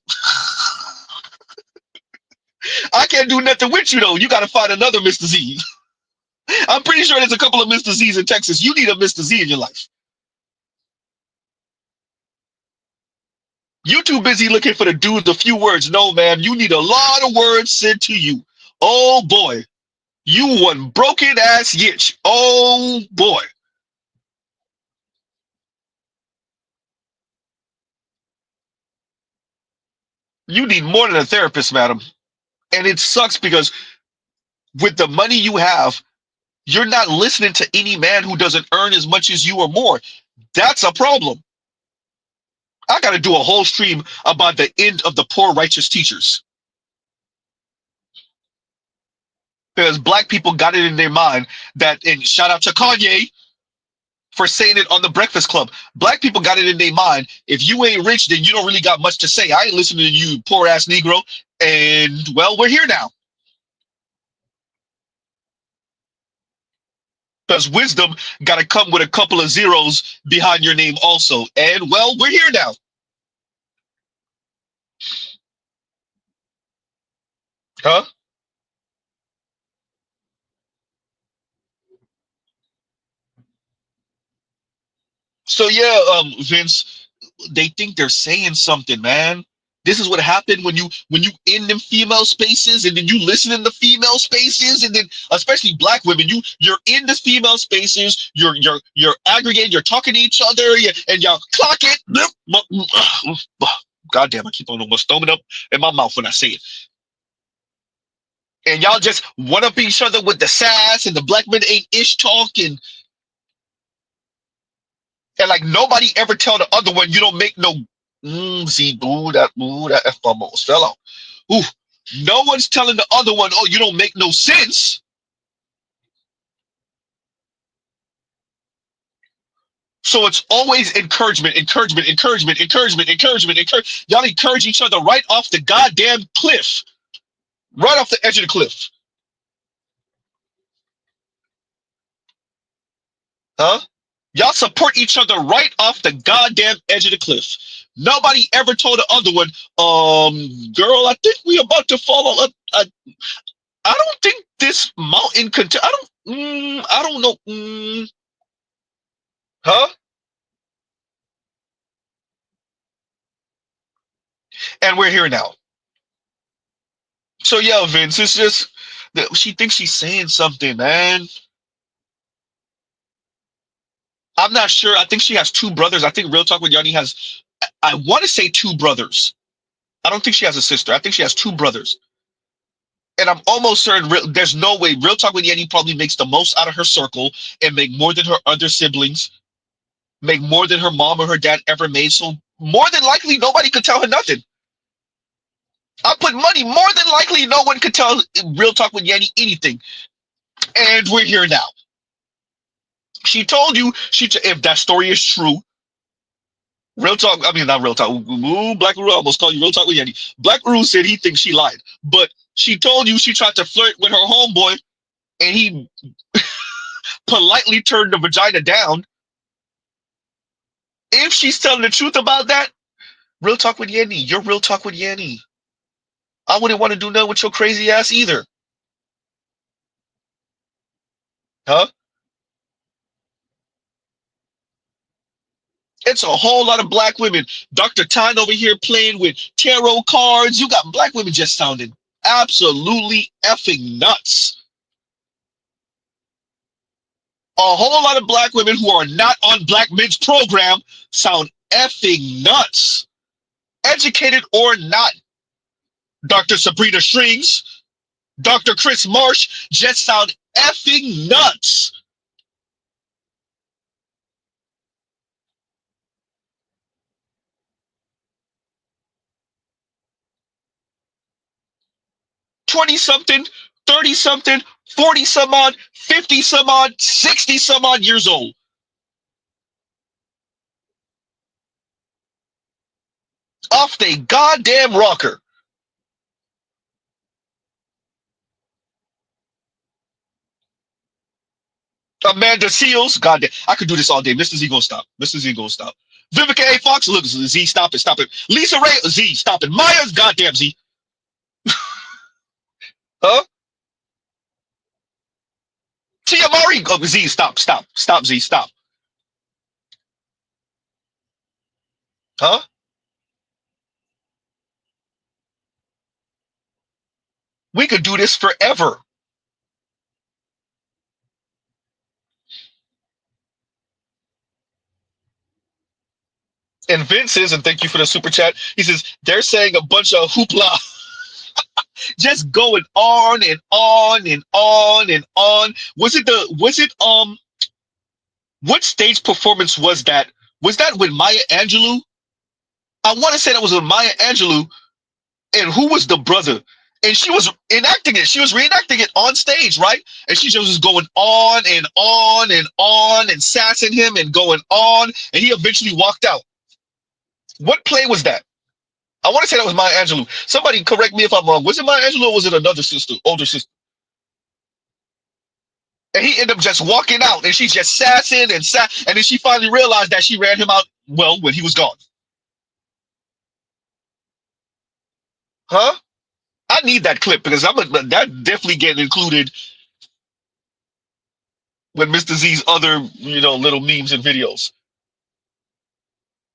I can't do nothing with you, though. You got to find another Mr. Z. I'm pretty sure there's a couple of Mr. Z's in Texas. You need a Mr. Z in your life. You too busy looking for the dude with a few words. No, man, you need a lot of words said to you. Oh, boy. You one broken ass yitch. Oh, boy. You need more than a therapist, madam. And it sucks because with the money you have, you're not listening to any man who doesn't earn as much as you or more. That's a problem. I got to do a whole stream about the end of the poor righteous teachers. Because black people got it in their mind that, and shout out to Kanye for saying it on the Breakfast Club. Black people got it in their mind, if you ain't rich, then you don't really got much to say. I ain't listening to you, poor ass Negro. And well, we're here now. Because wisdom got to come with a couple of zeros behind your name also. And well, we're here now. Huh? So yeah, Vince, they think they're saying something, man. This is what happened when you in them female spaces, and then you listen in the female spaces, and then especially black women, you're in the female spaces, you're aggregating, you're talking to each other, and y'all clock it. God damn, I keep on almost throwing up in my mouth when I say it. And y'all just one up each other with the sass and the black men ain't ish talk, and like nobody ever tell the other one you don't make no Z boo that F bomb almost fell out. Ooh, no one's telling the other one, oh, you don't make no sense. So it's always encouragement. Y'all encourage each other right off the goddamn cliff. Right off the edge of the cliff. Huh? Y'all support each other right off the goddamn edge of the cliff. Nobody ever told the other one, girl, I think we about to fall up. I don't think this mountain I don't know. Huh? And we're here now. So yeah, Vince, it's just that she thinks she's saying something, man. I'm not sure. I think she has two brothers. I think Real Talk with Yanni has, I want to say two brothers. I don't think she has a sister. I think she has two brothers. And I'm almost certain there's no way Real Talk with Yenny probably makes the most out of her circle and make more than her other siblings, make more than her mom or her dad ever made. So more than likely, nobody could tell her nothing. I put money, more than likely, no one could tell Real Talk with Yenny anything. And we're here now. She told you, if that story is true, Real Talk, I mean, not Real Talk, ooh, Black Uru, I almost called you Real Talk with Yenny. Black Uru said he thinks she lied. But she told you she tried to flirt with her homeboy, and he politely turned the vagina down. If she's telling the truth about that, Real Talk with Yenny, you're Real Talk with Yenny. I wouldn't want to do nothing with your crazy ass either. Huh? It's a whole lot of black women. Dr. Tyne over here playing with tarot cards. You got black women just sounding absolutely effing nuts. A whole lot of black women who are not on Black Men's program sound effing nuts. Educated or not. Dr. Sabrina Strings, Dr. Chris Marsh just sound effing nuts. $20-something, 30-something, 40-some odd, 50-some odd, 60-some odd years old. Off they goddamn rocker. Amanda Seals, goddamn, I could do this all day. Mr. Z, gonna stop. Mr. Z, gonna stop. Vivica A. Fox, look, Z, stop it, stop it. Lisa Ray, Z, stop it. Maya's, goddamn Z. Huh? Tia Murray, oh, Z, stop, stop, stop, Z, stop. Huh? We could do this forever. And Vince says, and thank you for the super chat, he says, they're saying a bunch of hoopla. Just going on and on and on and on. Was it what stage performance was that? Was that with Maya Angelou? I want to say that was with Maya Angelou. And who was the brother? And she was enacting it. She was reenacting it on stage, right? And she just was going on and on and on and sassing him and going on. And he eventually walked out. What play was that? I want to say that was Maya Angelou. Somebody correct me if I'm wrong. Was it Maya Angelou or was it another sister, older sister? And he ended up just walking out, and she's just sassing and and then she finally realized that she ran him out, well, when he was gone. Huh? I need that clip because that definitely getting included with Mr. Z's other, little memes and videos.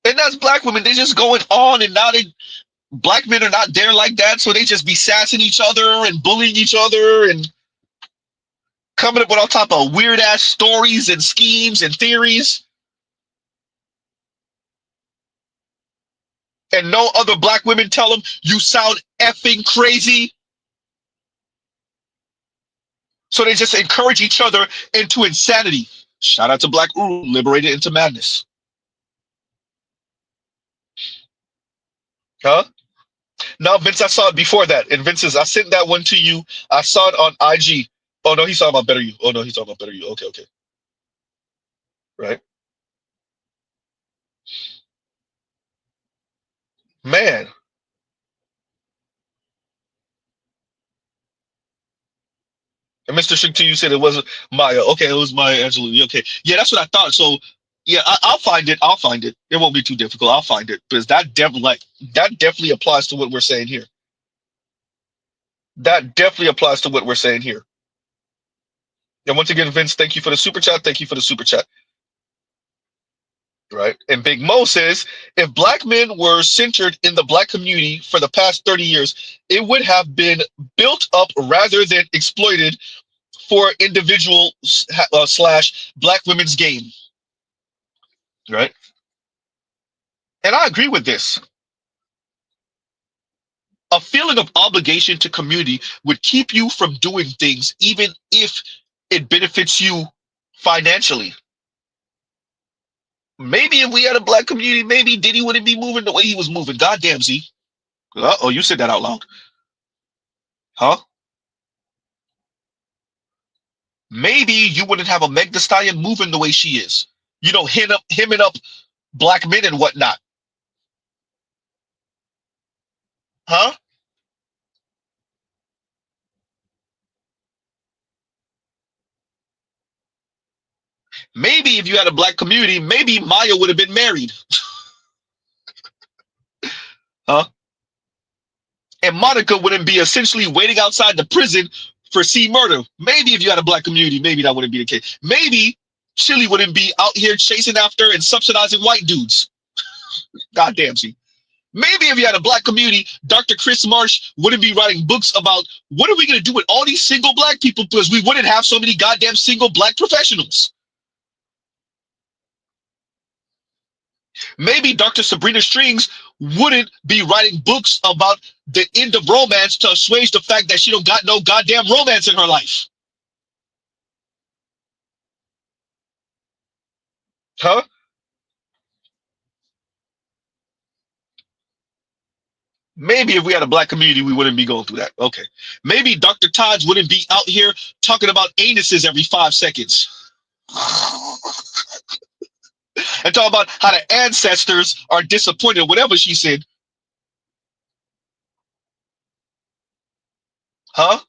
And that's black women. They're just going on, and now black men are not there like that, so they just be sassing each other and bullying each other and coming up with all type of weird ass stories and schemes and theories. And no other black women tell them, you sound effing crazy. So they just encourage each other into insanity. Shout out to Black Uru, liberated into madness. Huh? No, Vince, I saw it before that. And Vince says, I sent that one to you. I saw it on IG. Oh, no, he's talking about Better You. Oh, no, he's talking about Better You. Okay, okay. Right. Man. And Mr. Shakti, said it wasn't Maya. Okay, it was Maya Angelou. Okay. Yeah, that's what I thought. So, yeah, I'll find it. I'll find it. It won't be too difficult. I'll find it. Because that definitely applies to what we're saying here. That definitely applies to what we're saying here. And once again, Vince, thank you for the super chat. Thank you for the super chat. Right. And Big Mo says, if black men were centered in the black community for the past 30 years, it would have been built up rather than exploited for individual / black women's gain. Right. And I agree with this. A feeling of obligation to community would keep you from doing things even if it benefits you financially. Maybe if we had a black community, maybe Diddy wouldn't be moving the way he was moving. Goddamn, Z. Uh-oh, you said that out loud. Huh? Maybe you wouldn't have a Meg Thee Stallion moving the way she is. You know, hemming up black men and whatnot. Huh? Maybe if you had a black community, maybe Maya would have been married. Huh? And Monica wouldn't be essentially waiting outside the prison for C murder. Maybe if you had a black community, maybe that wouldn't be the case. Maybe Chili wouldn't be out here chasing after and subsidizing white dudes. Goddamn, see. Maybe if you had a black community, Dr. Chris Marsh wouldn't be writing books about what are we going to do with all these single black people because we wouldn't have so many goddamn single black professionals. Maybe Dr. Sabrina Strings wouldn't be writing books about the end of romance to assuage the fact that she don't got no goddamn romance in her life. Huh? Maybe if we had a black community, we wouldn't be going through that. Okay. Maybe Dr. Todd's wouldn't be out here talking about anuses every 5 seconds. And talk about how the ancestors are disappointed, whatever she said. Huh?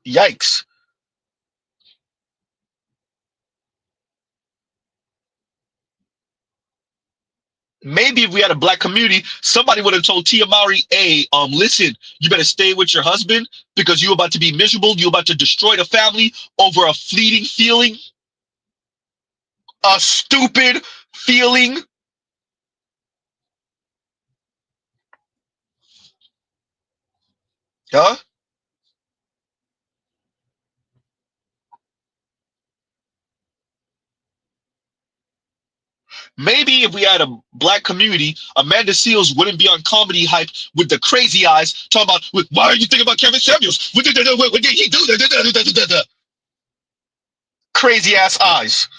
Yikes. Maybe if we had a black community, somebody would have told Tia Mowry, hey, listen, you better stay with your husband because you're about to be miserable. You're about to destroy the family over a fleeting feeling. A stupid feeling. Huh? Maybe if we had a black community, Amanda Seals wouldn't be on comedy hype with the crazy eyes talking about, why are you thinking about Kevin Samuels? What did he do? Crazy ass eyes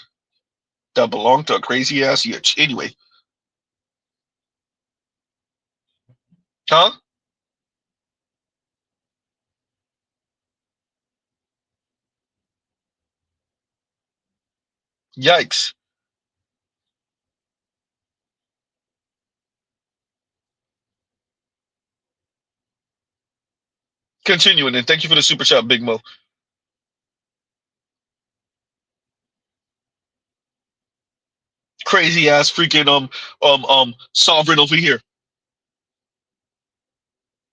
that belong to a crazy ass itch. Anyway. Huh? Yikes. Continuing, and thank you for the super chat, Big Mo. Crazy ass freaking sovereign over here.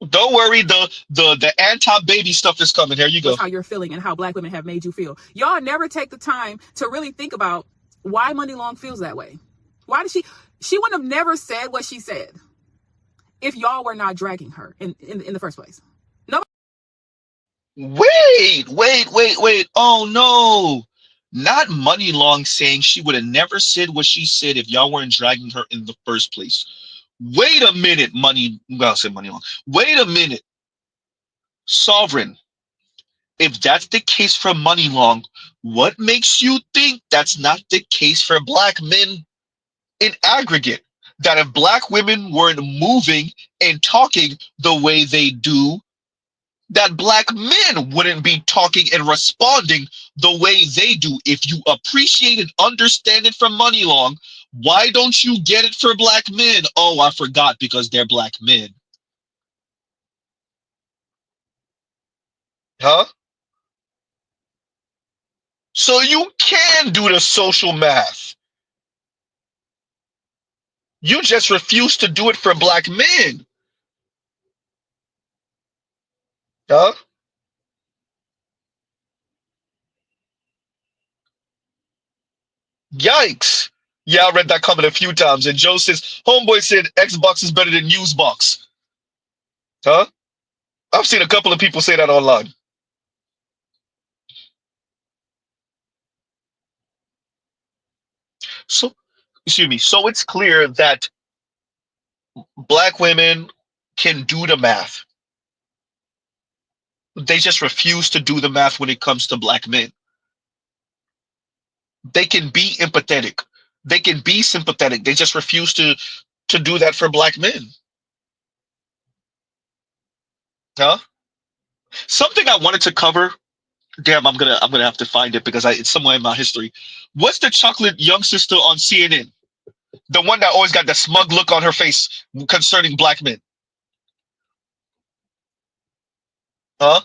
Don't worry, the anti-baby stuff is coming. Here you go. That's how you're feeling and how black women have made you feel. Y'all never take the time to really think about why Money Long feels that way. Why did she wouldn't have never said what she said if y'all were not dragging her in the first place. No. Wait. Oh no. Not Money Long saying she would have never said what she said if y'all weren't dragging her in the first place. Wait a minute, I'll say Money Long. Wait a minute. Sovereign. If that's the case for Money Long, what makes you think that's not the case for black men in aggregate? That if black women weren't moving and talking the way they do, that black men wouldn't be talking and responding the way they do. If you appreciate and understand it from Money Long, why don't you get it for black men? Oh, I forgot, because they're black men. Huh? So you can do the social math. You just refuse to do it for black men. Huh? Yikes. Yeah, I read that comment a few times. And Joe says, homeboy said Xbox is better than Usebox. Huh? I've seen a couple of people say that online. So excuse me. So it's clear that black women can do the math. They just refuse to do the math when it comes to black men. They can be empathetic. They can be sympathetic. They just refuse to do that for black men. Huh? Something I wanted to cover. Damn, I'm gonna have to find it because it's somewhere in my history. What's the chocolate young sister on CNN? The one that always got the smug look on her face concerning black men. Huh?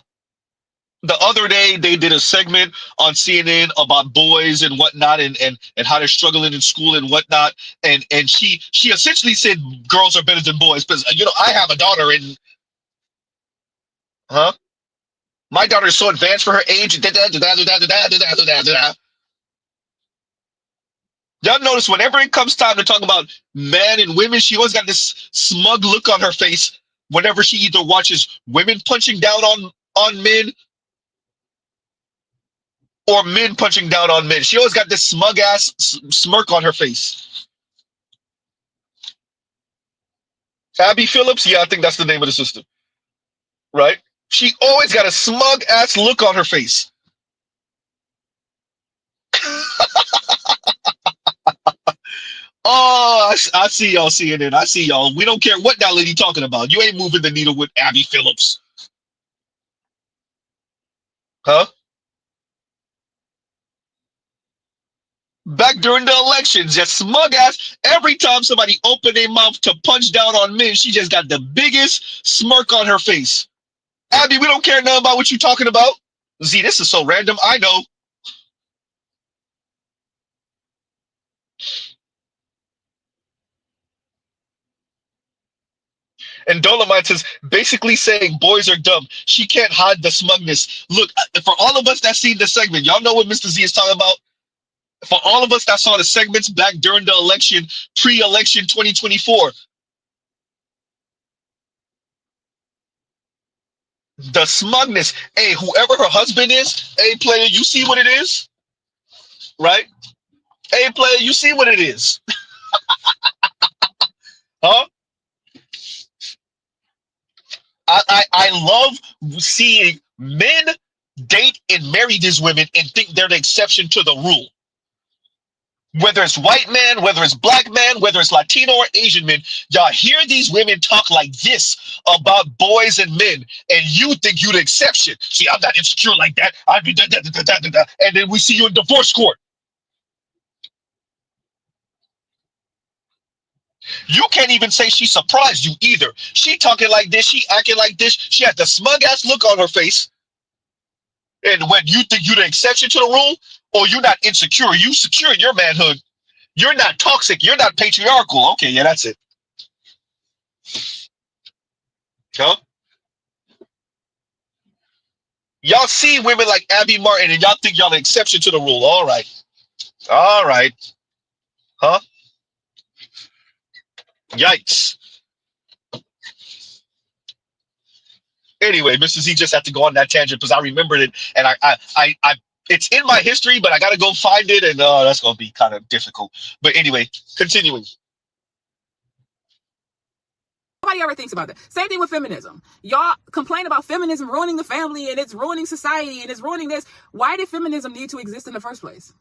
The other day they did a segment on CNN about boys and whatnot and how they're struggling in school and whatnot. And she essentially said girls are better than boys because I have a daughter and huh? My daughter is so advanced for her age. Y'all notice whenever it comes time to talk about men and women, she always got this smug look on her face whenever she either watches women punching down on men or men punching down on men. She always got this smug ass smirk on her face. Abby Phillips, yeah, I think that's the name of the sister, right? She always got a smug ass look on her face. Oh, I see y'all seeing it. I see y'all. We don't care what that lady talking about. You ain't moving the needle with Abby Phillips. Huh? Back during the elections, just smug ass. Every time somebody opened their mouth to punch down on men, she just got the biggest smirk on her face. Abby, we don't care nothing about what you talking about. Z, this is so random. I know. And Dolomite is basically saying boys are dumb. She can't hide the smugness. Look, for all of us that seen the segment, y'all know what Mr. Z is talking about? For all of us that saw the segments back during the election, pre-election 2024, the smugness. Hey, whoever her husband is, hey, player, you see what it is? Right? Hey, player, you see what it is? Huh? I love seeing men date and marry these women and think they're the exception to the rule. Whether it's white man, whether it's black man, whether it's Latino or Asian men, y'all hear these women talk like this about boys and men, and you think you're the exception. See, I'm not insecure like that. I'd be da, da, da, da, da, da, and then we see you in divorce court. You can't even say she surprised you either. She talking like this, she acting like this, she had the smug ass look on her face. And when you think you're the exception to the rule, or you're not insecure, you secure in your manhood. You're not toxic. You're not patriarchal. Okay, yeah, that's it. Huh? Y'all see women like Abby Martin and y'all think y'all the exception to the rule. All right. All right. Huh? Yikes. Anyway, Mr. Z just had to go on that tangent because I remembered it and I it's in my history, but I gotta go find it, and that's gonna be kind of difficult. But anyway, continuing. Nobody ever thinks about that. Same thing with feminism. Y'all complain about feminism ruining the family and it's ruining society and it's ruining this. Why did feminism need to exist in the first place?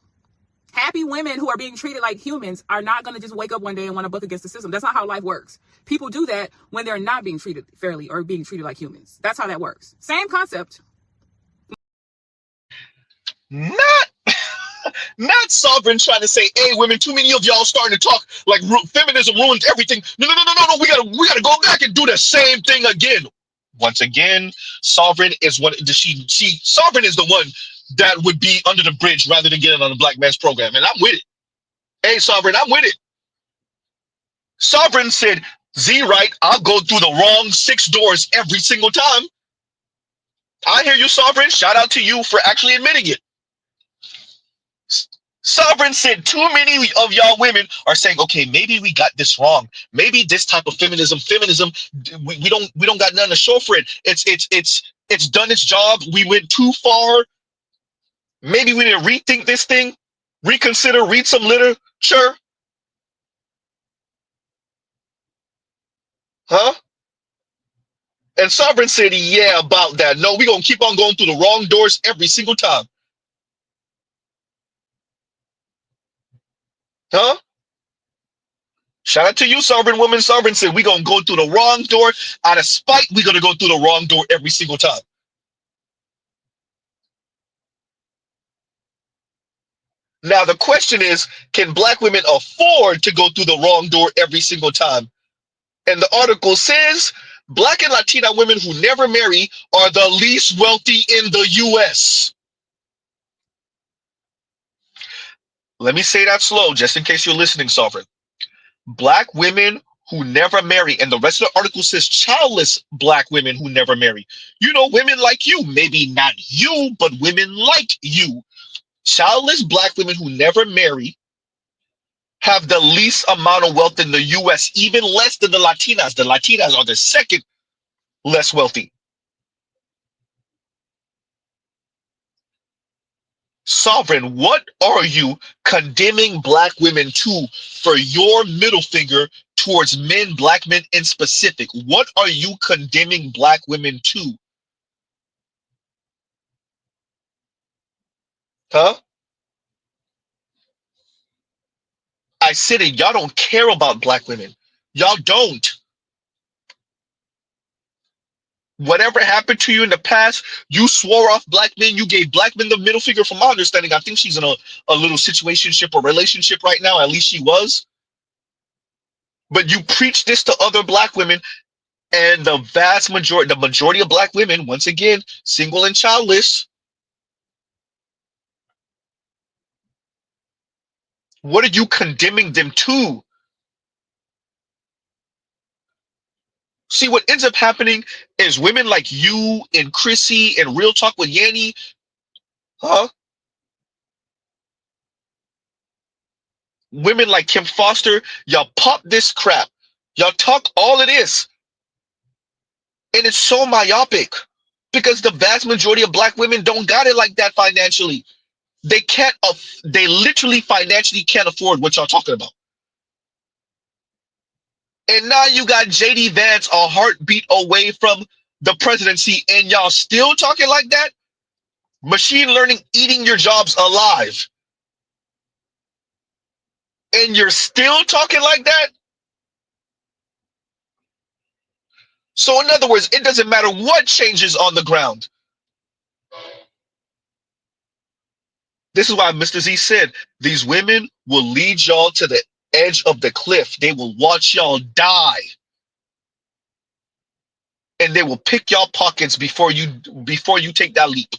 Happy women who are being treated like humans are not going to just wake up one day and want to buck against the system. That's not how life works. People do that when they're not being treated fairly or being treated like humans. That's how that works. Same concept. Not Sovereign trying to say, "Hey, women, too many of y'all starting to talk like feminism ruins everything." No. We gotta go back and do the same thing again. Once again, Sovereign is one. Sovereign is the one that would be under the bridge rather than getting on the black man's program, and I'm with it. Hey, Sovereign, I'm with it. Sovereign said, "Z, right? I'll go through the wrong 6 doors every single time." I hear you, Sovereign. Shout out to you for actually admitting it. Sovereign said too many of y'all women are saying, okay, maybe we got this wrong. Maybe this type of feminism, we don't got nothing to show for it. It's done its job. We went too far. Maybe we need to rethink this thing, reconsider, read some literature. Huh? And Sovereign said, yeah, about that. No, we're going to keep on going through the wrong doors every single time. Huh? Shout out to you, Sovereign Woman. Sovereign said, we're going to go through the wrong door. Out of spite, we're going to go through the wrong door every single time. Now, the question is, can black women afford to go through the wrong door every single time? And the article says, black and Latina women who never marry are the least wealthy in the U.S. Let me say that slow, just in case you're listening, Sovereign. Black women who never marry, and the rest of the article says childless black women who never marry. You know, women like you, maybe not you, but women like you. Childless black women who never marry have the least amount of wealth in the U.S., even less than the Latinas. The Latinas are the second less wealthy. Sovereign, what are you condemning black women to for your middle finger towards men, black men in specific? What are you condemning black women to? Huh? I said it, y'all don't care about black women. Y'all don't. Whatever happened to you in the past, you swore off black men. You gave black men the middle finger. From my understanding, I think she's in a little situationship or relationship right now. At least she was. But you preach this to other black women, and the majority of black women, once again, single and childless. What are you condemning them to? See, what ends up happening is women like you and Chrissy and Real Talk with Yanni, huh? Women like Kim Foster, y'all pop this crap. Y'all talk all of this. And it's so myopic because the vast majority of black women don't got it like that financially. They can't, they literally financially can't afford what y'all talking about. And now you got JD Vance a heartbeat away from the presidency, and y'all still talking like that? Machine learning eating your jobs alive. And you're still talking like that? So in other words, it doesn't matter what changes on the ground. This is why Mr. Z said, these women will lead y'all to the edge of the cliff. They will watch y'all die. And they will pick y'all pockets before you take that leap.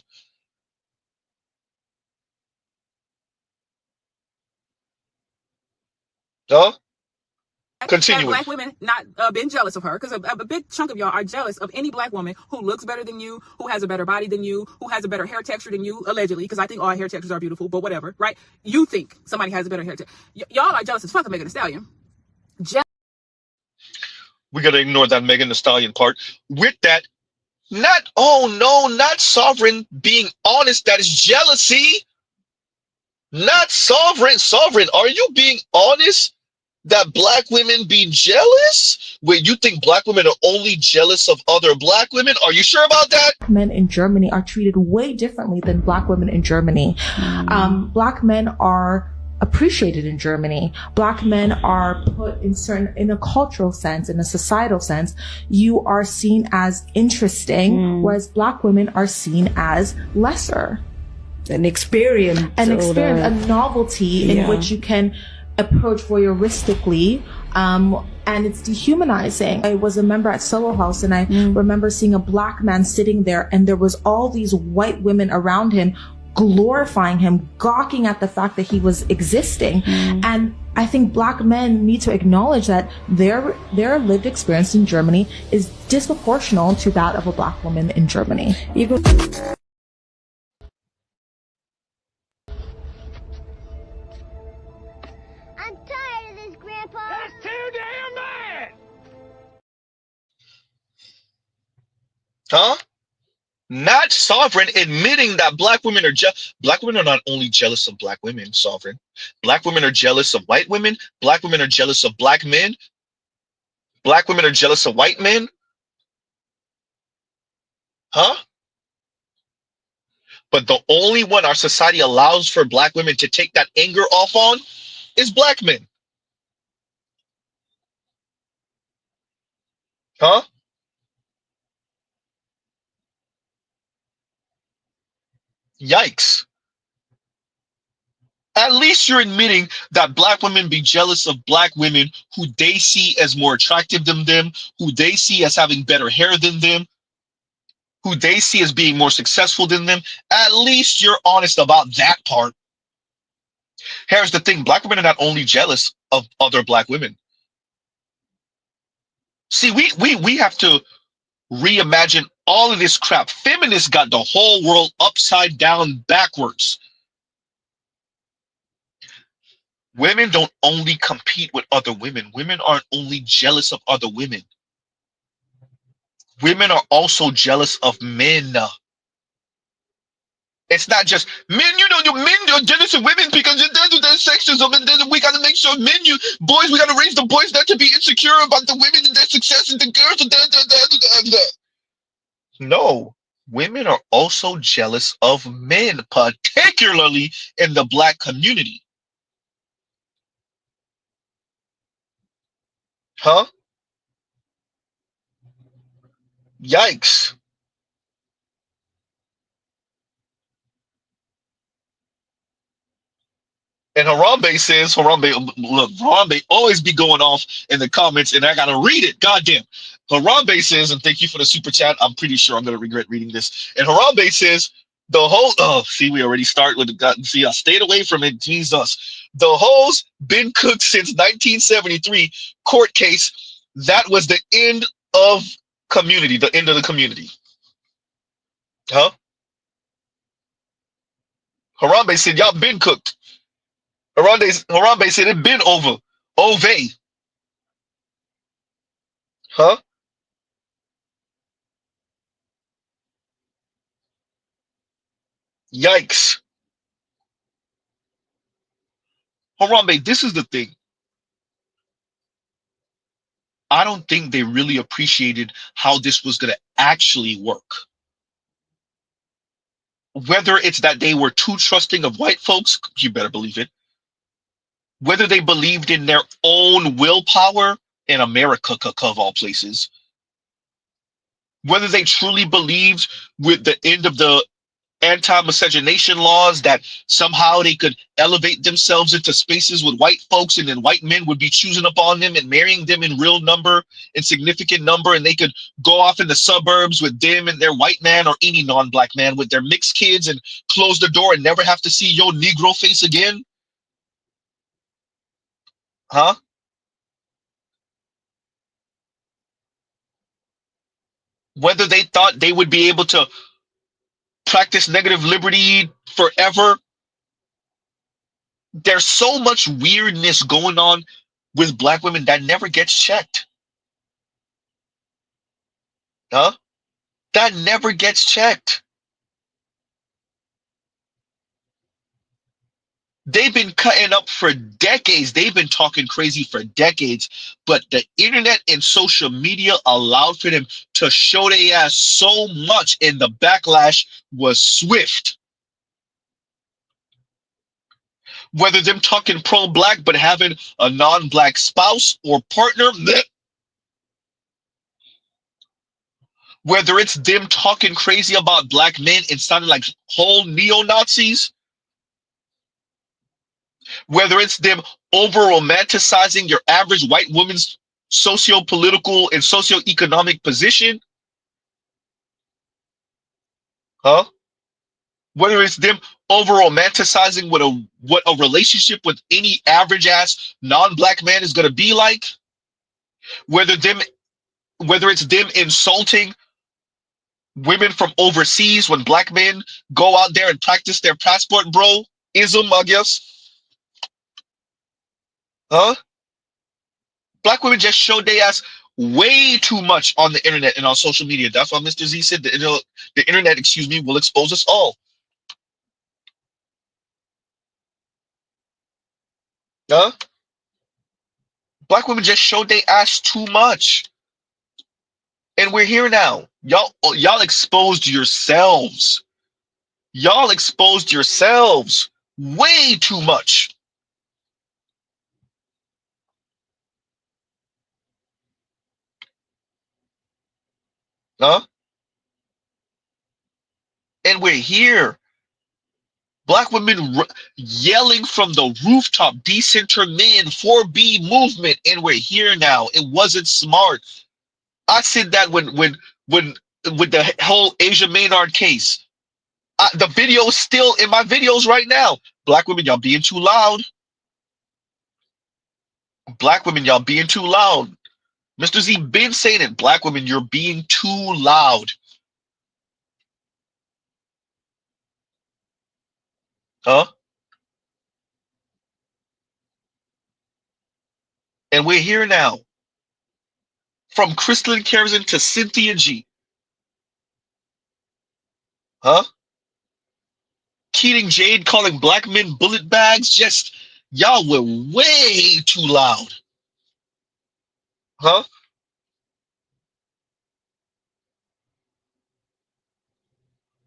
Huh? Continue. Black women not been jealous of her, because a big chunk of y'all are jealous of any black woman who looks better than you, who has a better body than you, who has a better hair texture than you, allegedly, because I think all hair textures are beautiful, but whatever, right? You think somebody has a better hair texture. Y'all are jealous as fuck of Megan Thee Stallion. We gotta ignore that Megan Thee Stallion part. With that, not Sovereign being honest, that is jealousy. Not Sovereign. Sovereign, are you being honest that black women be jealous? Wait, you think black women are only jealous of other black women? Are you sure about that? Men in Germany are treated way differently than black women in Germany. Black men are appreciated in Germany. Black men are put in a cultural sense, in a societal sense, you are seen as interesting, whereas black women are seen as lesser. An experience, a novelty in which you can approach voyeuristically, and it's dehumanizing. I was a member at Soho House, and I remember seeing a black man sitting there, and there was all these white women around him glorifying him, gawking at the fact that he was existing. And I think black men need to acknowledge that their lived experience in Germany is disproportional to that of a black woman in Germany. Huh? Not Sovereign admitting that black women are black women are not only jealous of black women, Sovereign. Black women are jealous of white women. Black women are jealous of black men. Black women are jealous of white men? Huh? But the only one our society allows for black women to take that anger off on is black men. Huh? Yikes. At least you're admitting that black women be jealous of black women who they see as more attractive than them, who they see as having better hair than them, who they see as being more successful than them. At least you're honest about that part. Here's the thing, black women are not only jealous of other black women. See, we have to reimagine all of this crap. Feminists got the whole world upside down backwards. Women don't only compete with other women. Women aren't only jealous of other women. Women are also jealous of men. It's not just men, men are jealous of women because there's sexism, and then we got to make sure boys, we got to raise the boys not to be insecure about the women and their success, and the girls. No, women are also jealous of men, particularly in the black community. Huh? Yikes. And Harambe says, Harambe always be going off in the comments, and I gotta read it. Goddamn. Harambe says, and thank you for the super chat. I'm pretty sure I'm gonna regret reading this. And Harambe says, the whole see, we already start with the see, I stayed away from it. Jesus. The hoes been cooked since 1973 court case. That was the end of community, the end of the community. Huh? Harambe said, y'all been cooked. Harambe said it been over. Ove. Huh? Yikes. Harambe, this is the thing. I don't think they really appreciated how this was going to actually work. Whether it's that they were too trusting of white folks, you better believe it. Whether they believed in their own willpower in America, of all places. Whether they truly believed with the end of the anti-miscegenation laws that somehow they could elevate themselves into spaces with white folks, and then white men would be choosing upon them and marrying them in real number, in significant number, and they could go off in the suburbs with them and their white man or any non-black man with their mixed kids and close the door and never have to see your Negro face again. Huh? Whether they thought they would be able to practice negative liberty forever. There's so much weirdness going on with black women that never gets checked. Huh? That never gets checked. They've been cutting up for decades. They've been talking crazy for decades. But the internet and social media allowed for them to show their ass so much, and the backlash was swift. Whether them talking pro-black but having a non-black spouse or partner, whether it's them talking crazy about black men and sounding like whole neo-Nazis, whether it's them over-romanticizing your average white woman's socio-political and socio-economic position, huh? Whether it's them over-romanticizing what a relationship with any average-ass non-black man is going to be like, whether it's them insulting women from overseas when black men go out there and practice their passport bro-ism, I guess. Huh? Black women just showed their ass way too much on the internet and on social media. That's why Mr. Z said the internet, will expose us all. Huh? Black women just showed they ass too much. And we're here now. Y'all exposed yourselves. Y'all exposed yourselves way too much. Huh? And we're here. Black women yelling from the rooftop, decenter men, 4B movement, and we're here now. It wasn't smart. I said that when with the whole Asia Maynard case. The video is still in my videos right now. Black women, y'all being too loud. Black women, y'all being too loud. Mr. Z been saying it. Black women, you're being too loud. Huh? And we're here now. From Crystalline Carrison to Cynthia G. Huh? Keating Jade calling black men bullet bags. Just, y'all were way too loud. Huh?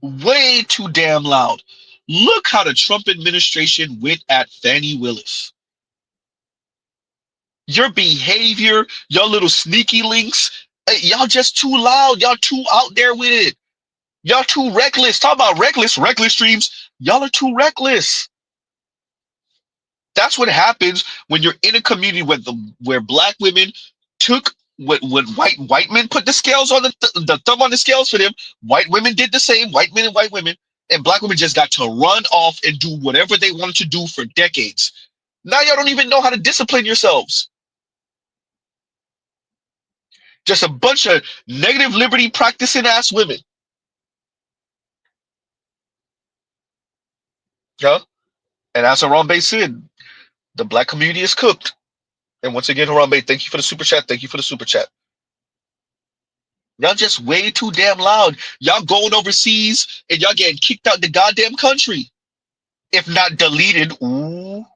Way too damn loud. Look how the Trump administration went at Fannie Willis. Your behavior, your little sneaky links, y'all just too loud. Y'all too out there with it. Y'all too reckless. Talk about reckless streams. Y'all are too reckless. That's what happens when you're in a community where black women took what white men put the scales on the thumb on the scales for them. White women did the same. White men and white women, and black women just got to run off and do whatever they wanted to do for decades. Now y'all don't even know how to discipline yourselves. Just a bunch of negative liberty practicing ass women. Yeah. And as Harambe said, the black community is cooked. And once again, Harambe, thank you for the super chat. Thank you for the super chat. Y'all just way too damn loud. Y'all going overseas and y'all getting kicked out the goddamn country. If not deleted. Ooh.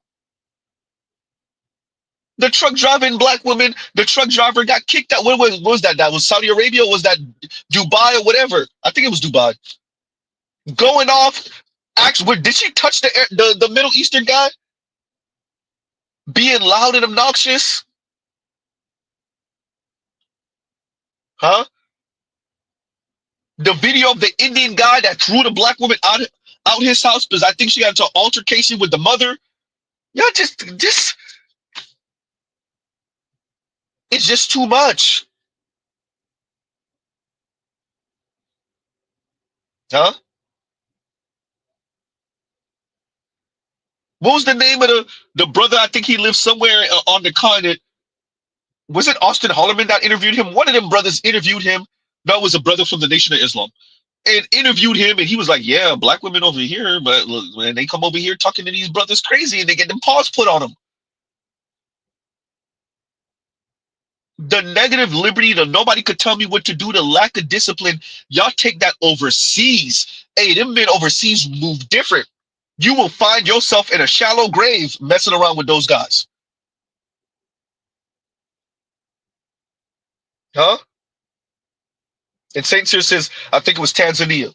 The truck driving black woman, the truck driver got kicked out. What was that? That was Saudi Arabia? Or was that Dubai or whatever? I think it was Dubai. Going off. Actually, did she touch the Middle Eastern guy? Being loud and obnoxious? Huh? The video of the Indian guy that threw the black woman out his house because I think she got into an altercation with the mother. Y'all just it's just too much. Huh? What was the name of the brother? I think he lives somewhere on the continent. Was it Austin Hollerman that interviewed him? One of them brothers interviewed him. No, it was a brother from the Nation of Islam. And interviewed him, and he was like, yeah, black women over here, but look, when they come over here talking to these brothers crazy, and they get them paws put on them. The negative liberty, the nobody could tell me what to do, the lack of discipline, y'all take that overseas. Hey, them men overseas move different. You will find yourself in a shallow grave messing around with those guys. Huh? And Saint Cyr says, I think it was Tanzania.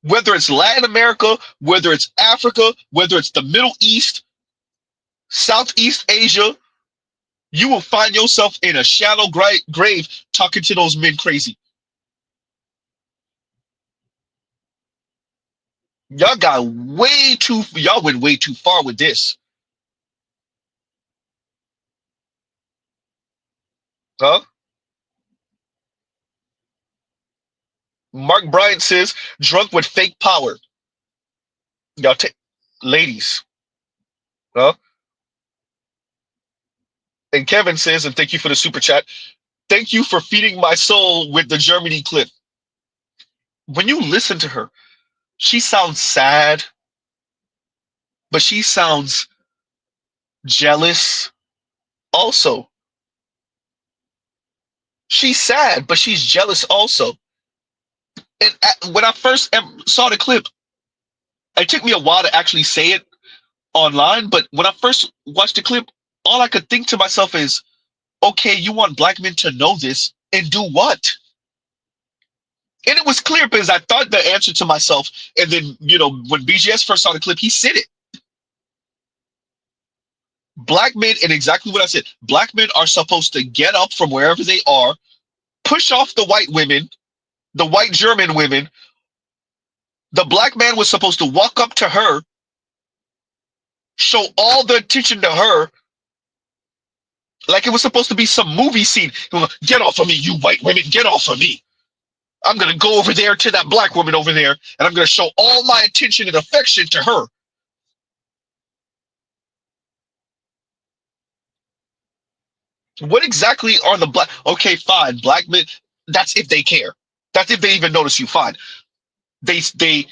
Whether it's Latin America, whether it's Africa, whether it's the Middle East, Southeast Asia, you will find yourself in a shallow grave talking to those men crazy. Y'all went way too far with this. Huh? Mark Bryant says, drunk with fake power. Y'all take, ladies. Huh? And Kevin says, and thank you for the super chat, thank you for feeding my soul with the Germany clip. When you listen to her, she sounds sad, but she sounds jealous also. She's sad, but she's jealous also. And when I first saw the clip, it took me a while to actually say it online, but when I first watched the clip, all I could think to myself is, okay, you want black men to know this and do what? And it was clear because I thought the answer to myself, and then, when BGS first saw the clip, he said it. Black men, and exactly what I said, black men are supposed to get up from wherever they are, push off the white women, the white German women. The black man was supposed to walk up to her, show all the attention to her, like it was supposed to be some movie scene. Get off of me, you white women, get off of me. I'm going to go over there to that black woman over there, and I'm going to show all my attention and affection to her. What exactly are the black? Okay, fine, black men. That's if they care. That's if they even notice you. Fine. They're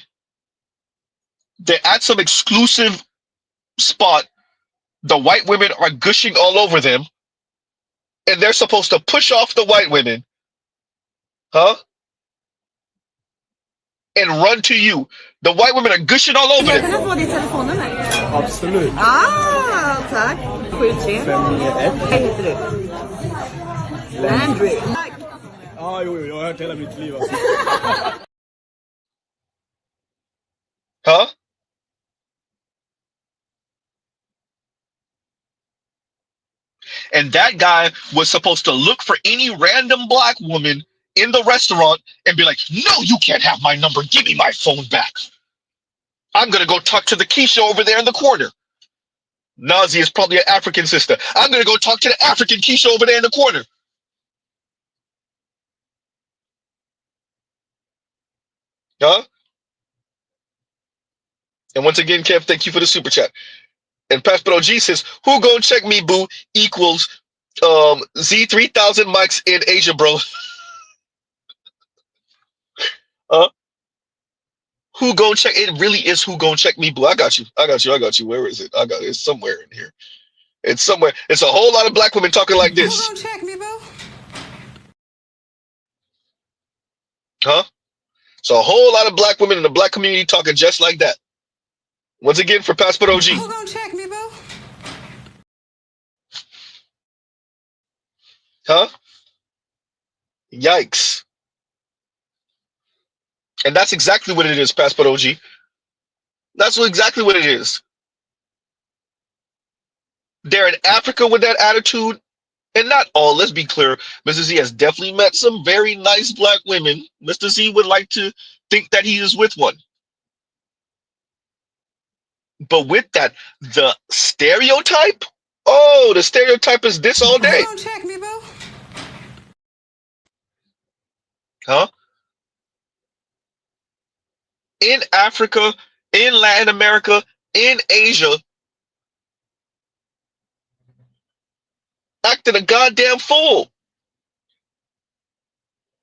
at some exclusive spot. The white women are gushing all over them, and they're supposed to push off the white women, huh? And run to you. The white women are gushing all over them. Kan jag få ditt telefonnummer? Absolut. Tack. 73. 591. Vad heter du? Landry. Jo, jag har hört hela mitt liv. Huh? And that guy was supposed to look for any random black woman in the restaurant and be like, no, you can't have my number. Give me my phone back. I'm going to go talk to the Keisha over there in the corner. Nazi is probably an African sister. I'm going to go talk to the African Keisha over there in the corner. Huh? And once again, Kev, thank you for the super chat. And Pastor G says, who gon' check me, boo, equals Z3000 mics in Asia, bro. Who gon' check? It really is who gon' check me, boo. I got you. Where is it? I got it. It's somewhere in here. It's somewhere. It's a whole lot of black women talking like this. Who gon' check me, boo? Huh? So a whole lot of black women in the black community talking just like that. Once again, for Pastor OG. Who gon' check me, boo? Huh? Yikes. And that's exactly what it is, Pastor OG. That's exactly what it is. They're in Africa with that attitude. And not all, let's be clear. Mr. Z has definitely met some very nice black women. Mr. Z would like to think that he is with one. But with that, the stereotype? Oh, the stereotype is this all day. Who gon' check me, boo? Huh? In Africa, in Latin America, in Asia, acting a goddamn fool.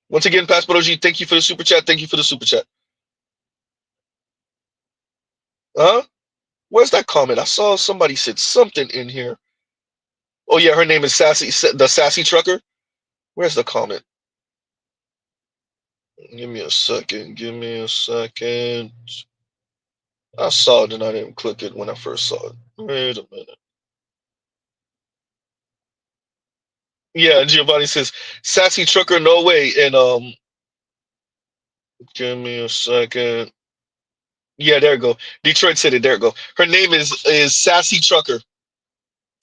Once again, Pastor OG, thank you for the super chat. Thank you for the super chat. Huh? Where's that comment? I saw somebody said something in here. Oh yeah, her name is Sassy, the Sassy Trucker. Where's the comment? Give me a second. I saw it and I didn't click it when I first saw it. Wait a minute. Yeah, Giovanni says, Sassy Trucker, no way. And give me a second. Yeah, there you go. Detroit said it. There you go. Her name is Sassy Trucker.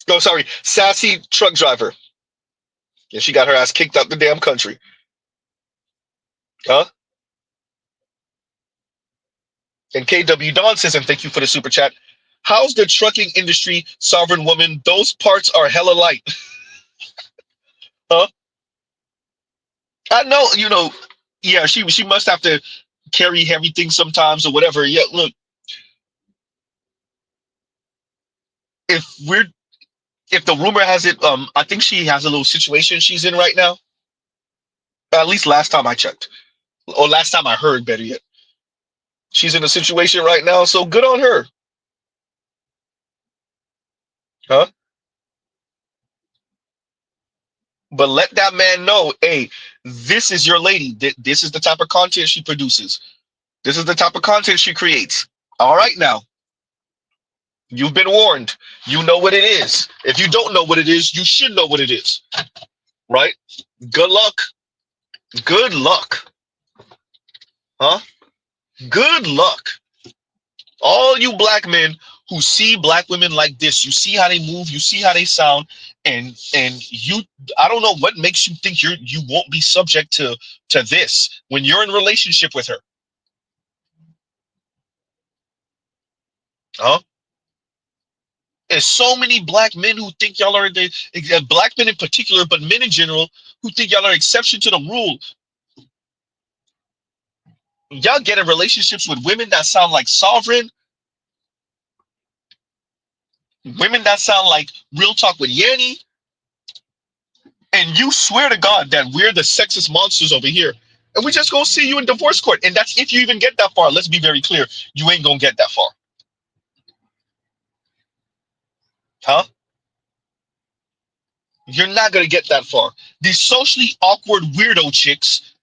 No, sorry, Sassy Truck Driver. And she got her ass kicked out the damn country. Huh? And KW Don says, and thank you for the super chat. How's the trucking industry, sovereign woman? Those parts are hella light. Huh? I know, yeah, she must have to carry heavy things sometimes or whatever. Yeah, look, if the rumor has it, I think she has a little situation she's in right now. At least last time I checked, or last time I heard, better yet. She's in a situation right now, so good on her. Huh? But let that man know, hey, this is your lady. This is the type of content she produces. This is the type of content she creates. All right now. You've been warned. You know what it is. If you don't know what it is, you should know what it is. Right? Good luck. Good luck. Huh? Good luck. All you black men who see black women like this, you see how they move, you see how they sound, and you, I don't know what makes you think you won't be subject to this when you're in a relationship with her. Huh? There's so many black men who think y'all are black men in particular, but men in general who think y'all are exception to the rule. Y'all get in relationships with women that sound like Sovereign, women that sound like Real Talk with Yanny, and you swear to God that we're the sexist monsters over here, and we just gonna see you in divorce court. And that's if you even get that far. Let's be very clear, you ain't gonna get that far. Huh? You're not gonna get that far. These socially awkward weirdo chicks,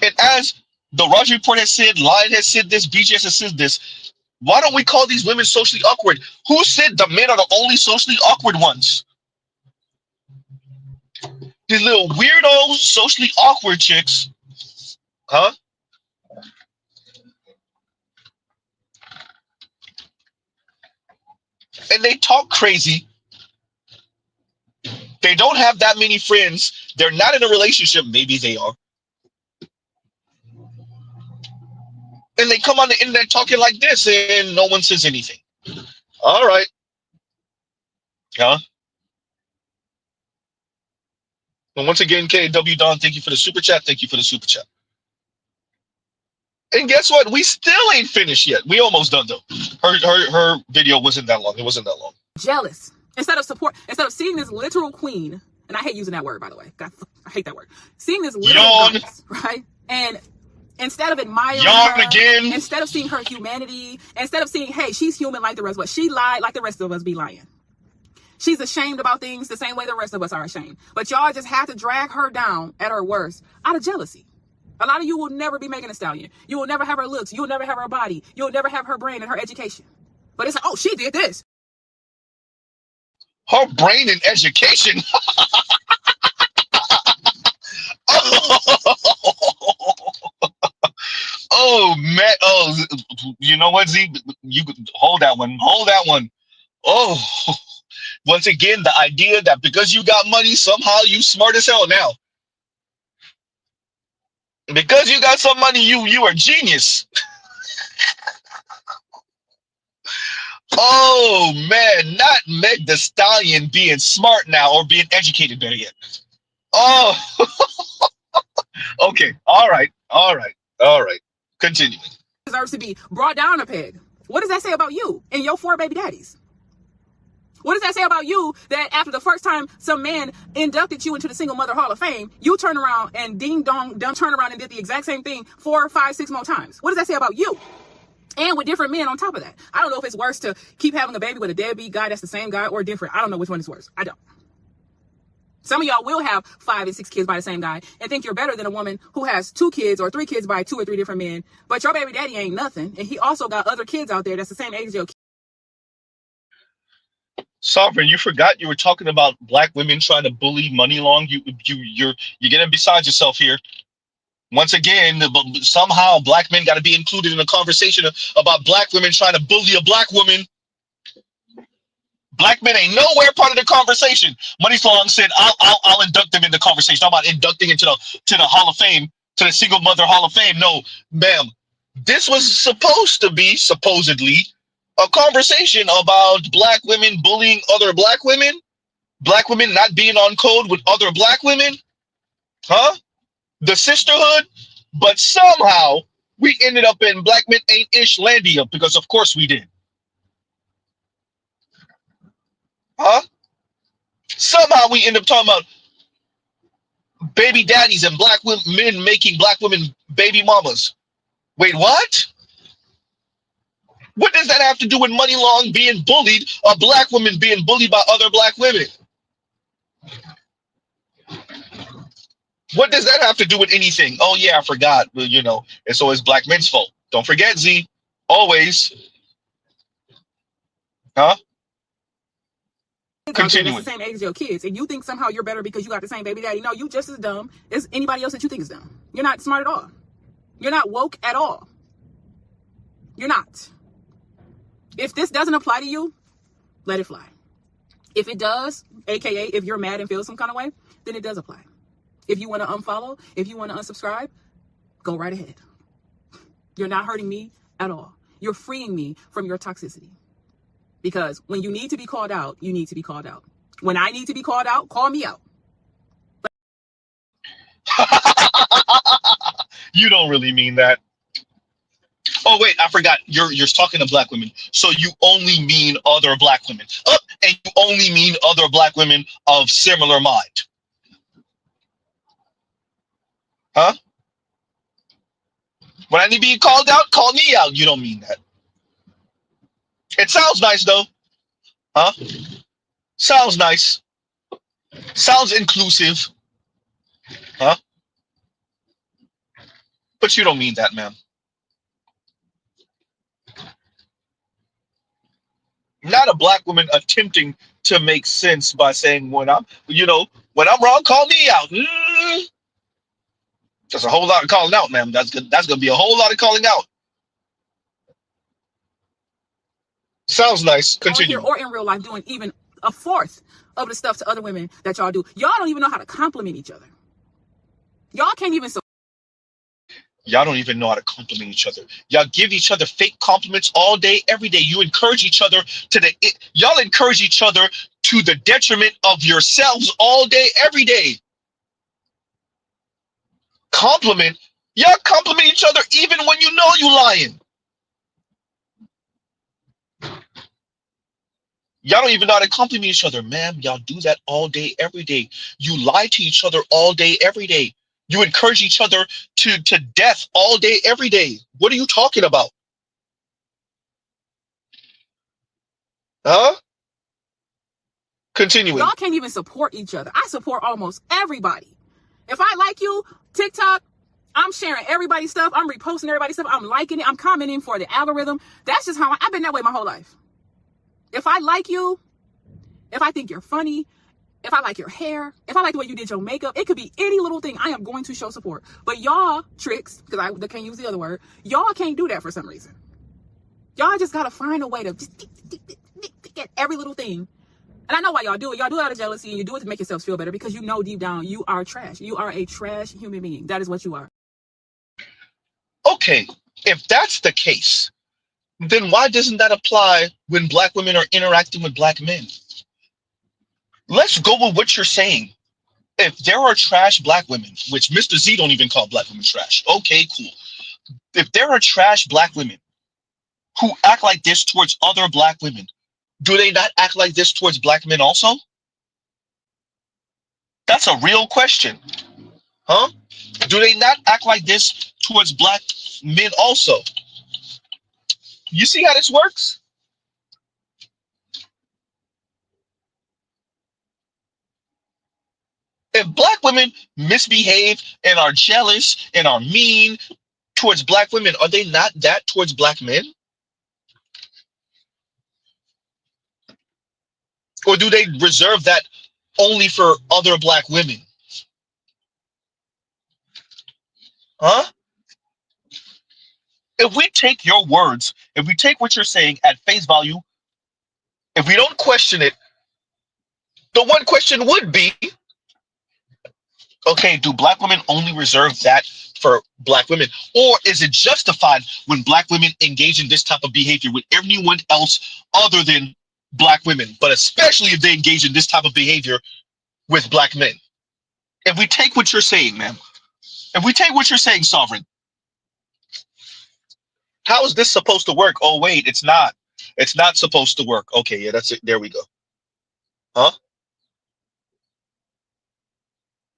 and as the Roger Report has said, Lion has said this, BGS has said this, why don't we call these women socially awkward? Who said the men are the only socially awkward ones? These little weirdo, socially awkward chicks. Huh? And they talk crazy. They don't have that many friends. They're not in a relationship. Maybe they are. And they come on the internet talking like this and no one says anything. All right. Huh? And once again, KW Don, thank you for the super chat. Thank you for the super chat. And guess what? We still ain't finished yet. We almost done though. Her video wasn't that long. It wasn't that long. Jealous. Instead of seeing this literal queen, and I hate using that word, by the way. God, I hate that word. Seeing this literal goddess, right? And instead of admiring her, again. Instead of seeing her humanity, instead of seeing, hey, she's human like the rest of us. She lied like the rest of us be lying. She's ashamed about things the same way the rest of us are ashamed. But y'all just have to drag her down at her worst out of jealousy. A lot of you will never be Megan Thee Stallion. You will never have her looks. You will never have her body. You will never have her brain and her education. But it's like, oh, she did this. Her brain and education. Oh man! Oh, you know what, Z? You hold that one. Hold that one. Oh, once again, the idea that because you got money, somehow you smart as hell now. Because you got some money, you are genius. Oh man, not Meg the Stallion being smart now or being educated better yet. Oh, okay. All right. Continuing. Deserves to be brought down a peg. What does that say about you and your 4 baby daddies? What does that say about you that after the first time some man inducted you into the Single Mother Hall of Fame, you turn around and ding dong turn around and did the exact same thing 4, 5, 6 more times? What does that say about you? And with different men on top of that. I don't know if it's worse to keep having a baby with a deadbeat guy that's the same guy or different. I don't know which one is worse. I don't. Some of y'all will have 5 and 6 kids by the same guy and think you're better than a woman who has 2 kids or 3 kids by 2 or 3 different men. But your baby daddy ain't nothing. And he also got other kids out there that's the same age as your kids. Sovereign, you forgot you were talking about black women trying to bully money long. You're getting beside yourself here. Once again, somehow black men got to be included in a conversation about black women trying to bully a black woman. Black men ain't nowhere part of the conversation. Money's Long said, "I'll induct them in the conversation." I'm about inducting into the Hall of Fame, to the Single Mother Hall of Fame. No, ma'am. This was supposed to be supposedly a conversation about black women bullying other black women not being on code with other black women, huh? The sisterhood, but somehow we ended up in Black Men Ain't Ish Landia because of course we did. Huh? Somehow we end up talking about baby daddies and black men making black women baby mamas. Wait, what? What does that have to do with Money Long being bullied or black women being bullied by other black women? What does that have to do with anything? Oh yeah, I forgot. Well, you know, it's always black men's fault. Don't forget, Z. Always. Huh? Out there that's Continuing. the same age as your kids, and you think somehow you're better because you got the same baby daddy. No, you just as dumb as anybody else that you think is dumb. You're not smart at all. You're not woke at all. You're not. If this doesn't apply to you, let it fly. If it does, aka if you're mad and feel some kind of way, then it does apply. If you want to unfollow, if you want to unsubscribe, go right ahead. You're not hurting me at all. You're freeing me from your toxicity. Because when you need to be called out, you need to be called out. When I need to be called out, call me out. You don't really mean that. Oh wait, I forgot. You're talking to black women, so you only mean other black women. And you only mean other black women of similar mind. Huh? When I need to be called out, call me out. You don't mean that. It sounds nice though. Huh? Sounds nice. Sounds inclusive. Huh? But you don't mean that, man. Not a black woman attempting to make sense by saying when I'm wrong, call me out. That's a whole lot of calling out, man. That's good. That's gonna be a whole lot of calling out. Sounds nice. Continue. Or in real life, doing even a fourth of the stuff to other women that y'all do. Y'all don't even know how to compliment each other. Y'all can't even. Y'all don't even know how to compliment each other. Y'all give each other fake compliments all day, every day. You encourage each other y'all encourage each other to the detriment of yourselves all day, every day. Y'all compliment each other even when you know you lying. Y'all don't even know how to compliment each other, man. Y'all do that all day, every day. You lie to each other all day, every day. You encourage each other to death all day, every day. What are you talking about? Huh? Continuing. Y'all can't even support each other. I support almost everybody. If I like you, TikTok, I'm sharing everybody's stuff. I'm reposting everybody's stuff. I'm liking it. I'm commenting for the algorithm. That's just how I've been that way my whole life. If I like you, if I think you're funny, if I like your hair, if I like the way you did your makeup, it could be any little thing. I am going to show support. But y'all, tricks, because I can't use the other word, y'all can't do that for some reason. Y'all just got to find a way to just get every little thing. And I know why y'all do it. Y'all do it out of jealousy, and you do it to make yourselves feel better because you know deep down you are trash. You are a trash human being. That is what you are. Okay, if that's the case, then why doesn't that apply when black women are interacting with black men? Let's go with what you're saying. If there are trash black women, which Mr. Z don't even call black women trash. Okay, cool. If there are trash black women who act like this towards other black women, do they not act like this towards black men also? That's a real question. Huh? Do they not act like this towards black men also? You see how this works? If black women misbehave and are jealous and are mean towards black women, are they not that towards black men? Or do they reserve that only for other black women? Huh? If we take your words, if we take what you're saying at face value, if we don't question it, the one question would be, okay, do black women only reserve that for black women? Or is it justified when black women engage in this type of behavior with everyone else other than black women, but especially if they engage in this type of behavior with black men? If we take what you're saying, ma'am, if we take what you're saying, Sovereign, how is this supposed to work? Oh, wait, it's not. It's not supposed to work. Okay, yeah, that's it. There we go. Huh?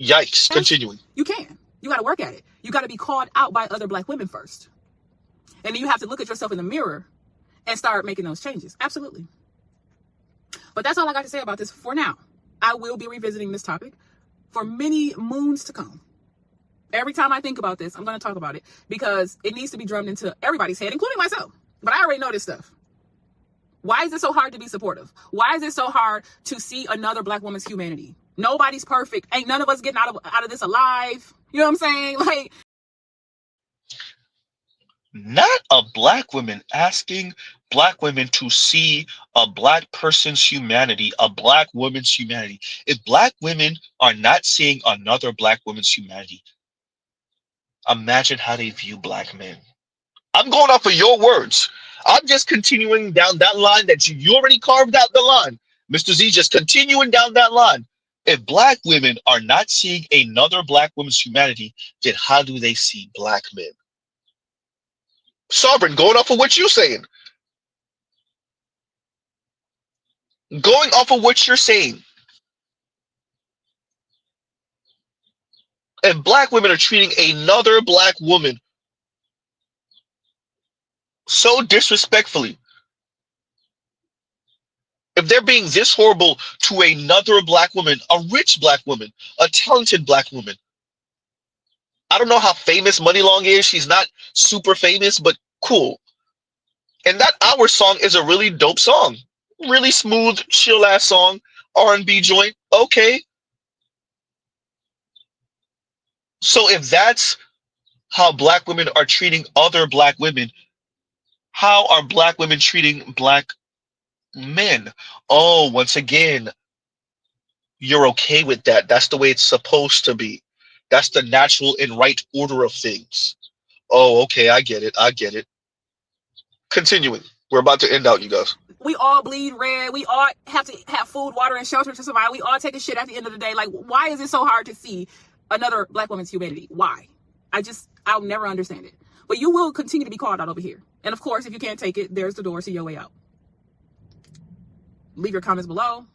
Yikes. Continuing. You can. You got to work at it. You got to be called out by other black women first. And then you have to look at yourself in the mirror and start making those changes. Absolutely. But that's all I got to say about this for now. I will be revisiting this topic for many moons to come. Every time I think about this, I'm going to talk about it because it needs to be drummed into everybody's head, including myself. But I already know this stuff. Why is it so hard to be supportive? Why is it so hard to see another black woman's humanity? Nobody's perfect. Ain't none of us getting out of this alive. You know what I'm saying? Like, not a black woman asking black women to see a black person's humanity, a black woman's humanity. If black women are not seeing another black woman's humanity, imagine how they view black men. I'm going off of your words. I'm just continuing down that line that you already carved out the line. Mr. Z, just continuing down that line. If black women are not seeing another black woman's humanity, then how do they see black men? Sovereign, going off of what you're saying. Going off of what you're saying. If black women are treating another black woman so disrespectfully, if they're being this horrible to another black woman, a rich black woman, a talented black woman, I don't know how famous Money Long is. She's not super famous, but cool. And that Our song is a really dope song. Really smooth, chill ass song, R&B joint. Okay. So if that's how black women are treating other black women, how are black women treating black men? Oh, once again, you're okay with that. That's the way it's supposed to be. That's the natural and right order of things. Oh, okay, I get it. I get it. Continuing. We're about to end out, you guys. we all bleed red. We all have to have food, water, and shelter to survive. We all take a shit at the end of the day. Like, why is it so hard to see another black woman's humanity? Why? I'll never understand it. But you will continue to be called out over here. And of course, if you can't take it, there's the door. See your way out. Leave your comments below.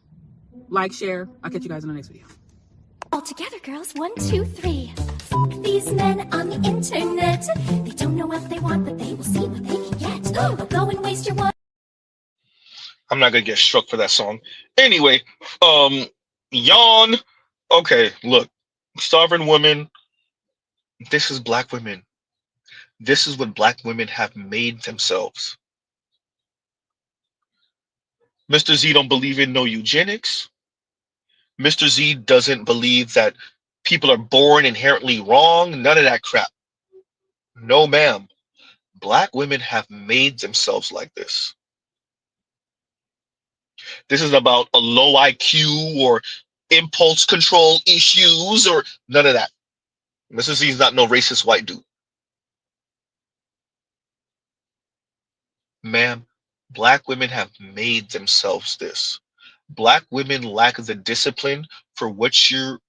Like, share. I'll catch you guys in the next video. All together, girls. 1, 2, 3. Fuck these men on the internet. They don't know what they want, but they will see what they can get. They'll go and waste your one. I'm not gonna get struck for that song. Anyway, yawn. Okay, look, sovereign woman. This is black women. This is what black women have made themselves. Mr. Z don't believe in no eugenics. Mr. Z doesn't believe that people are born inherently wrong. None of that crap. No, ma'am. Black women have made themselves like this. This is about a low IQ or impulse control issues or none of that. Mr. Z is not no racist white dude. Ma'am, black women have made themselves this. Black women lack the discipline for what you're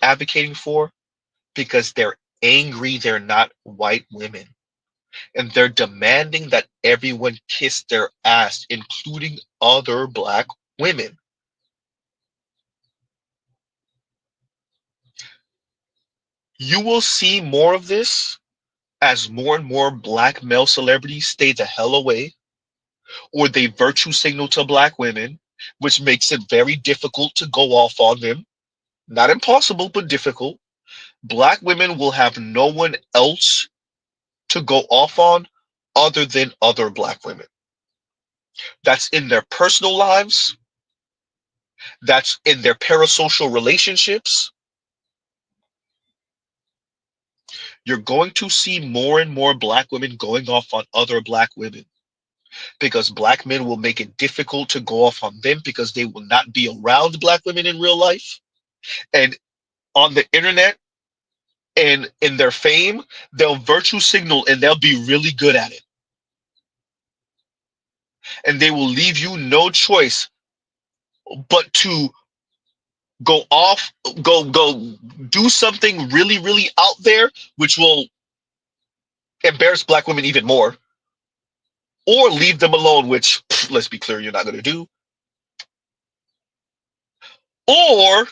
advocating for because they're angry they're not white women. And they're demanding that everyone kiss their ass, including other black women. You will see more of this as more and more black male celebrities stay the hell away, or they virtue signal to black women, which makes it very difficult to go off on them. Not impossible, but difficult. Black women will have no one else to go off on other than other black women. That's in their personal lives. That's in their parasocial relationships. You're going to see more and more black women going off on other black women because black men will make it difficult to go off on them because they will not be around black women in real life. And on the internet and in their fame, they'll virtue signal and they'll be really good at it. And they will leave you no choice but to go do something really, really out there, which will embarrass black women even more, or leave them alone, which, let's be clear, you're not going to do, or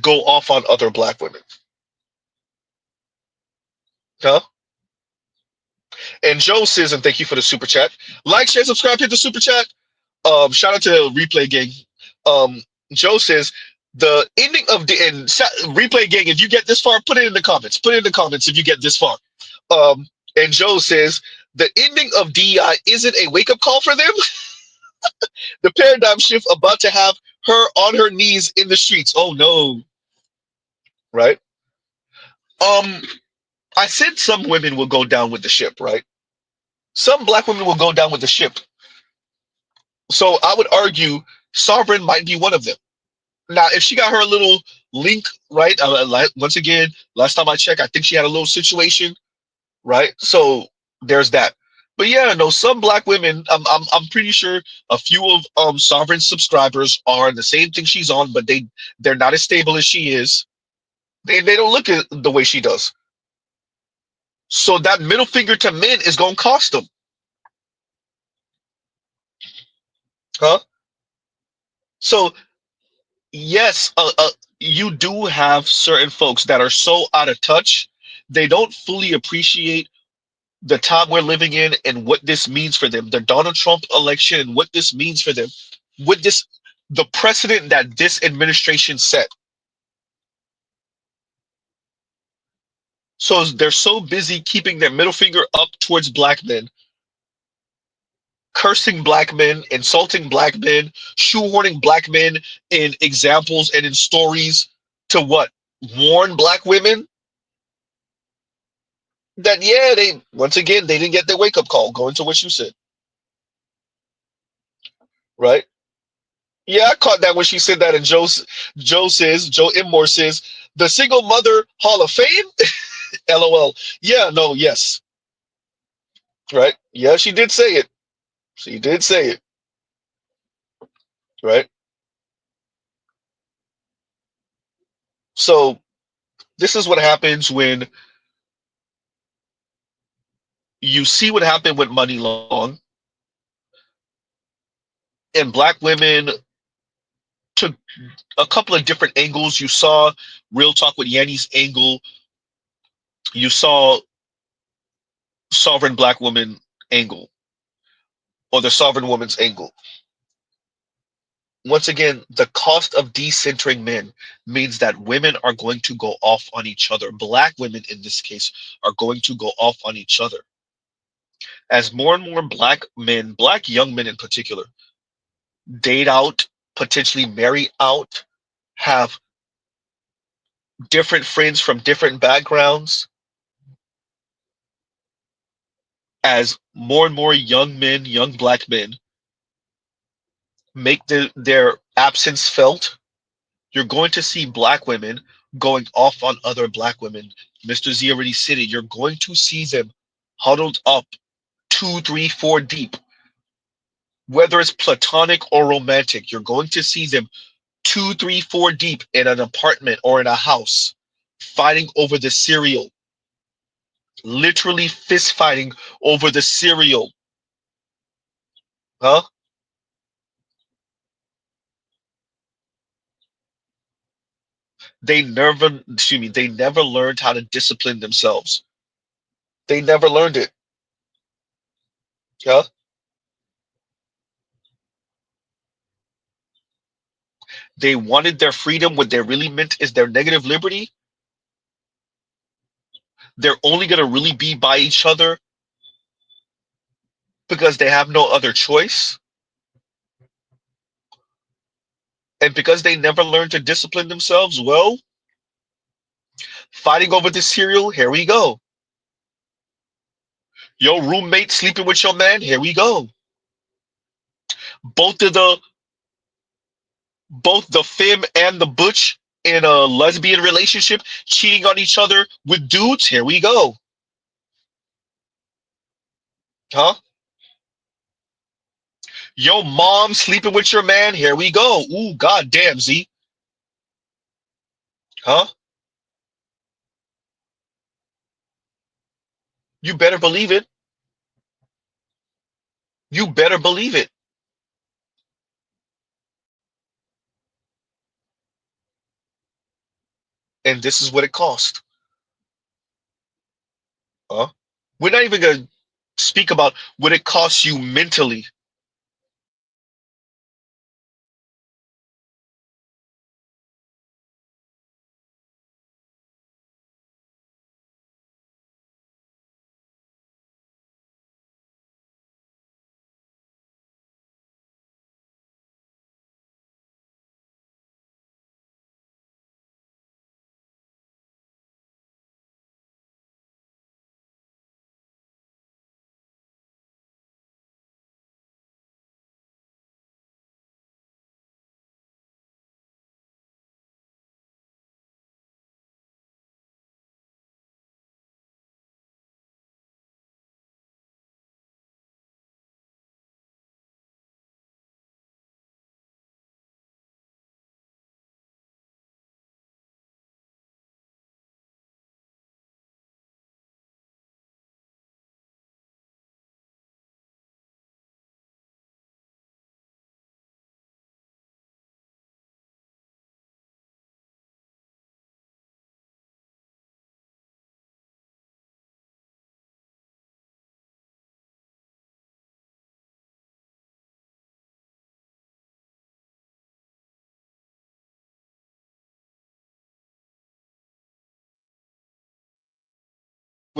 go off on other black women. Huh? And Joe says, and thank you for the super chat. Like, share, subscribe, hit the super chat. Shout out to Replay Gang. Joe says, the ending of the end, Replay Gang, if you get this far, put it in the comments. Put it in the comments if you get this far. And Joe says, the ending of DEI isn't a wake-up call for them. The paradigm shift about to have her on her knees in the streets. Oh no, right? Um, I said some women will go down with the ship, right? Some black women will go down with the ship. So I would argue Sovereign might be one of them. Now, if she got her little link, right? Once again, last time I checked, I think she had a little situation, right? So there's that. But yeah, no, some black women, I'm pretty sure a few of Sovereign's subscribers are on the same thing she's on, but they're not as stable as she is. They don't look at the way she does. So that middle finger to men is gonna cost them, huh? So yes, you do have certain folks that are so out of touch, they don't fully appreciate the time we're living in and what this means for them. The Donald Trump election and what this means for them. What this, the precedent that this administration set. So they're so busy keeping their middle finger up towards black men, cursing black men, insulting black men, shoehorning black men in examples and in stories to what? Warn black women that yeah, they once again they didn't get their wake up call. Going to what you said, right? Yeah, I caught that when she said that, and Joe Immore says the single mother Hall of Fame. LOL. Yeah, no, yes, right. Yeah, she did say it. She did say it, right? So this is what happens when you see what happened with Money Long and black women took a couple of different angles. You saw Real Talk with Yanni's angle. You saw Sovereign Black Woman angle or the Sovereign Woman's angle. Once again, the cost of decentering men means that women are going to go off on each other. Black women, in this case, are going to go off on each other. As more and more black men, black young men in particular, date out, potentially marry out, have different friends from different backgrounds, as more and more young men, young black men, make their absence felt, you're going to see black women going off on other black women. Mr. Z already said it. You're going to see them huddled up two, three, four deep. Whether it's platonic or romantic, you're going to see them two, three, four deep in an apartment or in a house, fighting over the cereal. Literally fist fighting over the cereal. Huh? They never learned how to discipline themselves. They never learned it. Yeah. They wanted their freedom. What they really meant is their negative liberty. They're only going to really be by each other because they have no other choice. And because they never learned to discipline themselves, well, fighting over the cereal, here we go. Your roommate sleeping with your man, here we go. Both of the both the femme and the butch in a lesbian relationship cheating on each other with dudes, here we go. Huh? Your mom sleeping with your man, here we go. Ooh, goddamn, Z. Huh? You better believe it. You better believe it. And this is what it cost. Huh? We're not even gonna speak about what it costs you mentally.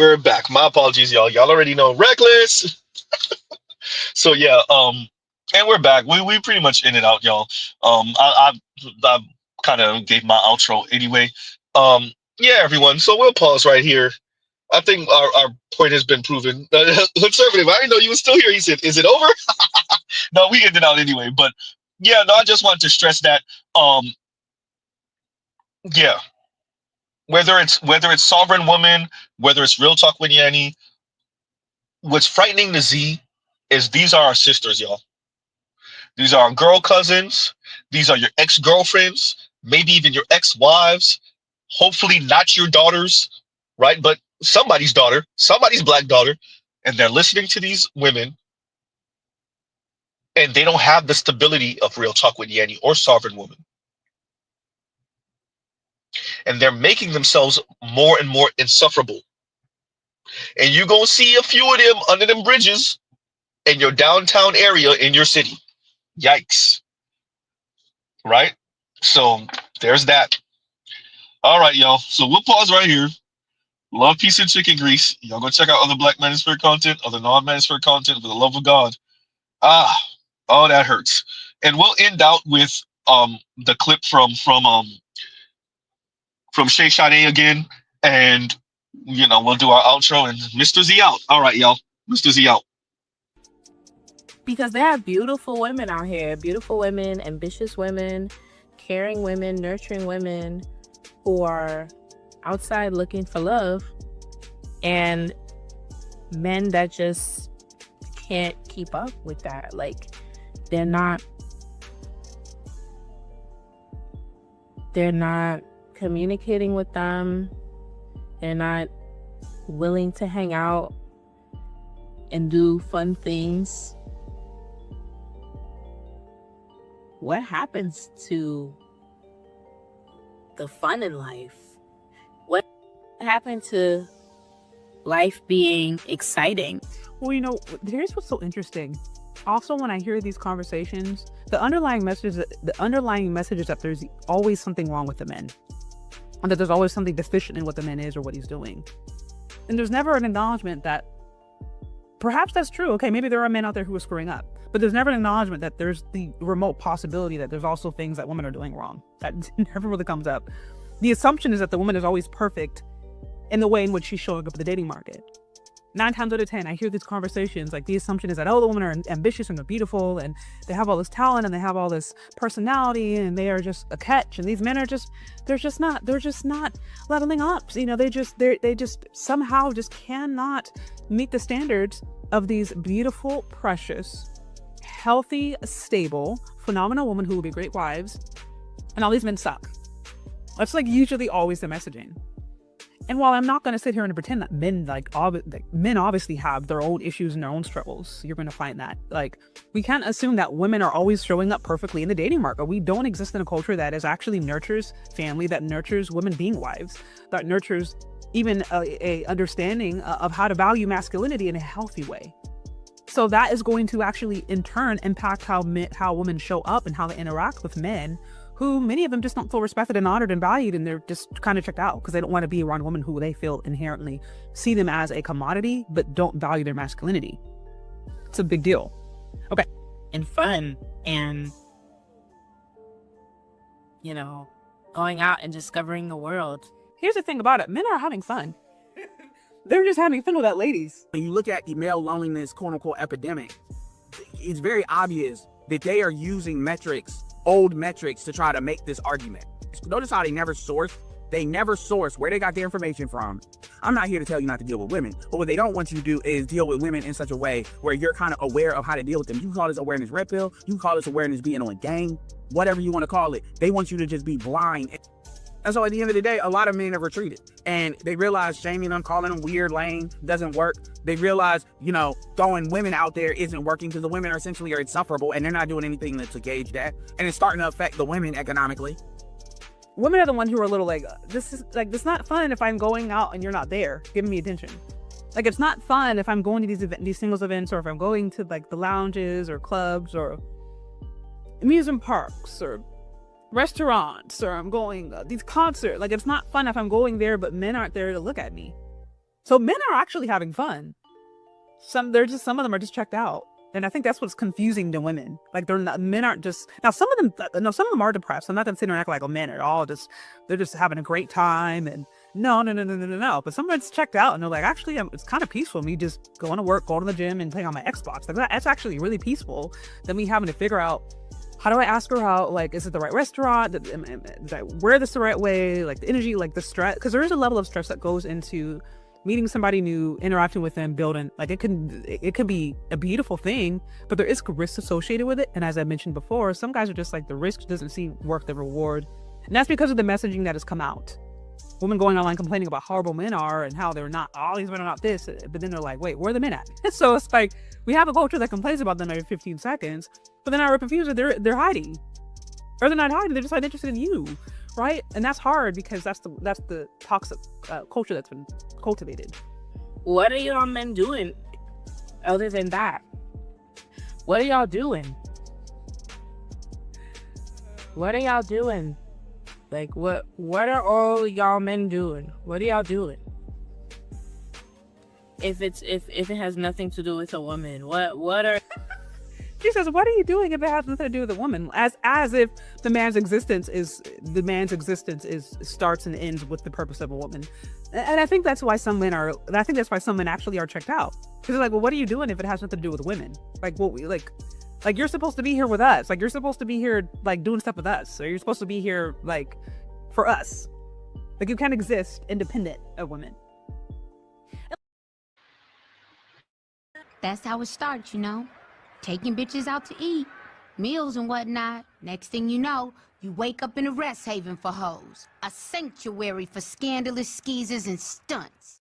We're back. My apologies, y'all. Y'all already know reckless. So yeah, and we're back. We pretty much in and out, y'all. I kind of gave my outro anyway. Yeah, everyone. So we'll pause right here. I think our point has been proven. Conservative, I didn't know you were still here. He said, "Is it over?" No, we ended out anyway. But yeah, no, I just wanted to stress that. Yeah, whether it's sovereign woman, whether it's real talk with Yanni, what's frightening to Z is these are our sisters, y'all. These are our girl cousins. These are your ex-girlfriends, maybe even your ex-wives. Hopefully not your daughters, right? But somebody's daughter, somebody's black daughter, and they're listening to these women, and they don't have the stability of real talk with Yanni or sovereign woman. And they're making themselves more and more insufferable. And you're going to see a few of them under them bridges in your downtown area in your city. Yikes. Right? So there's that. All right, y'all. So we'll pause right here. Love, peace, and chicken grease. Y'all go check out other Black Manosphere content, other non-Manosphere content for the love of God. Oh, that hurts. And we'll end out with the clip from Shay Sade again, and we'll do our outro and Mr. Z out. All right, y'all. Mr. Z out. Because there are beautiful women out here, beautiful women, ambitious women, caring women, nurturing women who are outside looking for love, and men that just can't keep up with that. Like, they're not communicating with them. They're not willing to hang out and do fun things. What happens to the fun in life? What happened to life being exciting? Well, here's what's so interesting. Also, when I hear these conversations, the underlying message is that there's always something wrong with the men, and that there's always something deficient in what the man is or what he's doing. And there's never an acknowledgement that perhaps that's true. Okay, maybe there are men out there who are screwing up, but there's never an acknowledgement that there's the remote possibility that there's also things that women are doing wrong. That never really comes up. The assumption is that the woman is always perfect in the way in which she's showing up in the dating market. 9 times out of 10, I hear these conversations, like the assumption is that, oh, the women are ambitious and they're beautiful and they have all this talent and they have all this personality and they are just a catch. And these men are they're just not leveling up. They just somehow just cannot meet the standards of these beautiful, precious, healthy, stable, phenomenal women who will be great wives. And all these men suck. That's like usually always the messaging. And while I'm not going to sit here and pretend that men obviously have their own issues and their own struggles, you're going to find that we can't assume that women are always showing up perfectly in the dating market. We don't exist in a culture that actually nurtures family, that nurtures women being wives, that nurtures even a understanding of how to value masculinity in a healthy way. So that is going to actually in turn impact how women show up and how they interact with men, who many of them just don't feel respected and honored and valued, and they're just kind of checked out because they don't want to be around women who they feel inherently see them as a commodity but don't value their masculinity. It's a big deal. Okay. And fun and going out and discovering the world. Here's the thing about it. Men are having fun. They're just having fun with that ladies. When you look at the male loneliness, quote unquote, epidemic, it's very obvious that they are using old metrics to try to make this argument. Notice how they never source where they got their information from. I'm not here to tell you not to deal with women, but what they don't want you to do is deal with women in such a way where you're kind of aware of how to deal with them. You can call this awareness red pill, you can call this awareness being on gang, whatever you want to call it. They want you to just be blind. And so at the end of the day, a lot of men have retreated and they realize shaming them, calling them weird, lame, doesn't work. They realize, throwing women out there isn't working because the women are essentially insufferable and they're not doing anything to gauge that. And it's starting to affect the women economically. Women are the ones who are a little this is not fun if I'm going out and you're not there giving me attention. It's not fun if I'm going to these singles events, or if I'm going to the lounges or clubs or amusement parks or restaurants, or I'm going these concerts. It's not fun if I'm going there but men aren't there to look at me. So men are actually having fun. Some of them are just checked out. And I think that's what's confusing to women. Like men aren't just, now some of them are depressed. I'm not gonna sit there and act like, oh, men are all they're just having a great time. And no. But some of it's checked out and they're like, actually, it's kind of peaceful. Me just going to work, going to the gym and playing on my Xbox. Like that's actually really peaceful than me having to figure out, how do I ask her out? Like, is it the right restaurant? Did I wear this the right way? Like the energy, like the stress, because there is a level of stress that goes into meeting somebody new, interacting with them, building, like it could be a beautiful thing, but there is risk associated with it. And as I mentioned before, some guys are just like, the risk doesn't seem worth the reward. And that's because of the messaging that has come out. Women going online complaining about how horrible men are and how they're not, all these men are not this, but then they're like, wait, where are the men at? So it's like, we have a culture that complains about them every 15 seconds, but then our confused, they're hiding. Or they're not hiding, they're just like interested in you. Right? And that's hard because that's the toxic culture that's been cultivated. What are y'all men doing other than that? What are y'all doing? What are y'all doing? Like, what are all y'all men doing? What are y'all doing? If it has nothing to do with a woman, what are... She says, what are you doing if it has nothing to do with a woman? As if the man's existence starts and ends with the purpose of a woman. And I think that's why some men actually are checked out. Because they're like, well, what are you doing if it has nothing to do with women? Like, what like you're supposed to be here with us. Like, you're supposed to be here, like, doing stuff with us. Or you're supposed to be here, like, for us. Like, you can't exist independent of women. That's how it starts, you know? Taking bitches out to eat, meals and whatnot. Next thing you know, you wake up in a rest haven for hoes. A sanctuary for scandalous skeezers and stunts.